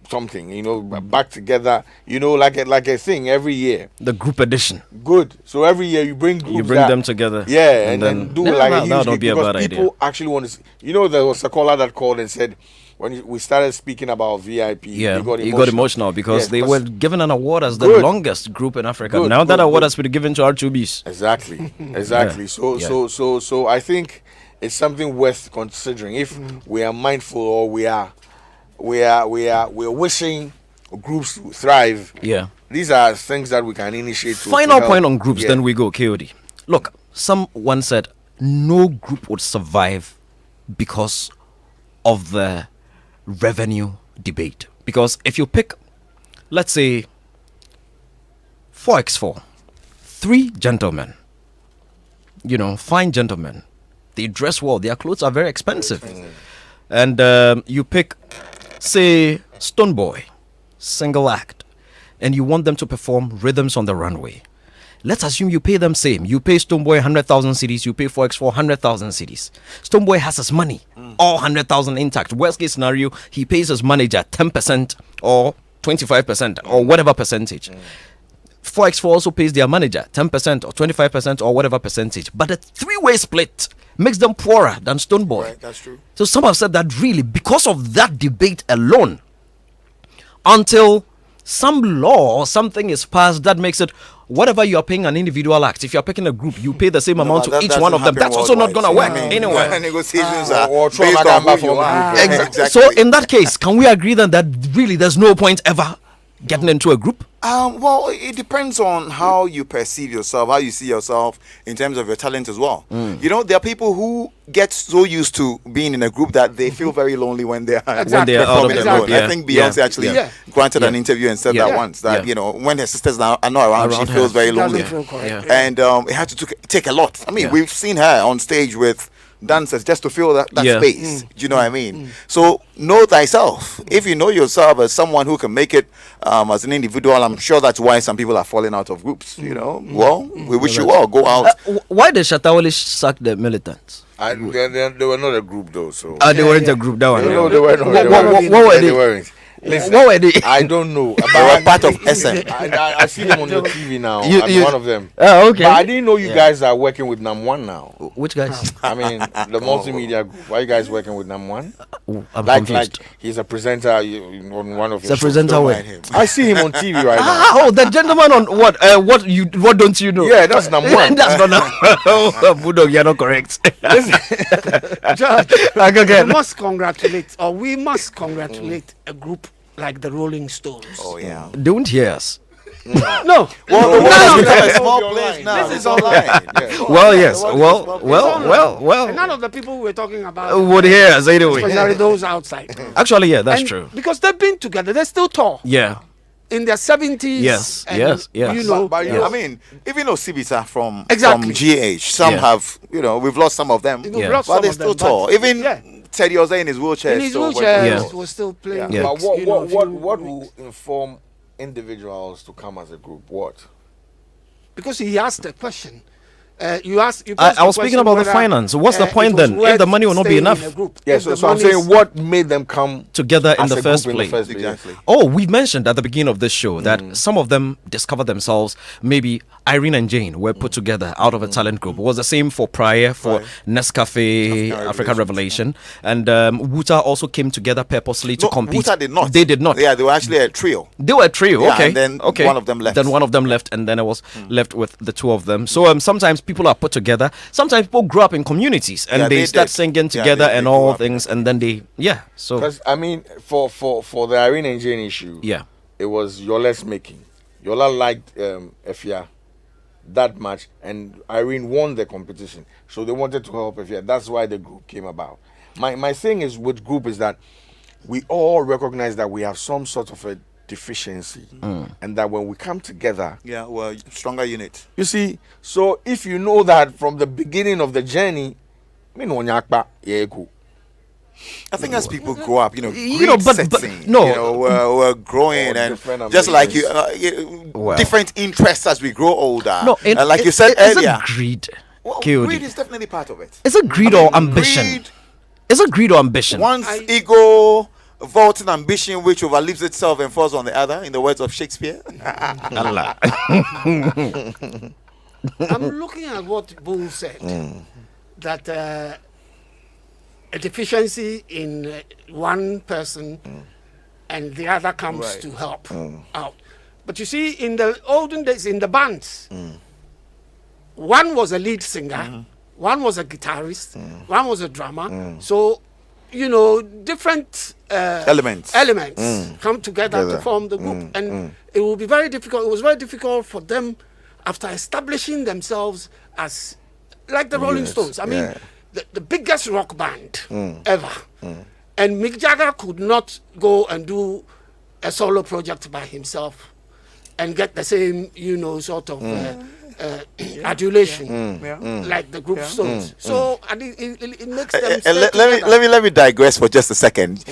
S11: something, back together, like a thing every year.
S2: The group edition.
S11: Good. So every year you bring groups.
S2: You bring them together.
S11: Yeah, and then do a huge
S2: that
S11: gig
S2: would be a
S11: because
S2: bad
S11: people
S2: idea.
S11: actually want to see. There was a caller that called and said, when we started speaking about VIP,
S2: he got emotional because
S11: Yes,
S2: they were given an award as the
S11: Good.
S2: longest group in Africa.
S11: Good,
S2: Now that
S11: good,
S2: award
S11: good.
S2: has been given to R2Bs.
S11: Exactly.
S2: Yeah.
S11: So I think it's something worth considering if we are mindful or we're wishing groups to thrive.
S2: Yeah.
S11: These are things that we can initiate.
S2: Final
S11: to help.
S2: point on groups,
S11: Yeah.
S2: then we go KOD. Look, someone said no group would survive because of the revenue debate. Because if you pick, let's say, 4x4, 3 gentlemen, fine gentlemen, they dress well, their clothes are very expensive. And you pick, say, Stonebwoy, single act, and you want them to perform rhythms on the runway. Let's assume you pay them same. You pay Stonebwoy 100,000 cedis, you pay 4x4 100,000 cedis. Stonebwoy has his money, all 100,000 intact. Worst case scenario, he pays his manager 10% or 25% or whatever percentage. 4x4 also pays their manager 10% or 25% or whatever percentage. But the three-way split makes them poorer than Stonebwoy.
S3: Right, that's true.
S2: So some have said that really because of that debate alone, until some law or something is passed that makes it whatever you are paying an individual act, if you are picking a group, you pay the same amount to each one of them. That's also not going to work anyway.
S3: Negotiations are based on who you are.
S2: Exactly. So in that case, can we agree then that really there's no point ever getting into a group?
S3: Well, it depends on how you perceive yourself, how you see yourself in terms of your talent as well. You know, there are people who get so used to being in a group that they feel very lonely when they are
S2: performing
S3: alone. I think Beyonce actually granted an interview and said that once, that, you know, when her sisters are not around she feels very lonely. And it had to take a lot. I mean, we've seen her on stage with dancers just to fill that space. Do you know what I mean? So know thyself. If you know yourself as someone who can make it as an individual, I'm sure that's why some people are falling out of groups. You know, well, we wish you all go out.
S2: Why did Shatawale sack the militants?
S11: They were not a group though, so
S2: they weren't a group. That one.
S11: No, they were not.
S2: What were they?
S11: Weren't. Listen,
S2: what were they?
S11: I don't know.
S3: They were part of SM.
S11: I see them on the TV now.
S2: You,
S11: I'm one of them.
S2: Oh, okay.
S11: But I didn't know you guys are working with NAM1 now.
S2: Which guys?
S11: I mean, the multimedia group. Why are you guys working with NAM1?
S2: I'm
S11: like
S2: confused.
S11: He's a presenter on one of your
S2: shows. The presenter where?
S11: I see him on TV right now.
S2: Oh, the gentleman on what? What don't you know?
S11: Yeah, that's NAM1.
S2: That's not NAM1. Oh, Bulldog, you're not correct.
S1: Judge, we must congratulate a group like the Rolling Stones.
S3: Oh yeah.
S2: Don't hear us.
S1: No.
S3: Well, a small place now. This is online.
S2: Well, yes. Well.
S1: And none of the people we're talking about
S2: would hear us anyway.
S1: Especially those outside.
S2: Actually, yeah, that's true.
S1: Because they've been together, they're still tall.
S2: Yeah.
S1: In their 70s.
S2: Yes.
S1: You know,
S3: but I mean, even though Sibita from GH, some have, you know, we've lost some of them, but they're still tall. Even Teddy Oza in his wheelchair.
S1: In his wheelchair, was still playing.
S11: Yeah. But what will inform individuals to come as a group? What?
S1: Because he asked a question. I
S2: was speaking about the finance. What's the point then? If the money will not be enough?
S11: Yes, so I'm saying what made them come
S2: together in the first place?
S3: Exactly.
S2: Oh, we mentioned at the beginning of this show that some of them discovered themselves. Maybe Irene and Jane were put together out of a talent group. It was the same for Prior, for Nescafe, African Revelation. And Wuta also came together purposely to compete.
S3: Wuta did not.
S2: They did not.
S3: Yeah, they were actually a trio.
S2: They were a trio, okay.
S3: And then one of them left.
S2: Then one of them left, and then I was left with the two of them. So sometimes people are put together. Sometimes people grow up in communities and they start singing together and all things, and then they so
S11: because I mean for the Irene and Jane issue, it was Yola's making. Yola liked Efia that much, and Irene won the competition, so they wanted to help Efia. That's why the group came about. My thing is with group is that we all recognize that we have some sort of a deficiency, and that when we come together,
S3: we're stronger unit.
S11: You see, so if you know that from the beginning of the journey,
S3: I think as people grow up, we're growing, and just like you, different interests as we grow older.
S2: No,
S3: like you said earlier,
S2: greed.
S3: Greed is definitely part of it.
S2: Is it greed or ambition? Is it greed or ambition?
S3: One's ego. Vaulting ambition which overleaps itself and falls on the other, in the words of Shakespeare.
S2: Allah.
S1: I'm looking at what Bull said, that a deficiency in one person and the other comes to help out. But you see, in the olden days, in the bands, one was a lead singer, one was a guitarist, one was a drummer. So, different
S3: elements
S1: come together to form the group, and it will be very difficult. It was very difficult for them after establishing themselves as like the Rolling Stones. I mean, the biggest rock band ever, and Mick Jagger could not go and do a solo project by himself and get the same, sort of adulation like the group Stones. So it makes them.
S3: Let me digress for just a second.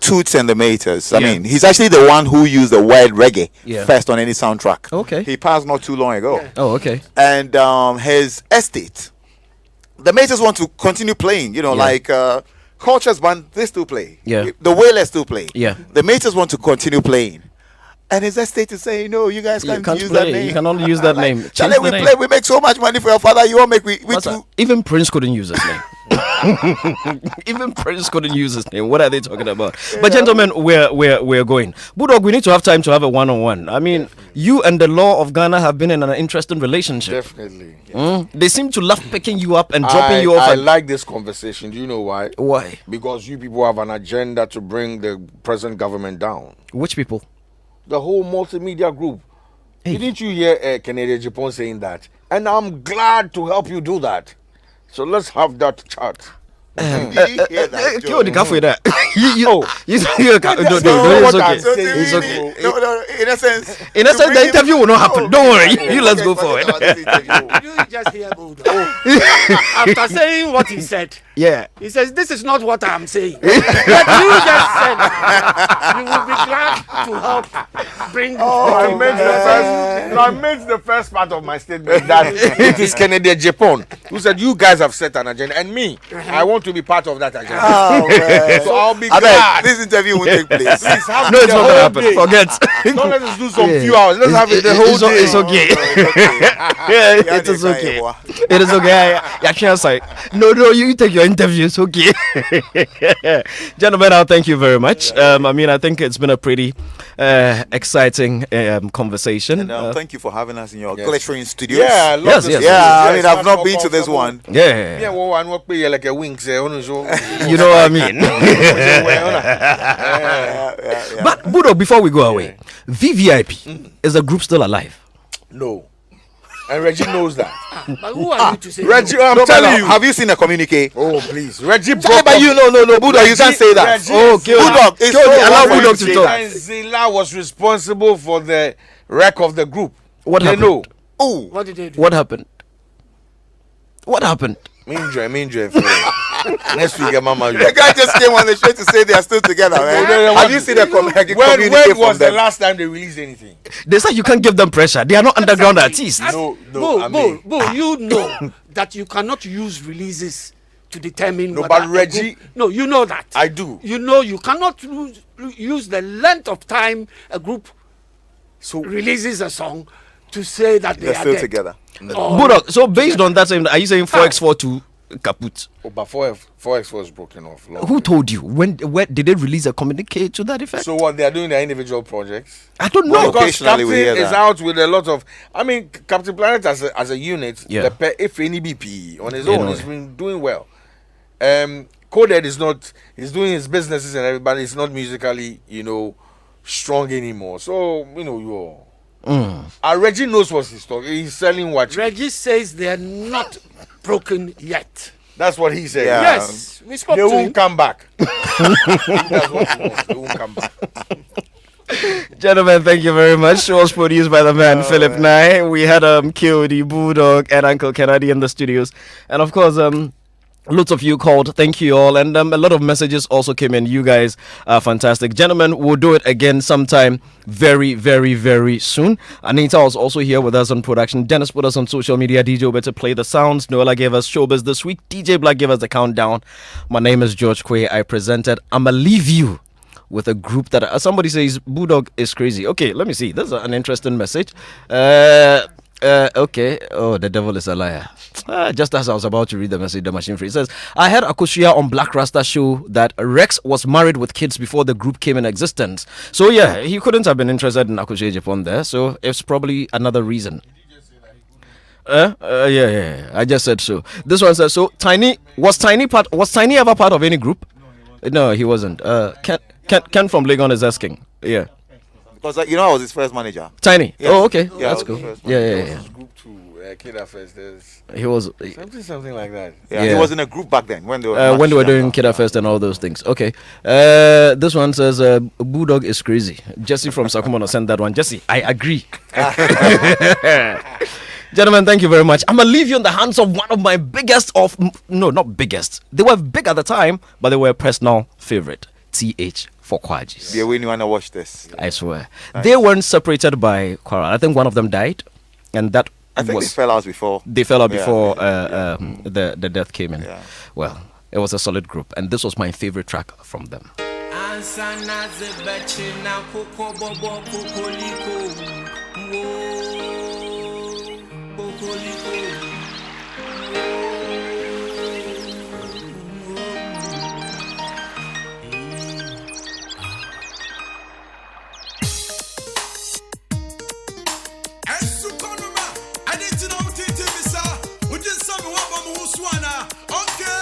S3: Toots and the Maytals. I mean, he's actually the one who used the word reggae first on any soundtrack.
S2: Okay.
S3: He passed not too long ago.
S2: Oh, okay.
S3: And his estate, the Maytals want to continue playing. Like Culture's band, they still play.
S2: Yeah.
S3: The Wailers still play.
S2: Yeah.
S3: The Maytals want to continue playing. And his estate is saying, no, you guys can't use
S2: play,
S3: that name.
S2: You can only use that name.
S3: Charlie, we play, we make so much money for your father. You won't make we too.
S2: Even Prince couldn't use his name. Even Prince couldn't use his name. What are they talking about? But gentlemen, we're going. Budog, we need to have time to have a one-on-one. I mean, you and the law of Ghana have been in an interesting relationship.
S11: Definitely.
S2: They seem to love picking you up and dropping you off.
S11: I like this conversation. Do you know why?
S2: Why?
S11: Because you people have an agenda to bring the present government down.
S2: Which people?
S11: The whole multimedia group.
S2: Hey.
S11: Didn't you hear Kennedy Japan saying that? And I'm glad to help you do that. So let's have that chat.
S2: It's okay.
S3: No, in a sense,
S2: the interview will not happen. Don't worry. Let's go forward.
S1: You just hear Bulldog. After saying what he said, he says, "This is not what I'm saying." But you just said you will be glad to help bring.
S11: I meant the first part of my statement that it is Kennedy Japan who said you guys have set an agenda, and me, I want to be part of that agenda. So I'll be glad.
S3: This interview will take place.
S11: Please have
S2: No,
S11: it
S2: it's
S11: the
S2: not gonna
S11: whole
S2: happen.
S11: day.
S2: Forget.
S11: Don't let us do some few hours. Let's have it the whole day.
S2: It's okay. It is okay. It is okay. I can't say. No, you take your interview. It's okay. Gentlemen, I'll thank you very much. I mean, I think it's been a pretty exciting conversation.
S3: And thank you for having us in your glittering studios.
S11: Yeah,
S2: yes.
S3: I mean, I've not been to this one.
S2: Yeah,
S11: well, I'm not paying like a wings.
S2: You know what I mean? But Budo, before we go away, VVIP, is the group still alive?
S11: No. And Reggie knows that.
S1: But who are you to say?
S11: Reggie, I'm telling you.
S3: Have you seen a communique?
S11: Oh, please. Reggie
S3: But you, no, Budog, you can't say that. Budog,
S2: allow Budog to talk.
S11: And Zilla was responsible for the wreck of the group.
S2: What happened?
S11: Know.
S3: Oh,
S1: What did they do?
S2: What happened? What happened?
S11: Me enjoy. Next week, Mama.
S3: the guy just came on the show to say they are still together, man. Have you seen a communique
S11: When was the last time they released anything?
S2: They said you can't give them pressure. They are not underground artists.
S1: Bo, you know that you cannot use releases to determine.
S11: No, but Reggie.
S1: No, you know that.
S11: I do.
S1: You know you cannot use the length of time a group releases a song to say that
S3: they're still together.
S2: Budok, so based on that, are you saying 4x4 to kaput?
S11: Oh, but 4x4 is broken off.
S2: Who told you? Where did they release a communique to that effect?
S11: So what, they are doing their individual projects?
S2: I don't know.
S11: Well, because
S3: occasionally we hear
S11: Captain is
S3: that.
S11: out with a lot of. I mean, Captain Planet as a unit,
S2: Yeah.
S11: if any BP on his own, has been doing well. Coded is not. He's doing his businesses and everybody. He's not musically, strong anymore. So you're. Reggie knows what he's talking. He's selling what.
S1: Reggie says they are not broken yet.
S11: That's what he said.
S3: Yeah.
S1: Yes, we spoke
S11: They
S1: to
S11: won't
S1: him.
S11: come back. That's what he wants. They won't come back.
S2: Gentlemen, thank you very much. Show was produced by the man Philip Nye. We had KOD, Budok, and Uncle Kennedy in the studios, and of course lots of you called. Thank you all. And a lot of messages also came in. You guys are fantastic. Gentlemen, we'll do it again sometime very, very, very soon. Anita was also here with us on production. Dennis put us on social media. DJ Better play the sounds. Noella gave us showbiz this week. DJ Black gave us the countdown. My name is George Quay. I presented I'ma Leave You with a group that somebody says Budog is crazy. Okay, let me see. This is an interesting message. Okay. Oh, the devil is a liar. Just as I was about to read the message, the machine free says, I heard Akosia on Black Rasta show that Rex was married with kids before the group came in existence. So yeah, he couldn't have been interested in Akosia Japan there. So it's probably another reason. Yeah. I just said so. This one says, so Tiny was Tiny ever part of any group? No, he wasn't. Ken from Legon is asking. Yeah.
S3: Because I was his first manager.
S2: Tiny.
S3: Yeah.
S2: Oh, okay.
S3: Yeah,
S2: That's cool.
S3: Yeah.
S11: Group 2, Kid Affairs.
S2: He was
S11: something like that.
S3: Yeah, he was in a group back then when they were
S2: doing Kid Fest and all those things. Okay. This one says Budog is crazy. Jesse from Sakumono sent that one. Jesse, I agree. Gentlemen, thank you very much. I'm gonna leave you in the hands of one of my not biggest. They were big at the time, but they were a personal favorite. TH for Kwajis.
S3: Yeah, when you wanna watch this,
S2: I swear. Nice. They weren't separated by quarrel. I think one of them died, and that
S3: I think they fell out before.
S2: They fell out before the death came in. Yeah. Well, it was a solid group, and this was my favorite track from them.
S9: Ansana zebeche na koko bobo kokoliko. Whoa.